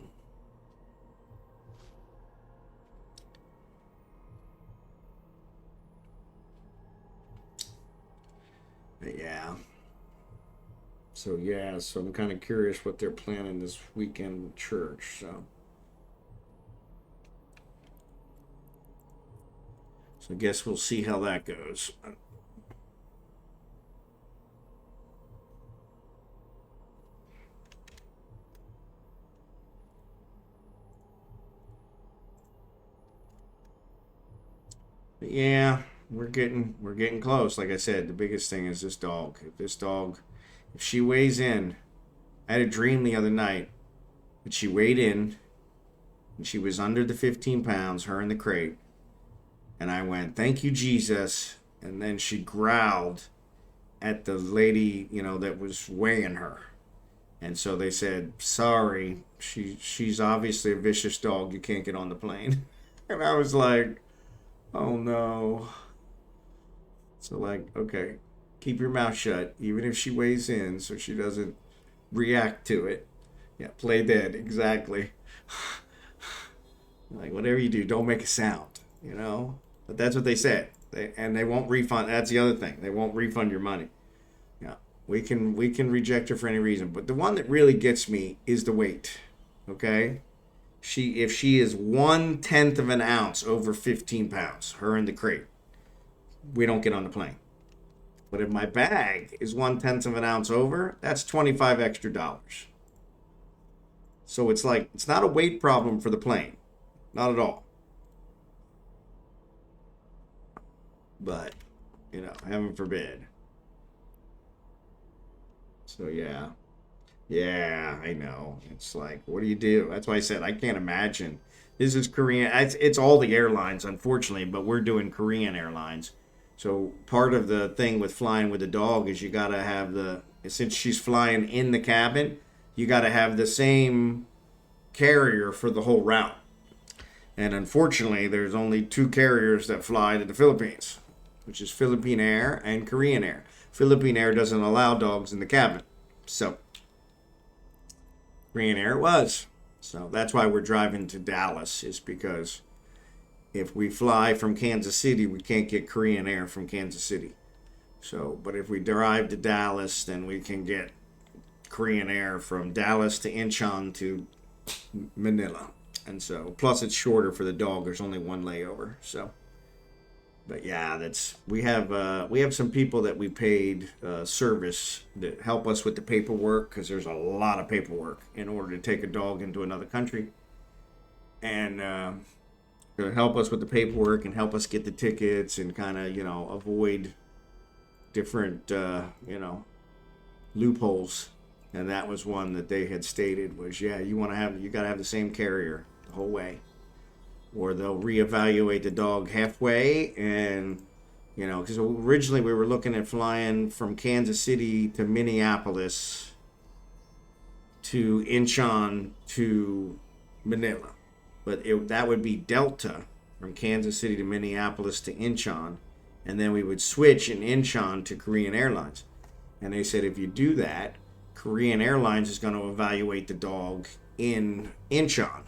yeah. So yeah, so I'm kind of curious what they're planning this weekend with church. So I guess we'll see how that goes. But yeah, we're getting close. Like I said, the biggest thing is this dog. If she weighs in, I had a dream the other night that she weighed in and she was under the 15 pounds, her in the crate. And I went, "Thank you, Jesus." And then she growled at the lady, that was weighing her. And so they said, "Sorry, she's obviously a vicious dog. You can't get on the plane." And I was like, "Oh no." So like, okay, keep your mouth shut, even if she weighs in, so she doesn't react to it. Yeah, play dead, exactly. Like whatever you do, don't make a sound. But that's what they said. And they won't refund. That's the other thing. They won't refund your money. Yeah, we can reject her for any reason. But the one that really gets me is the weight. Okay, if she is 1/10 of an ounce over 15 pounds, her in the crate, we don't get on the plane. But if my bag is 1/10 of an ounce over, that's $25 extra. So it's like it's not a weight problem for the plane, not at all. But heaven forbid. So yeah. Yeah, I know. It's like, what do you do? That's why I said I can't imagine. This is Korean. It's all the airlines, unfortunately, but we're doing Korean Airlines. So part of the thing with flying with a dog is you got to have since she's flying in the cabin, you got to have the same carrier for the whole route. And unfortunately, there's only two carriers that fly to the Philippines, which is Philippine Air and Korean Air. Philippine Air doesn't allow dogs in the cabin. So Korean Air was. So that's why we're driving to Dallas, is because if we fly from Kansas City, we can't get Korean Air from Kansas City. So, but if we drive to Dallas, then we can get Korean Air from Dallas to Incheon to Manila. And so, plus it's shorter for the dog. There's only one layover. So, but yeah, we have some people that we paid service that help us with the paperwork, because there's a lot of paperwork in order to take a dog into another country, and to help us with the paperwork and help us get the tickets and kind of avoid different loopholes. And that was one that they had stated was, yeah, you got to have the same carrier the whole way, or they'll reevaluate the dog halfway. And because originally we were looking at flying from Kansas City to Minneapolis to Incheon to Manila, but that would be Delta from Kansas City to Minneapolis to Incheon, and then we would switch in Incheon to Korean Airlines. And they said if you do that, Korean Airlines is going to evaluate the dog in Incheon.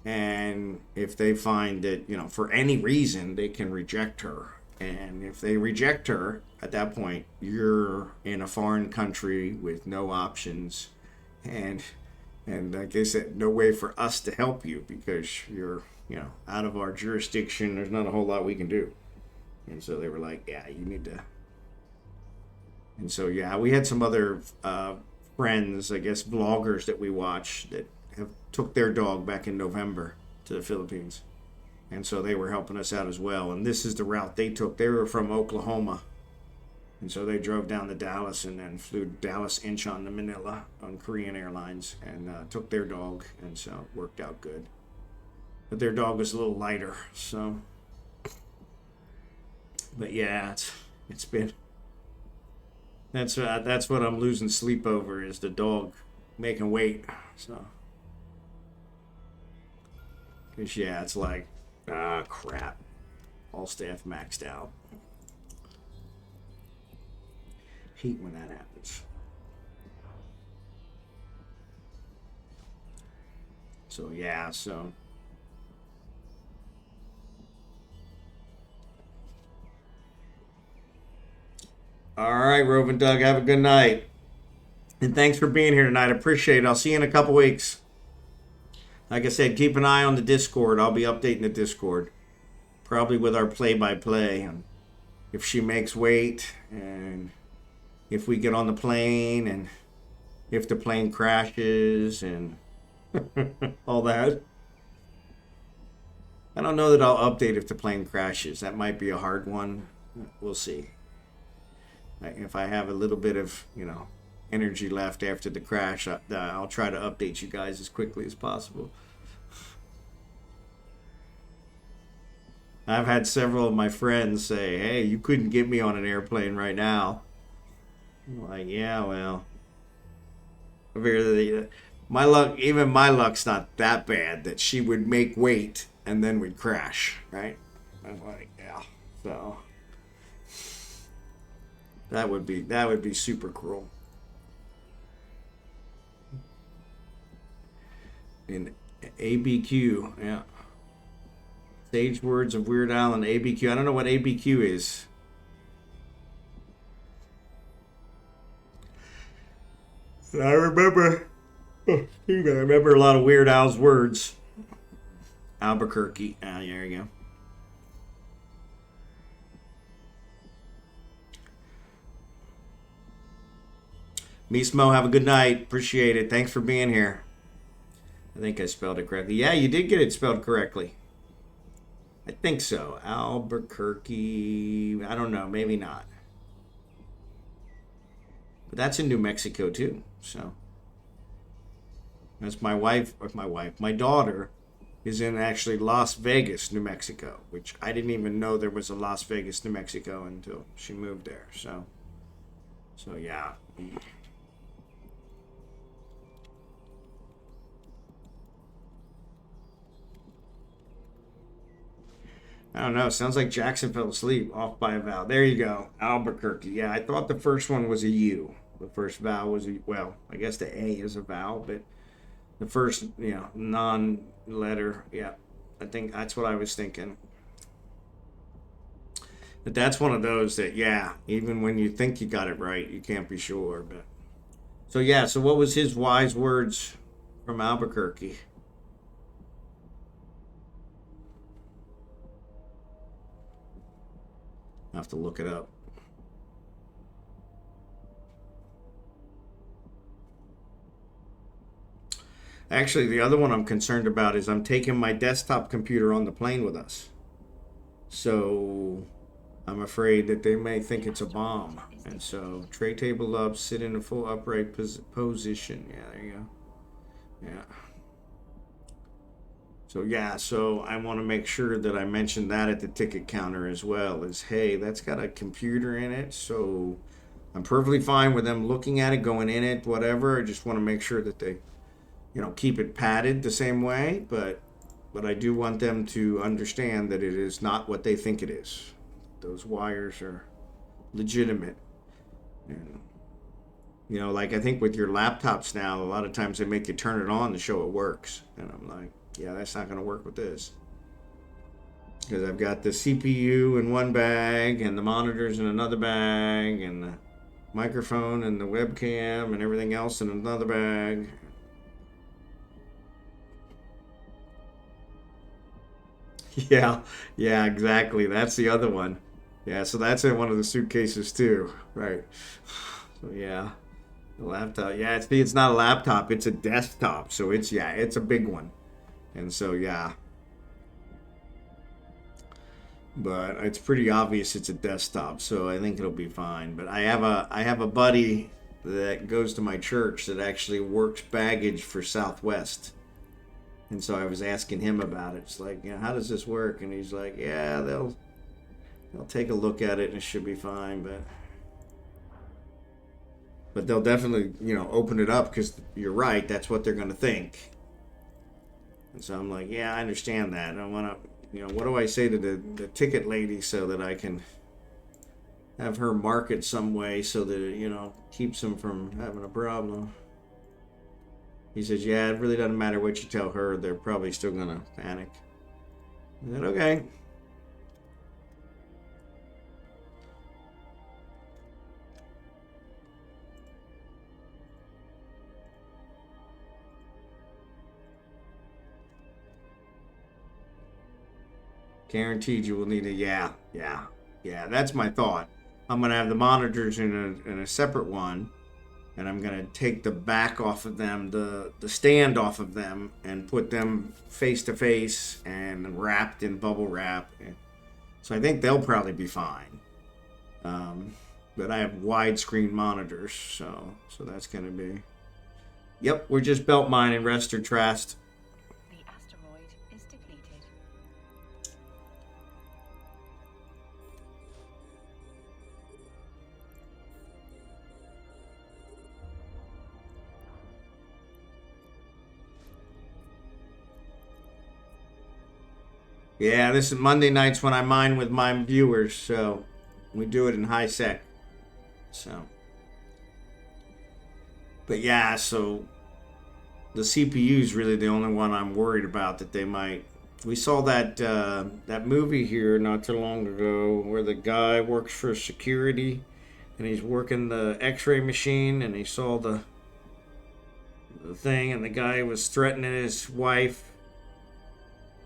And if they find that, for any reason, they can reject her. And if they reject her, at that point, you're in a foreign country with no options. And like I said, no way for us to help you, because you're, out of our jurisdiction. There's not a whole lot we can do. And so they were like, yeah, you need to. And so, yeah, we had some other friends, I guess, vloggers that we watch that took their dog back in November to the Philippines. And so they were helping us out as well. And this is the route they took. They were from Oklahoma. And so they drove down to Dallas and then flew Dallas Incheon to Manila on Korean Airlines and took their dog. And so it worked out good. But their dog was a little lighter. So, but yeah, it's been... That's what I'm losing sleep over, is the dog making weight. So, cause yeah, it's like, crap, all staff maxed out. Hate when that happens. So yeah, so. All right, Rovendoug, have a good night. And thanks for being here tonight. I appreciate it. I'll see you in a couple weeks. Like I said, keep an eye on the Discord. I'll be updating the Discord. Probably with our play-by-play. And if she makes weight, and if we get on the plane, and if the plane crashes, and all that. I don't know that I'll update if the plane crashes. That might be a hard one. We'll see. If I have a little bit of, energy left after the crash, I'll try to update you guys as quickly as possible. I've had several of my friends say, hey, you couldn't get me on an airplane right now. I'm like, yeah, well, my luck's not that bad that she would make weight and then we'd crash, right? I'm like, yeah, so... That would be super cruel. In ABQ, yeah. Sage words of Weird Al and ABQ. I don't know what ABQ is. I remember a lot of Weird Al's words. Albuquerque. Ah, there you go. Mismo, have a good night. Appreciate it. Thanks for being here. I think I spelled it correctly. Yeah, you did get it spelled correctly. I think so. Albuquerque. I don't know. Maybe not. But that's in New Mexico too. So that's my daughter is in actually Las Vegas, New Mexico, which I didn't even know there was a Las Vegas, New Mexico until she moved there. So yeah. I don't know. Sounds like Jackson fell asleep off by a vowel. There you go. Albuquerque. Yeah, I thought the first one was a U. The first vowel was a, well, I guess the A is a vowel, but the first, non-letter. Yeah, I think that's what I was thinking. But that's one of those that, yeah, even when you think you got it right, you can't be sure. But so yeah, so what was his wise words from Albuquerque? I have to look it up. Actually, the other one I'm concerned about is I'm taking my desktop computer on the plane with us. So I'm afraid that they may think it's a bomb. And so tray table up, sit in a full upright position. Yeah, there you go. Yeah. So yeah, so I want to make sure that I mention that at the ticket counter as well. Is hey, that's got a computer in it, so I'm perfectly fine with them looking at it, going in it, whatever. I just want to make sure that they, keep it padded the same way, but I do want them to understand that it is not what they think it is. Those wires are legitimate. And, like I think with your laptops now, a lot of times they make you turn it on to show it works. And I'm like, yeah, that's not going to work with this. Because I've got the CPU in one bag and the monitors in another bag and the microphone and the webcam and everything else in another bag. Yeah, exactly. That's the other one. Yeah, so that's in one of the suitcases too. Right. So yeah, the laptop. Yeah, it's not a laptop, it's a desktop. So it's a big one. And so yeah. But it's pretty obvious it's a desktop, so I think it'll be fine. But I have a buddy that goes to my church that actually works baggage for Southwest. And so I was asking him about it. It's like, how does this work? And he's like, yeah, they'll take a look at it and it should be fine, but they'll definitely, open it up because you're right, that's what they're going to think. And so I'm like, yeah, I understand that. I want to, what do I say to the ticket lady so that I can have her mark it some way so that it, keeps them from having a problem. He says, yeah, it really doesn't matter what you tell her. They're probably still going to panic. I said, okay. Guaranteed you will need a, yeah. That's my thought. I'm going to have the monitors in a separate one. And I'm going to take the back off of them, the stand off of them, and put them face to face and wrapped in bubble wrap. So I think they'll probably be fine. But I have widescreen monitors, so that's going to be... Yep, we're just belt mining, rest or trust. The asteroid is depleted. Yeah, this is Monday nights when I mine with my viewers, so we do it in high sec. So, but yeah, so the CPU is really the only one I'm worried about that they might. We saw that that movie here not too long ago where the guy works for security and he's working the X-ray machine and he saw the thing and the guy was threatening his wife.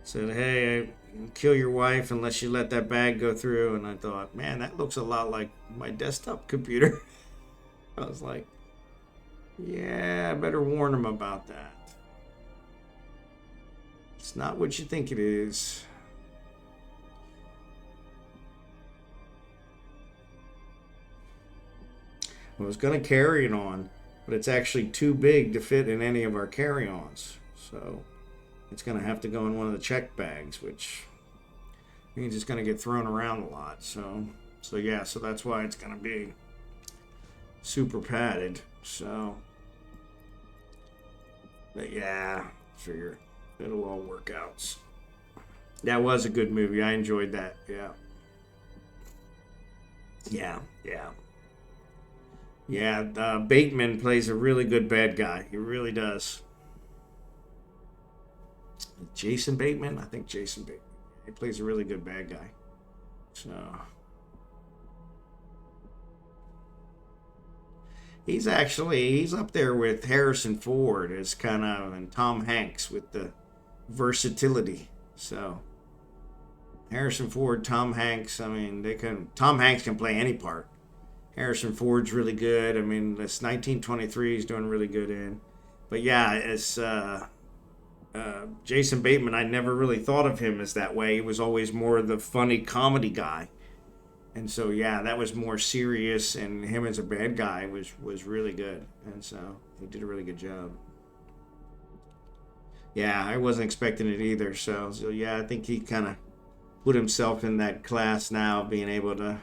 Said, hey, kill your wife unless you let that bag go through. And I thought, man, that looks a lot like my desktop computer. I was like, yeah, I better warn him about that. It's not what you think it is. I was going to carry it on, but it's actually too big to fit in any of our carry-ons. So it's going to have to go in one of the check bags, which means it's going to get thrown around a lot. So yeah, so that's why it's going to be super padded. So, but yeah, figure it'll all work out. That was a good movie. I enjoyed that. Yeah. Bateman plays a really good bad guy. He really does. Jason Bateman? I think Jason Bateman. He plays a really good bad guy. So he's up there with Harrison Ford as kind of, and Tom Hanks with the versatility. So Harrison Ford, Tom Hanks, I mean, Tom Hanks can play any part. Harrison Ford's really good. I mean, this 1923 he's doing really good in. But yeah, it's Jason Bateman, I never really thought of him as that way. He was always more the funny comedy guy. And so, yeah, that was more serious, and him as a bad guy was really good. And so he did a really good job. Yeah, I wasn't expecting it either. So yeah, I think he kind of put himself in that class now, being able to,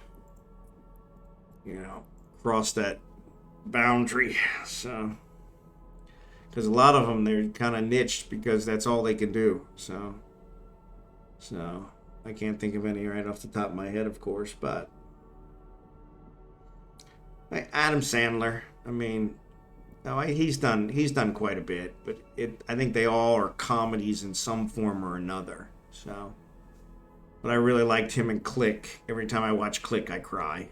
cross that boundary. So, because a lot of them, they're kind of niched because that's all they can do. So I can't think of any right off the top of my head, of course, but like Adam Sandler, I mean, he's done quite a bit, but I think they all are comedies in some form or another. So, but I really liked him in Click. Every time I watch Click, I cry.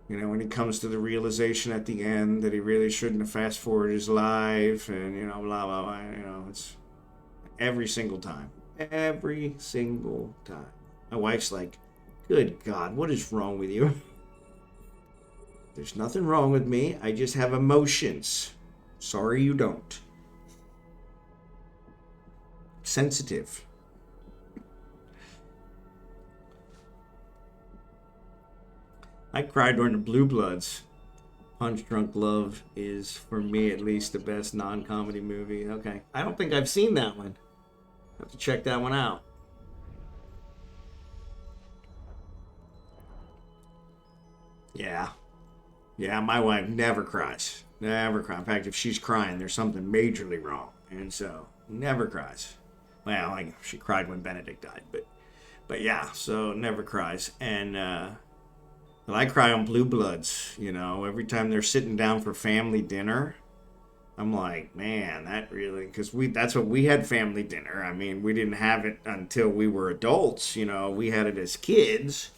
When he comes to the realization at the end that he really shouldn't have fast forwarded his life, and blah blah blah. It's every single time. Every single time. My wife's like, "Good God, what is wrong with you?" There's nothing wrong with me. I just have emotions. Sorry you don't. Sensitive. I cried during the Blue Bloods. Punch Drunk Love is, for me at least, the best non-comedy movie. Okay. I don't think I've seen that one. Have to check that one out. Yeah, my wife never cries. Never cries. In fact, if she's crying, there's something majorly wrong. And so, never cries. Well, she cried when Benedict died, but yeah, so never cries. And but I cry on Blue Bloods, every time they're sitting down for family dinner. I'm like, man, that really, because that's what we had, family dinner. I mean, we didn't have it until we were adults, we had it as kids,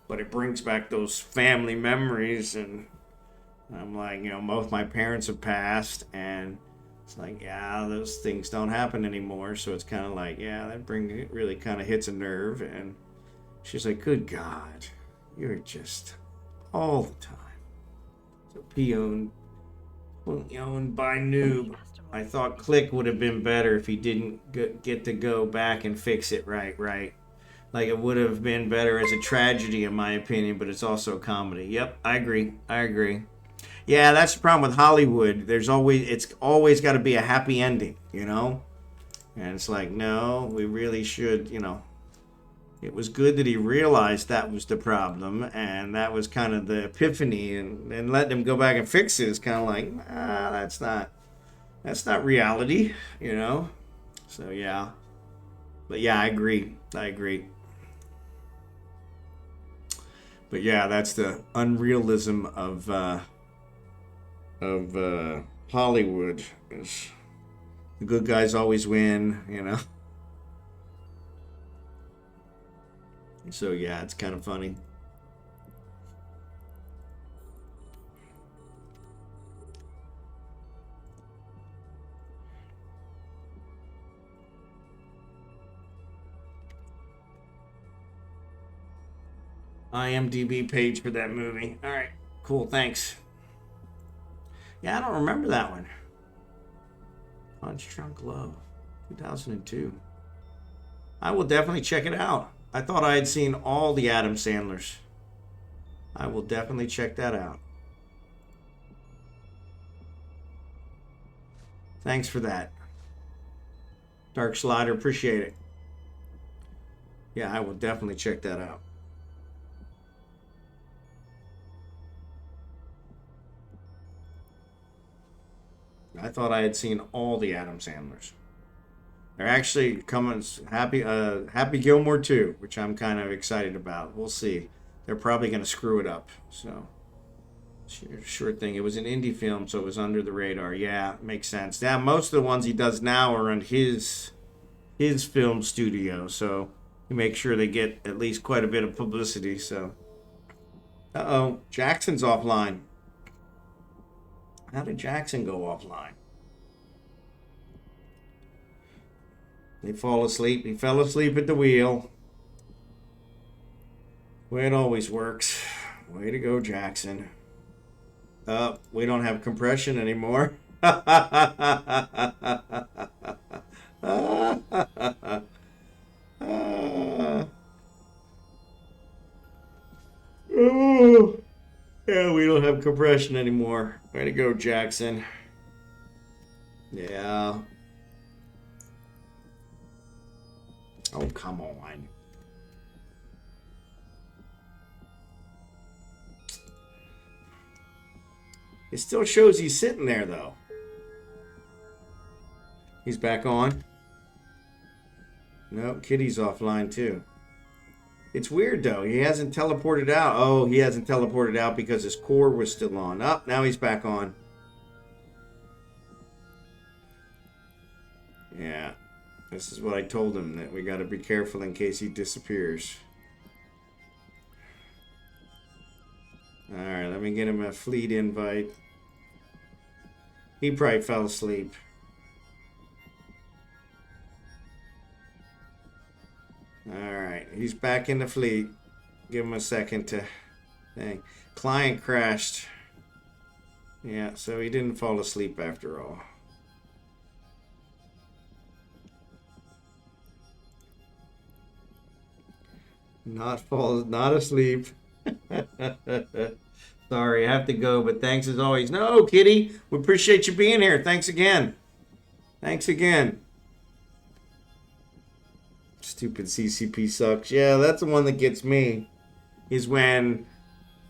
but it brings back those family memories. And I'm like, both my parents have passed, and it's like, yeah, those things don't happen anymore. So it's kind of like, yeah, it really kind of hits a nerve. And she's like, good God, you're just all the time. So pwnedbynoob. I thought Click would have been better if he didn't get to go back and fix it right. Like, it would have been better as a tragedy, in my opinion, but it's also a comedy. Yep, I agree. Yeah, that's the problem with Hollywood. It's always got to be a happy ending, And it's like, no, we really should, It was good that he realized that was the problem, and that was kind of the epiphany, and letting him go back and fix it is kind of like, that's not reality, So yeah, but yeah, I agree. But yeah, that's the unrealism of Hollywood. Is the good guys always win, So yeah, it's kind of funny. IMDb page for that movie. All right, cool, thanks. Yeah, I don't remember that one. Punch Drunk Love, 2002. I will definitely check it out. I thought I had seen all the Adam Sandlers. I will definitely check that out. Thanks for that. Dark Slider, appreciate it. Yeah, I will definitely check that out. I thought I had seen all the Adam Sandlers. They're actually coming. Happy Gilmore too, which I'm kind of excited about. We'll see. They're probably going to screw it up. So, sure thing. It was an indie film, so it was under the radar. Yeah, makes sense. Now, most of the ones he does now are on his film studio, so he makes sure they get at least quite a bit of publicity. So, Jackson's offline. How did Jackson go offline? They fall asleep. He fell asleep at the wheel. Way it always works. Way to go, Jackson. We don't have compression anymore. Oh, yeah, we don't have compression anymore. Way to go, Jackson. Yeah. Oh, come on. It still shows he's sitting there, though. He's back on. No, Kitty's offline, too. It's weird, though. He hasn't teleported out. Oh, he hasn't teleported out because his core was still on. Oh, now he's back on. Yeah. This is what I told him, that we got to be careful in case he disappears. Alright, let me get him a fleet invite. He probably fell asleep. Alright, he's back in the fleet. Give him a second to... Dang. Client crashed. Yeah, so he didn't fall asleep after all. Not asleep. Sorry, I have to go, but thanks as always. No, Kitty, we appreciate you being here. Thanks again. Thanks again. Stupid CCP sucks. Yeah, that's the one that gets me. Is when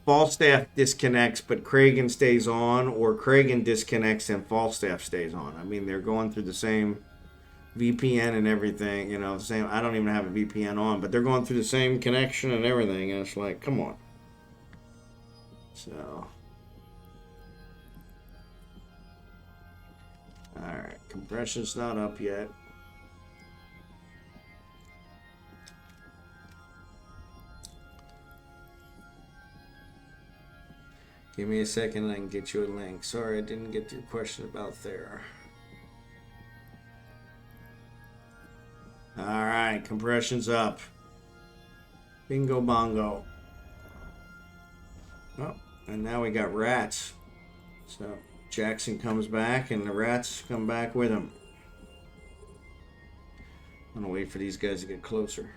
Falstaff disconnects, but Kragan stays on, or Kragan disconnects and Falstaff stays on. I mean, they're going through the same VPN and everything, you know, the same. I don't even have a VPN on, but they're going through the same connection and everything, and it's like, come on. So, alright, compression's not up yet. Give me a second and I can get you a link. Sorry, I didn't get your question about there. Alright, compression's up. Bingo bongo. Oh, and now we got rats. So Jackson comes back and the rats come back with him. I'm gonna wait for these guys to get closer.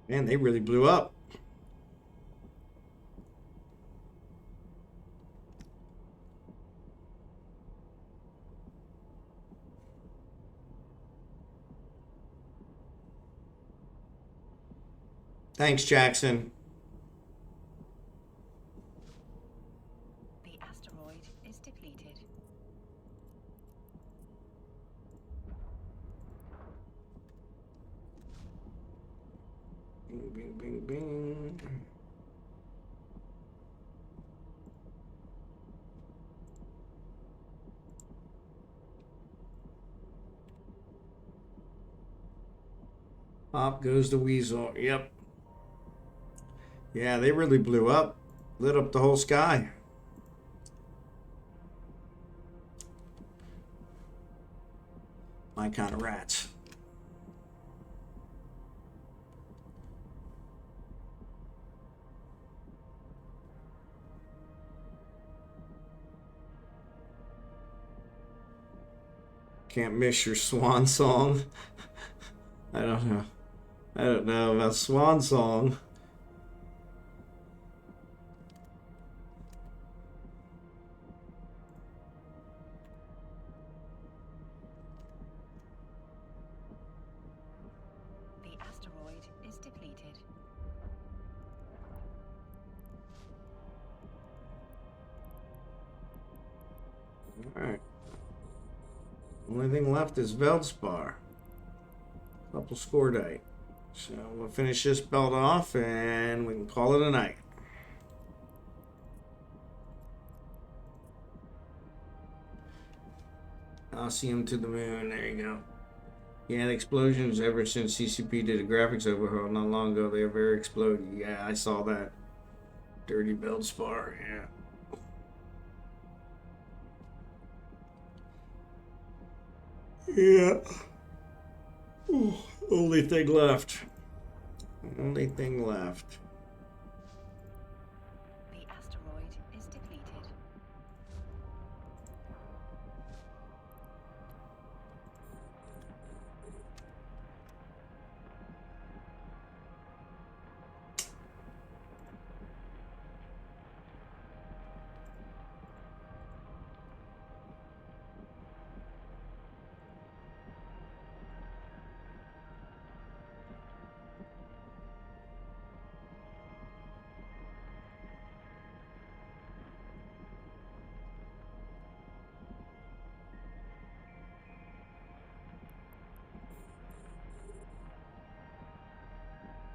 Man, they really blew up. Thanks, Jackson. The asteroid is depleted. Bing, bing, bing, bing. Pop goes the weasel. Yep. Yeah, they really blew up. Lit up the whole sky. My kind of rats. Can't miss your swan song. I don't know. I don't know about swan song. The asteroid is depleted. Alright. Only thing left is Veldspar. Couple Scordite. So we'll finish this belt off and we can call it a night. I'll see him to the moon. There you go. Yeah, the explosions ever since CCP did a graphics overhaul not long ago, they are very exploding. Yeah, I saw that. Dirty Veldspar, yeah. Yeah. Ooh, only thing left. Only thing left. The asteroid is depleted.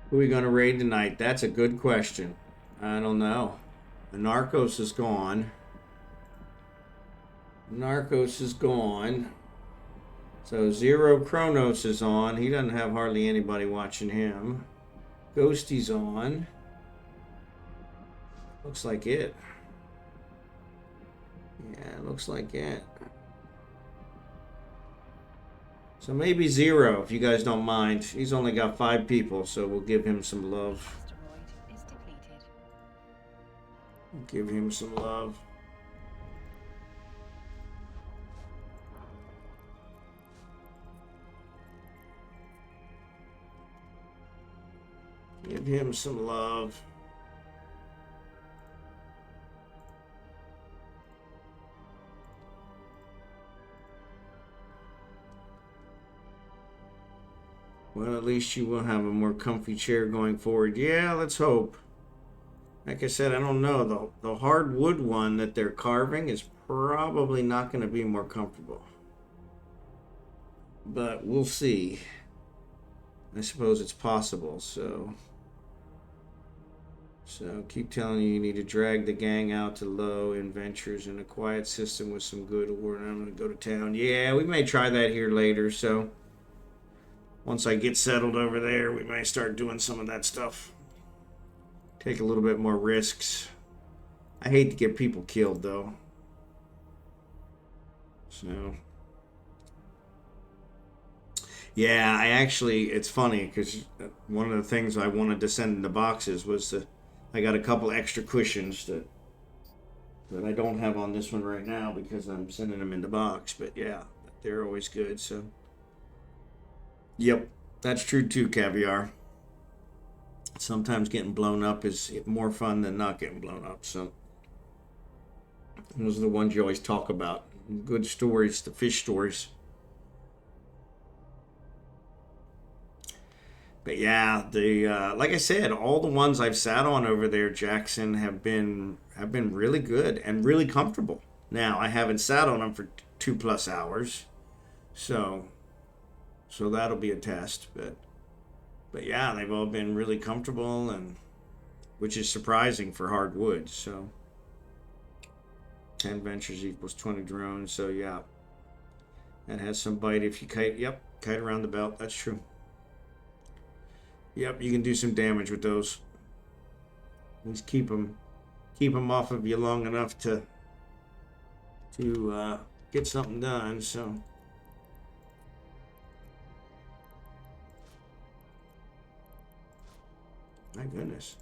Who are we going to raid tonight? That's a good question. I don't know. Anarckos is gone. Narcos is gone. So Zero Chronos is on. He doesn't have hardly anybody watching him. Ghosty's on. Looks like it. Yeah, looks like it. So maybe Zero, if you guys don't mind. He's only got 5 people, so we'll give him some love. Asteroid is depleted. Give him some love. Give him some love. Well, at least you will have a more comfy chair going forward. Yeah, let's hope. Like I said, I don't know. The hardwood one that they're carving is probably not going to be more comfortable. But we'll see. I suppose it's possible, so keep telling you need to drag the gang out to low in ventures in a quiet system with some good ore, and I'm going to go to town. Yeah, we may try that here later, so once I get settled over there, we may start doing some of that stuff. Take a little bit more risks. I hate to get people killed, though. So yeah, it's funny because one of the things I wanted to send in the boxes was I got a couple extra cushions that I don't have on this one right now because I'm sending them in the box. But yeah, they're always good. So yep, that's true too, Caviar. Sometimes getting blown up is more fun than not getting blown up. So those are the ones you always talk about. Good stories, the fish stories. But yeah, like I said, all the ones I've sat on over there, Jackson, have been really good and really comfortable. Now I haven't sat on them for 2+ hours, so that'll be a test. But yeah, they've all been really comfortable, and which is surprising for hardwood. So 10 ventures equals 20 drones. So yeah, that has some bite if you kite. Yep, kite around the belt. That's true. Yep, you can do some damage with those. At least keep them off of you long enough to get something done. So. My goodness.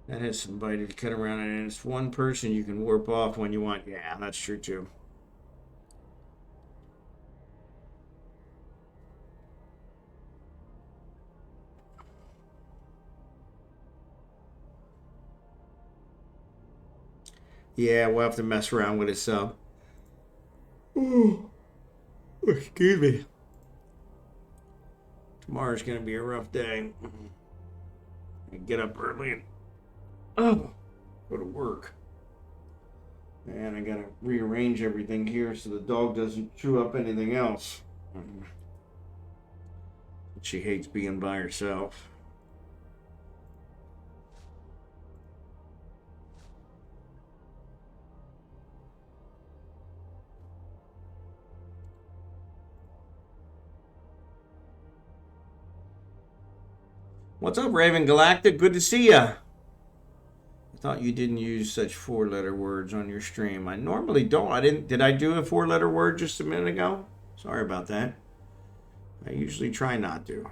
That has somebody to cut around, and it's one person you can warp off when you want. Yeah, that's true too. Yeah, we'll have to mess around with it some. Ooh, excuse me. Tomorrow's gonna be a rough day. I get up early and go to work. And I gotta rearrange everything here so the dog doesn't chew up anything else. She hates being by herself. What's up, RavenGalactic? Good to see ya. I thought you didn't use such 4-letter words on your stream. I normally don't. I didn't. Did I do a 4-letter word just a minute ago? Sorry about that. I usually try not to.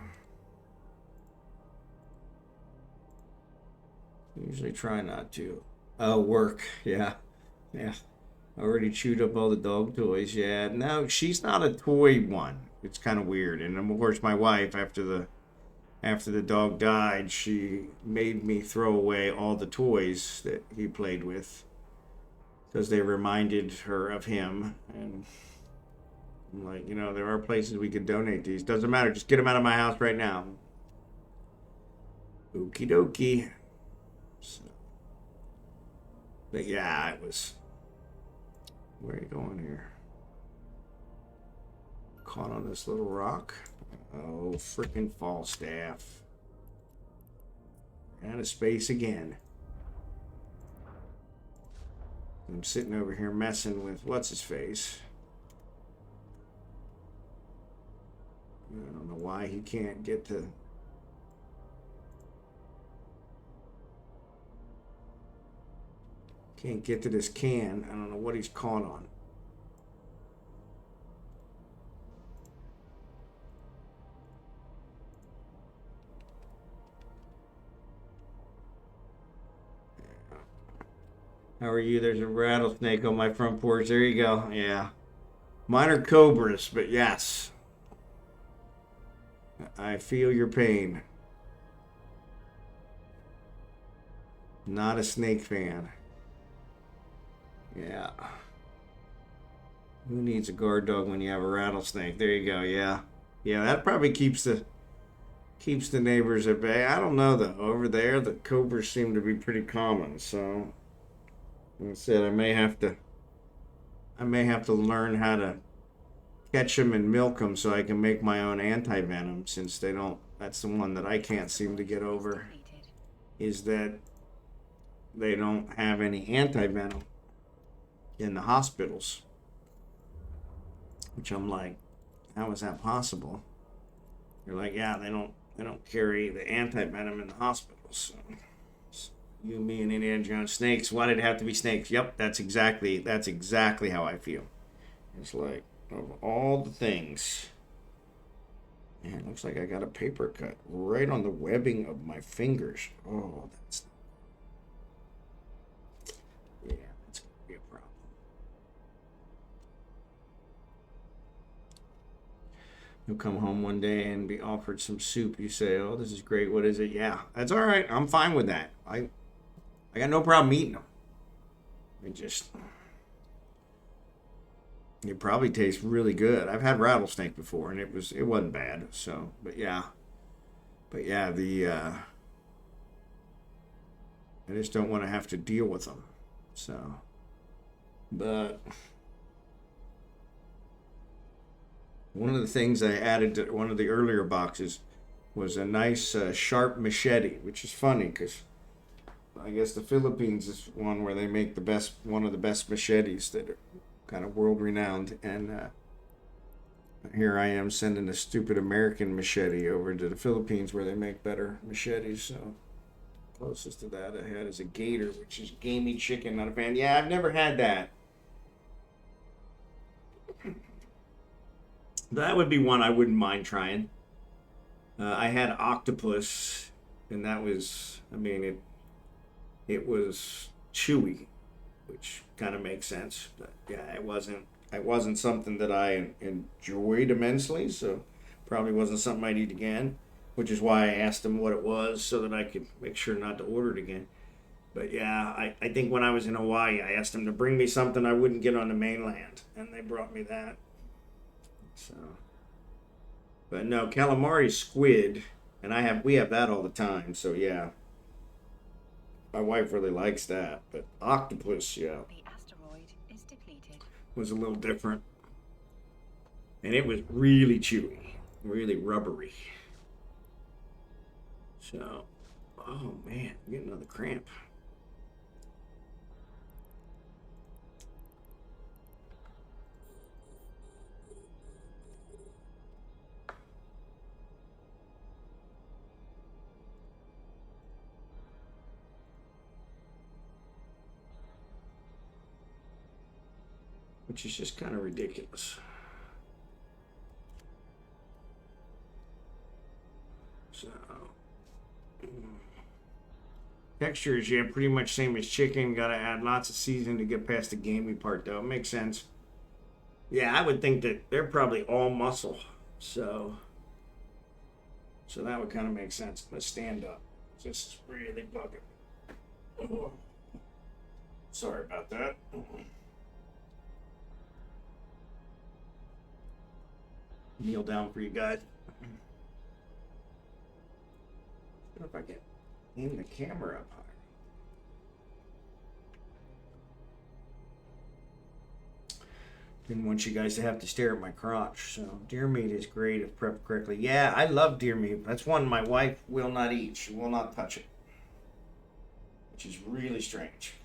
Oh, work. Yeah. Yeah. Already chewed up all the dog toys. Yeah. No, she's not a toy one. It's kind of weird. And of course, my wife, after the dog died, she made me throw away all the toys that he played with because they reminded her of him. And I'm like, there are places we could donate these. Doesn't matter. Just get them out of my house right now. Okie dokie. So, but yeah, it was. Where are you going here? Caught on this little rock. Oh, freaking Falstaff. Out of space again. I'm sitting over here messing with what's-his-face. I don't know why he can't get to... Can't get to this can. I don't know what he's caught on. How are you? There's a rattlesnake on my front porch. There you go. Yeah. Mine are cobras, but yes. I feel your pain. Not a snake fan. Yeah. Who needs a guard dog when you have a rattlesnake? There you go. Yeah. Yeah, that probably keeps the neighbors at bay. I don't know though. Over there, the cobras seem to be pretty common. So, like I said, I may have to learn how to catch them and milk them so I can make my own anti-venom, since they don't. That's the one that I can't seem to get over. Is that they don't have any anti-venom in the hospitals, which I'm like, how is that possible? They're like, yeah, they don't carry the anti-venom in the hospitals. So, you, me, and Indiana Jones. Snakes. Why did it have to be snakes? Yep, that's exactly how I feel. It's like, of all the things, man, it looks like I got a paper cut right on the webbing of my fingers. Oh, that's gonna be a problem. You'll come home one day and be offered some soup. You say, "Oh, this is great. What is it?" Yeah, that's all right. I'm fine with that. I got no problem eating them. It probably tastes really good. I've had rattlesnake before, and it wasn't bad. So, but yeah, I just don't want to have to deal with them. So, but One of the things I added to one of the earlier boxes was a nice sharp machete, which is funny because I guess the Philippines is one where they make one of the best machetes that are kind of world renowned. And here I am sending a stupid American machete over to the Philippines where they make better machetes. So closest to that I had is a gator, which is gamey chicken. Not a fan. Yeah, I've never had that. That would be one I wouldn't mind trying. I had octopus, and that was, I mean, it was chewy, which kind of makes sense. But yeah, it wasn't something that I enjoyed immensely, so probably wasn't something I'd eat again. Which is why I asked them what it was so that I could make sure not to order it again. But yeah, I think when I was in Hawaii, I asked them to bring me something I wouldn't get on the mainland, and they brought me that. So, but no, calamari squid, and we have that all the time. So yeah, my wife really likes that. But octopus, yeah, The asteroid is depleted. was a little different, and it was really chewy, really rubbery. So, oh man, I'm getting another cramp. Which is just kind of ridiculous. So, textures, yeah, pretty much same as chicken. Got to add lots of seasoning to get past the gamey part, though. It makes sense. Yeah, I would think that they're probably all muscle, so that would kind of make sense. Let's stand up. This is really bugging me. Oh, sorry about that. Kneel down for you guys. I wonder if I can aim the camera up higher. Didn't want you guys to have to stare at my crotch. So deer meat is great if prepped correctly. Yeah, I love deer meat. That's one my wife will not eat. She will not touch it, which is really strange.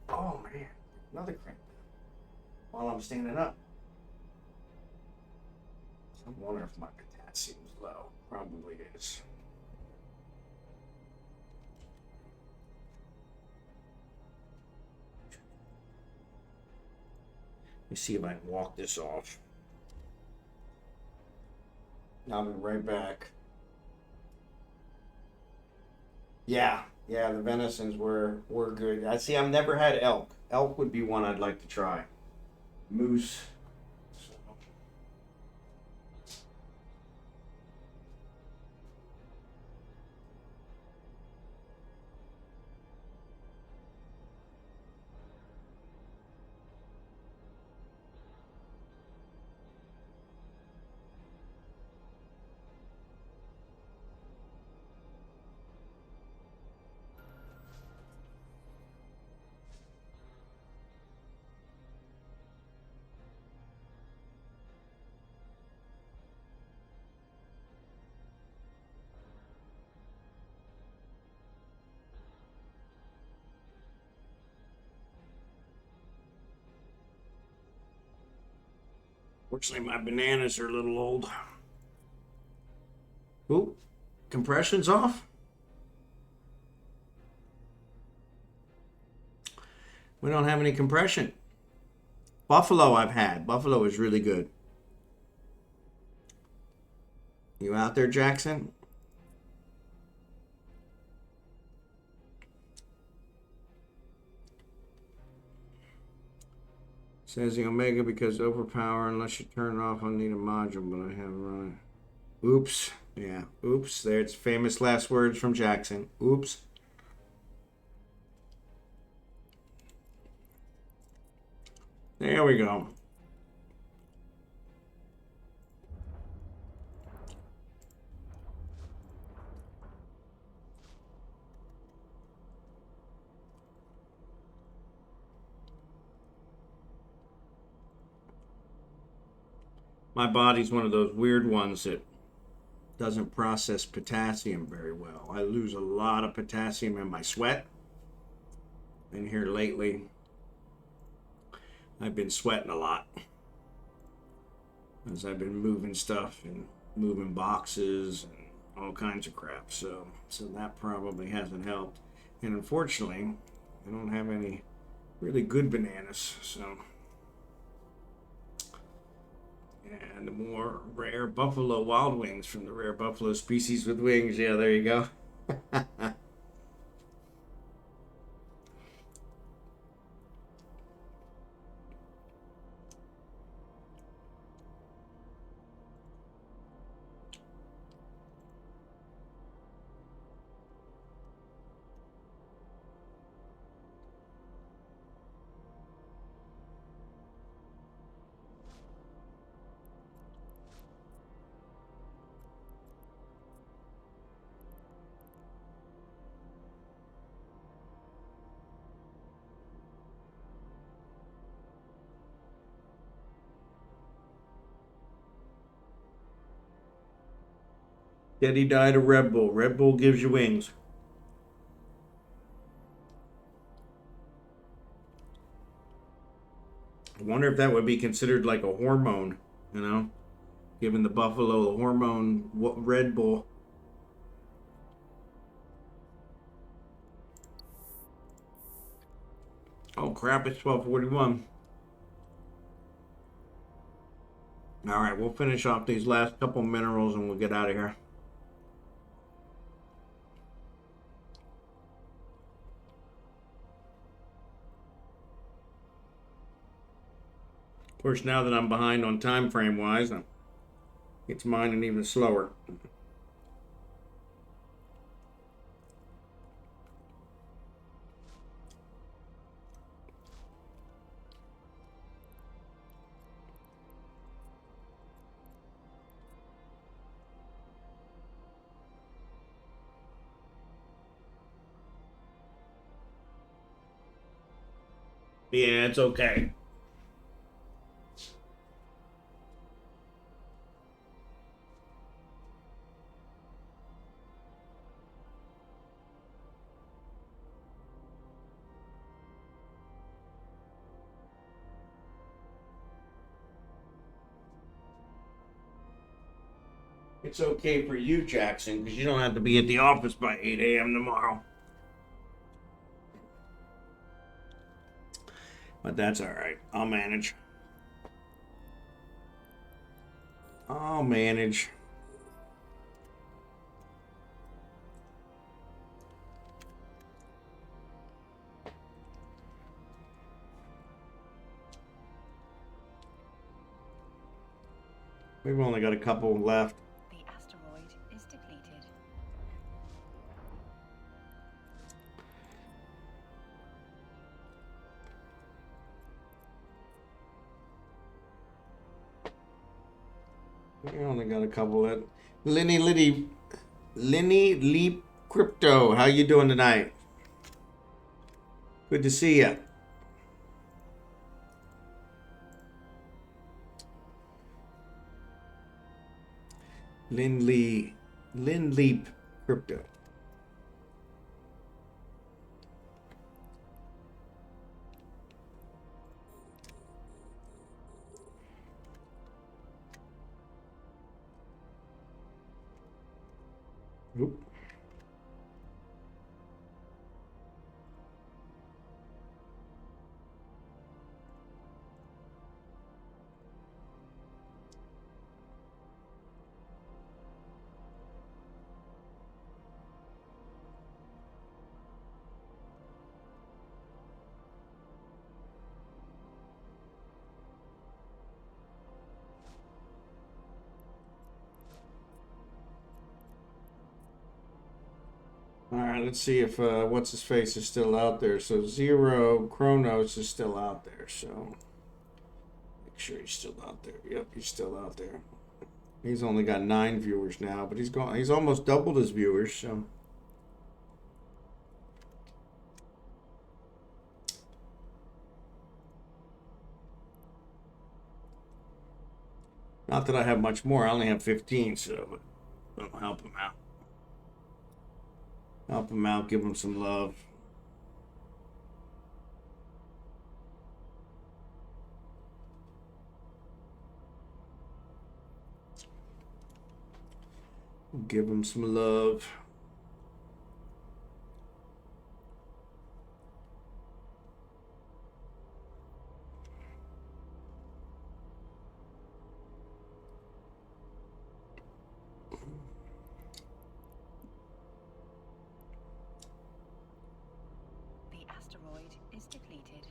Oh man, another cramp while I'm standing up. I wonder if my potassium's low. Probably is. Let me see if I can walk this off. I'll be right back. Yeah, the venisons were good. I see. I've never had elk. Elk would be one I'd like to try. Moose. So. Fortunately, my bananas are a little old. Ooh, compression's off. We don't have any compression. Buffalo I've had. Buffalo is really good. You out there, Jackson? Says the Omega because overpower unless you turn it off. I'll need a module, but I haven't run it. Oops. Yeah. Oops. There's famous last words from Jackson. Oops. There we go. My body's one of those weird ones that doesn't process potassium very well. I lose a lot of potassium in my sweat. And here lately, I've been sweating a lot as I've been moving stuff and moving boxes and all kinds of crap. So that probably hasn't helped. And unfortunately, I don't have any really good bananas. So, and the more rare buffalo wild wings from the rare buffalo species with wings. Yeah, there you go. Daddy died of Red Bull. Red Bull gives you wings. I wonder if that would be considered like a hormone, you know, giving the buffalo the hormone Red Bull. Oh crap, it's 12:41. All right, we'll finish off these last couple minerals and we'll get out of here. Of course, now that I'm behind on time frame wise, it's mining even slower. Yeah, it's okay. It's okay for you, Jackson, because you don't have to be at the office by 8 a.m. tomorrow. But that's all right. I'll manage. I'll manage. We've only got a couple left. The asteroid is depleted. We only got a couple left. linliepcrypto. How you doing tonight? Good to see you. linliepcrypto. Oop. All right, let's see if what's his face is still out there. So Zero Chronos is still out there. So make sure he's still out there. Yep, he's still out there. He's only got 9 viewers now, but he's almost doubled his viewers. So Not that I have much more. I only have 15, so I'll help him out. Help him out. Give him some love. Give him some love. The asteroid is depleted.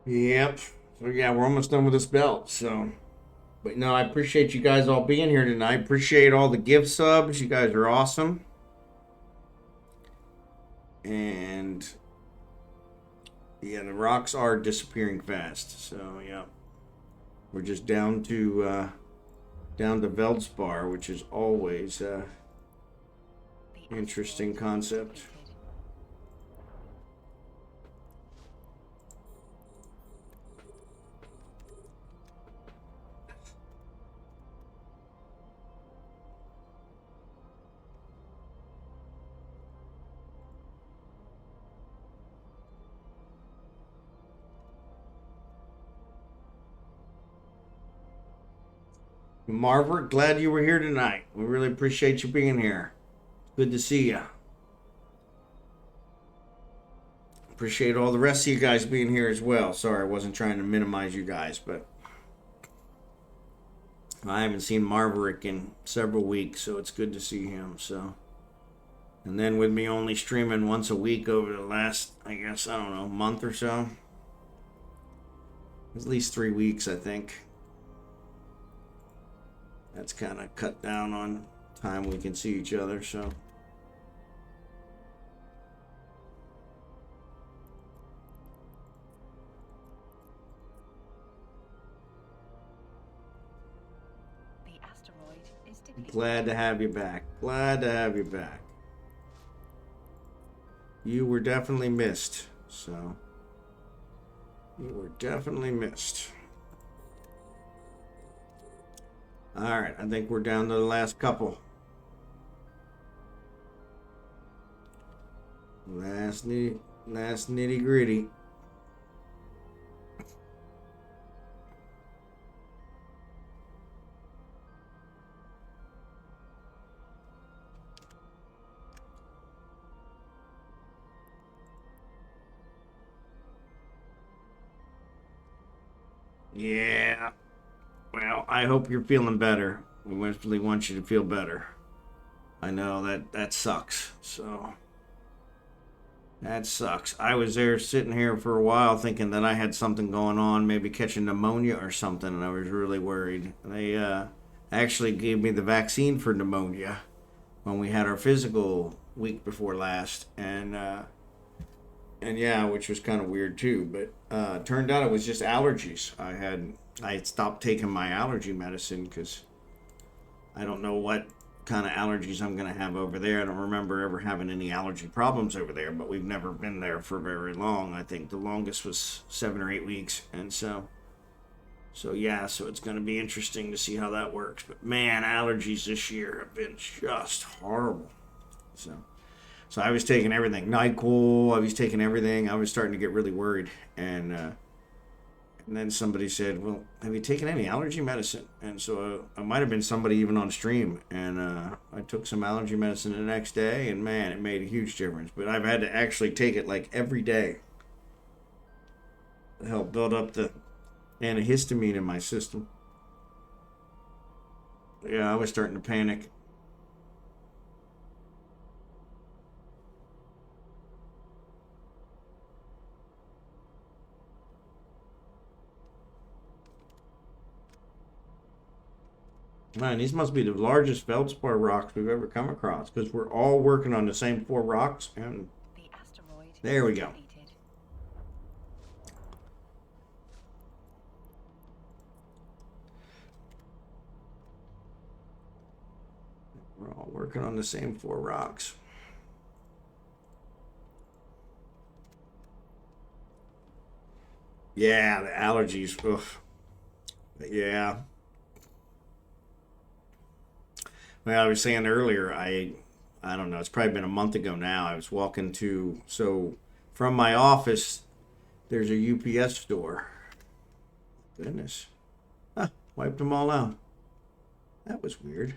Yep. So yeah, we're almost done with this belt. So, but no, I appreciate you guys all being here tonight. Appreciate all the gift subs. You guys are awesome. And yeah, the rocks are disappearing fast. So yeah, we're just down to Veldspar, which is always interesting concept. Marver, glad you were here tonight. We really appreciate you being here. Good to see you. Appreciate all the rest of you guys being here as well. Sorry, I wasn't trying to minimize you guys, but I haven't seen Marverick in several weeks, so it's good to see him. So, and then with me only streaming once a week over the last, I guess, I don't know, month or so. At least 3 weeks, I think. That's kind of cut down on time we can see each other, so. The asteroid is depleted. Glad to have you back. Glad to have you back. You were definitely missed, so. You were definitely missed. Alright, I think we're down to the last couple. Last nitty gritty. Yeah. Well, I hope you're feeling better. We really want you to feel better. I know that sucks. So that sucks. I was there sitting here for a while thinking that I had something going on, maybe catching pneumonia or something, and I was really worried. They actually gave me the vaccine for pneumonia when we had our physical week before last, and yeah, which was kind of weird too. But turned out it was just allergies. I had stopped taking my allergy medicine because I don't know what kind of allergies I'm going to have over there. I don't remember ever having any allergy problems over there, but we've never been there for very long. I think the longest was 7 or 8 weeks. And so yeah, so it's going to be interesting to see how that works. But man, allergies this year have been just horrible. So I was taking everything. NyQuil, I was taking everything. I was starting to get really worried. And then somebody said, well, have you taken any allergy medicine? And so I might have been somebody even on stream. And I took some allergy medicine the next day. And man, it made a huge difference. But I've had to actually take it like every day to help build up the antihistamine in my system. Yeah, I was starting to panic. Man, these must be the largest feldspar rocks we've ever come across because we're all working on the same 4 rocks. And The asteroid there we is go. depleted. We're all working on the same 4 rocks. Yeah, the allergies. Ugh. Yeah. Well, I was saying earlier, I don't know, it's probably been a month ago now. I was walking to, so from my office, there's a UPS store. Goodness. Ah, wiped them all out. That was weird.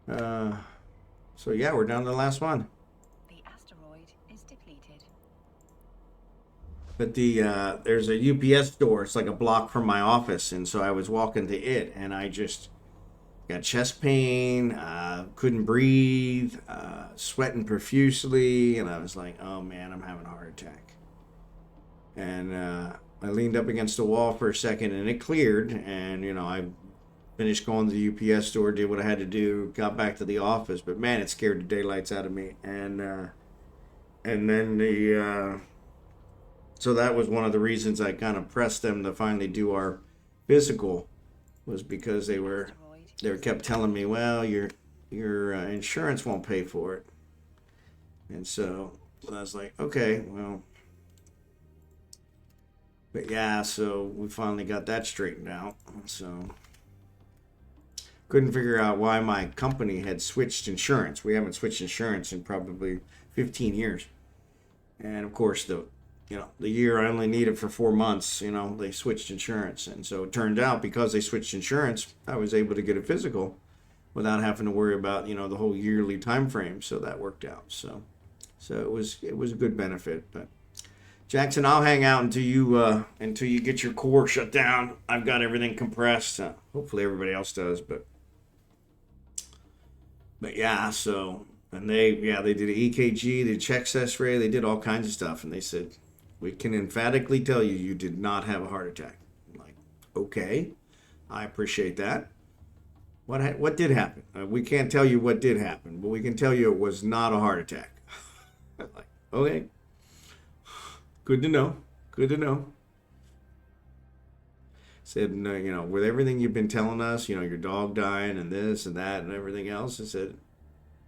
So yeah, we're down to the last one. The asteroid is depleted. But there's a UPS store. It's like a block from my office, and so I was walking to it, and I just got chest pain, couldn't breathe, sweating profusely, and I was like, "Oh man, I'm having a heart attack." And I leaned up against the wall for a second, and it cleared. And I finished going to the UPS store, did what I had to do, got back to the office. But man, it scared the daylights out of me. And then so that was one of the reasons I kind of pressed them to finally do our physical, was because they kept telling me, well, your insurance won't pay for it. And so I was like, okay, well. But yeah, so we finally got that straightened out. So couldn't figure out why my company had switched insurance. We haven't switched insurance in probably 15 years. And of course, the year I only needed for 4 months, they switched insurance. And so it turned out, because they switched insurance, I was able to get a physical without having to worry about, the whole yearly time frame. So that worked out. So it was a good benefit. But Jackson, I'll hang out until you get your core shut down. I've got everything compressed. Hopefully everybody else does, but yeah. So, and they did an EKG, they chest X-ray, they did all kinds of stuff, and they said, we can emphatically tell you did not have a heart attack. I'm like, okay, I appreciate that. What did happen? We can't tell you what did happen, but we can tell you it was not a heart attack. I'm like, okay. Good to know. Good to know. Said, with everything you've been telling us, your dog dying and this and that and everything else, I said,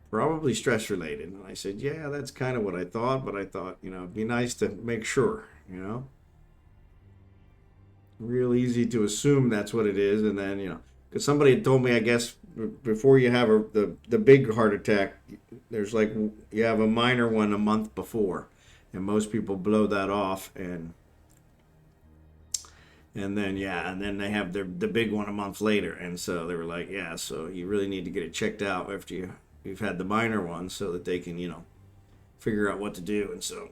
probably stress related. And I said, yeah, that's kind of what I thought, but I thought, it'd be nice to make sure, Real easy to assume that's what it is. And then, because somebody had told me, I guess, before you have the big heart attack, there's like, you have a minor one a month before. And most people blow that off, and then and then they have the big one a month later. And so they were like, yeah, so you really need to get it checked out after you've had the minor one, so that they can figure out what to do. And so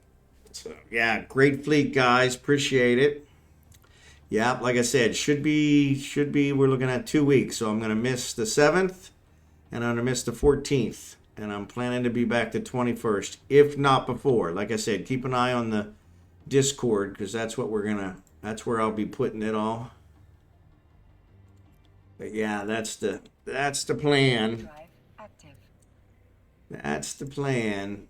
yeah, great fleet, guys, appreciate it. Yeah, like I said, should be we're looking at 2 weeks, so I'm gonna miss the 7th, and I'm gonna miss the 14th. And I'm planning to be back the 21st, if not before. Like I said, keep an eye on the Discord, because that's where I'll be putting it all. But yeah, that's the plan. Drive active. That's the plan,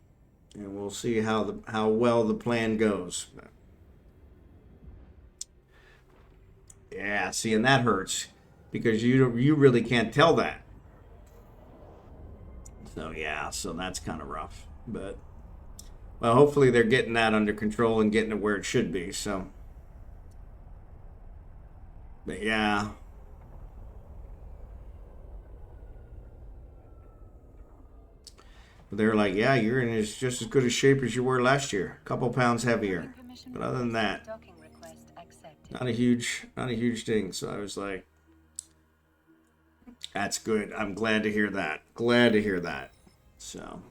and we'll see how well the plan goes. Yeah, see, and that hurts, because you really can't tell that. So yeah, so that's kind of rough. But well, hopefully they're getting that under control and getting it where it should be. So, but yeah. But they're like, yeah, you're in just as good a shape as you were last year. A couple pounds heavier. But other than that, not a huge thing. So I was like, that's good. I'm glad to hear that. Glad to hear that. So.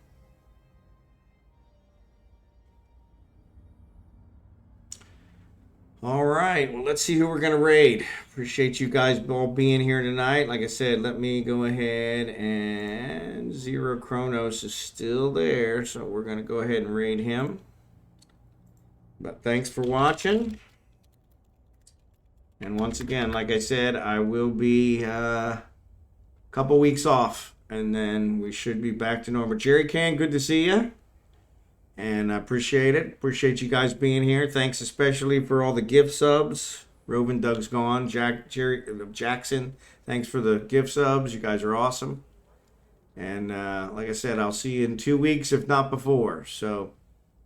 All right. Well, let's see who we're going to raid. Appreciate you guys all being here tonight. Like I said, let me go ahead, and Zero Chronos is still there. So we're going to go ahead and raid him. But thanks for watching. And once again, like I said, I will be a couple weeks off, and then we should be back to normal. Jerry Can, good to see you. And I appreciate it. Appreciate you guys being here. Thanks especially for all the gift subs. Rovendoug's gone. Jackson, thanks for the gift subs. You guys are awesome. And like I said, I'll see you in 2 weeks, if not before. So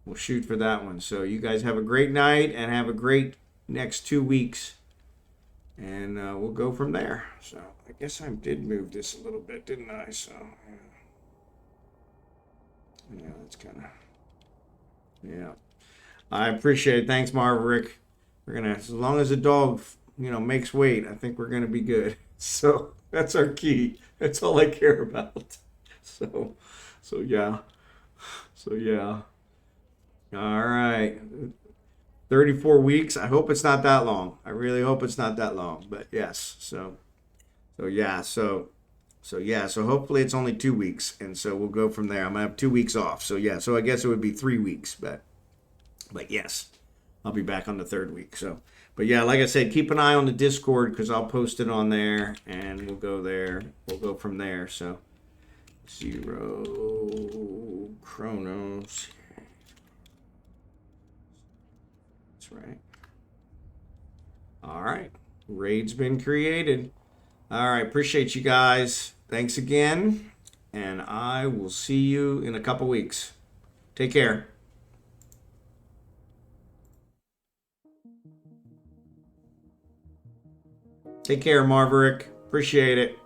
we'll shoot for that one. So you guys have a great night and have a great next 2 weeks. And we'll go from there. So I guess I did move this a little bit, didn't I? So yeah, that's kind of, yeah. I appreciate it. Thanks, Marverick. We're gonna, as long as the dog, makes weight, I think we're gonna be good. So that's our key. That's all I care about. So yeah. So yeah. All right. 34 weeks. I hope it's not that long. I really hope it's not that long. But yes. So yeah. So yeah. So hopefully it's only 2 weeks, and so we'll go from there. I'm gonna have 2 weeks off. So yeah. So I guess it would be 3 weeks, but yes, I'll be back on the 3rd week. So, but yeah, like I said, keep an eye on the Discord because I'll post it on there, and we'll go there. We'll go from there. So 0 Chronos. That's right. All right. Raid's been created. All right. Appreciate you guys. Thanks again. And I will see you in a couple weeks. Take care. Take care, Marverick. Appreciate it.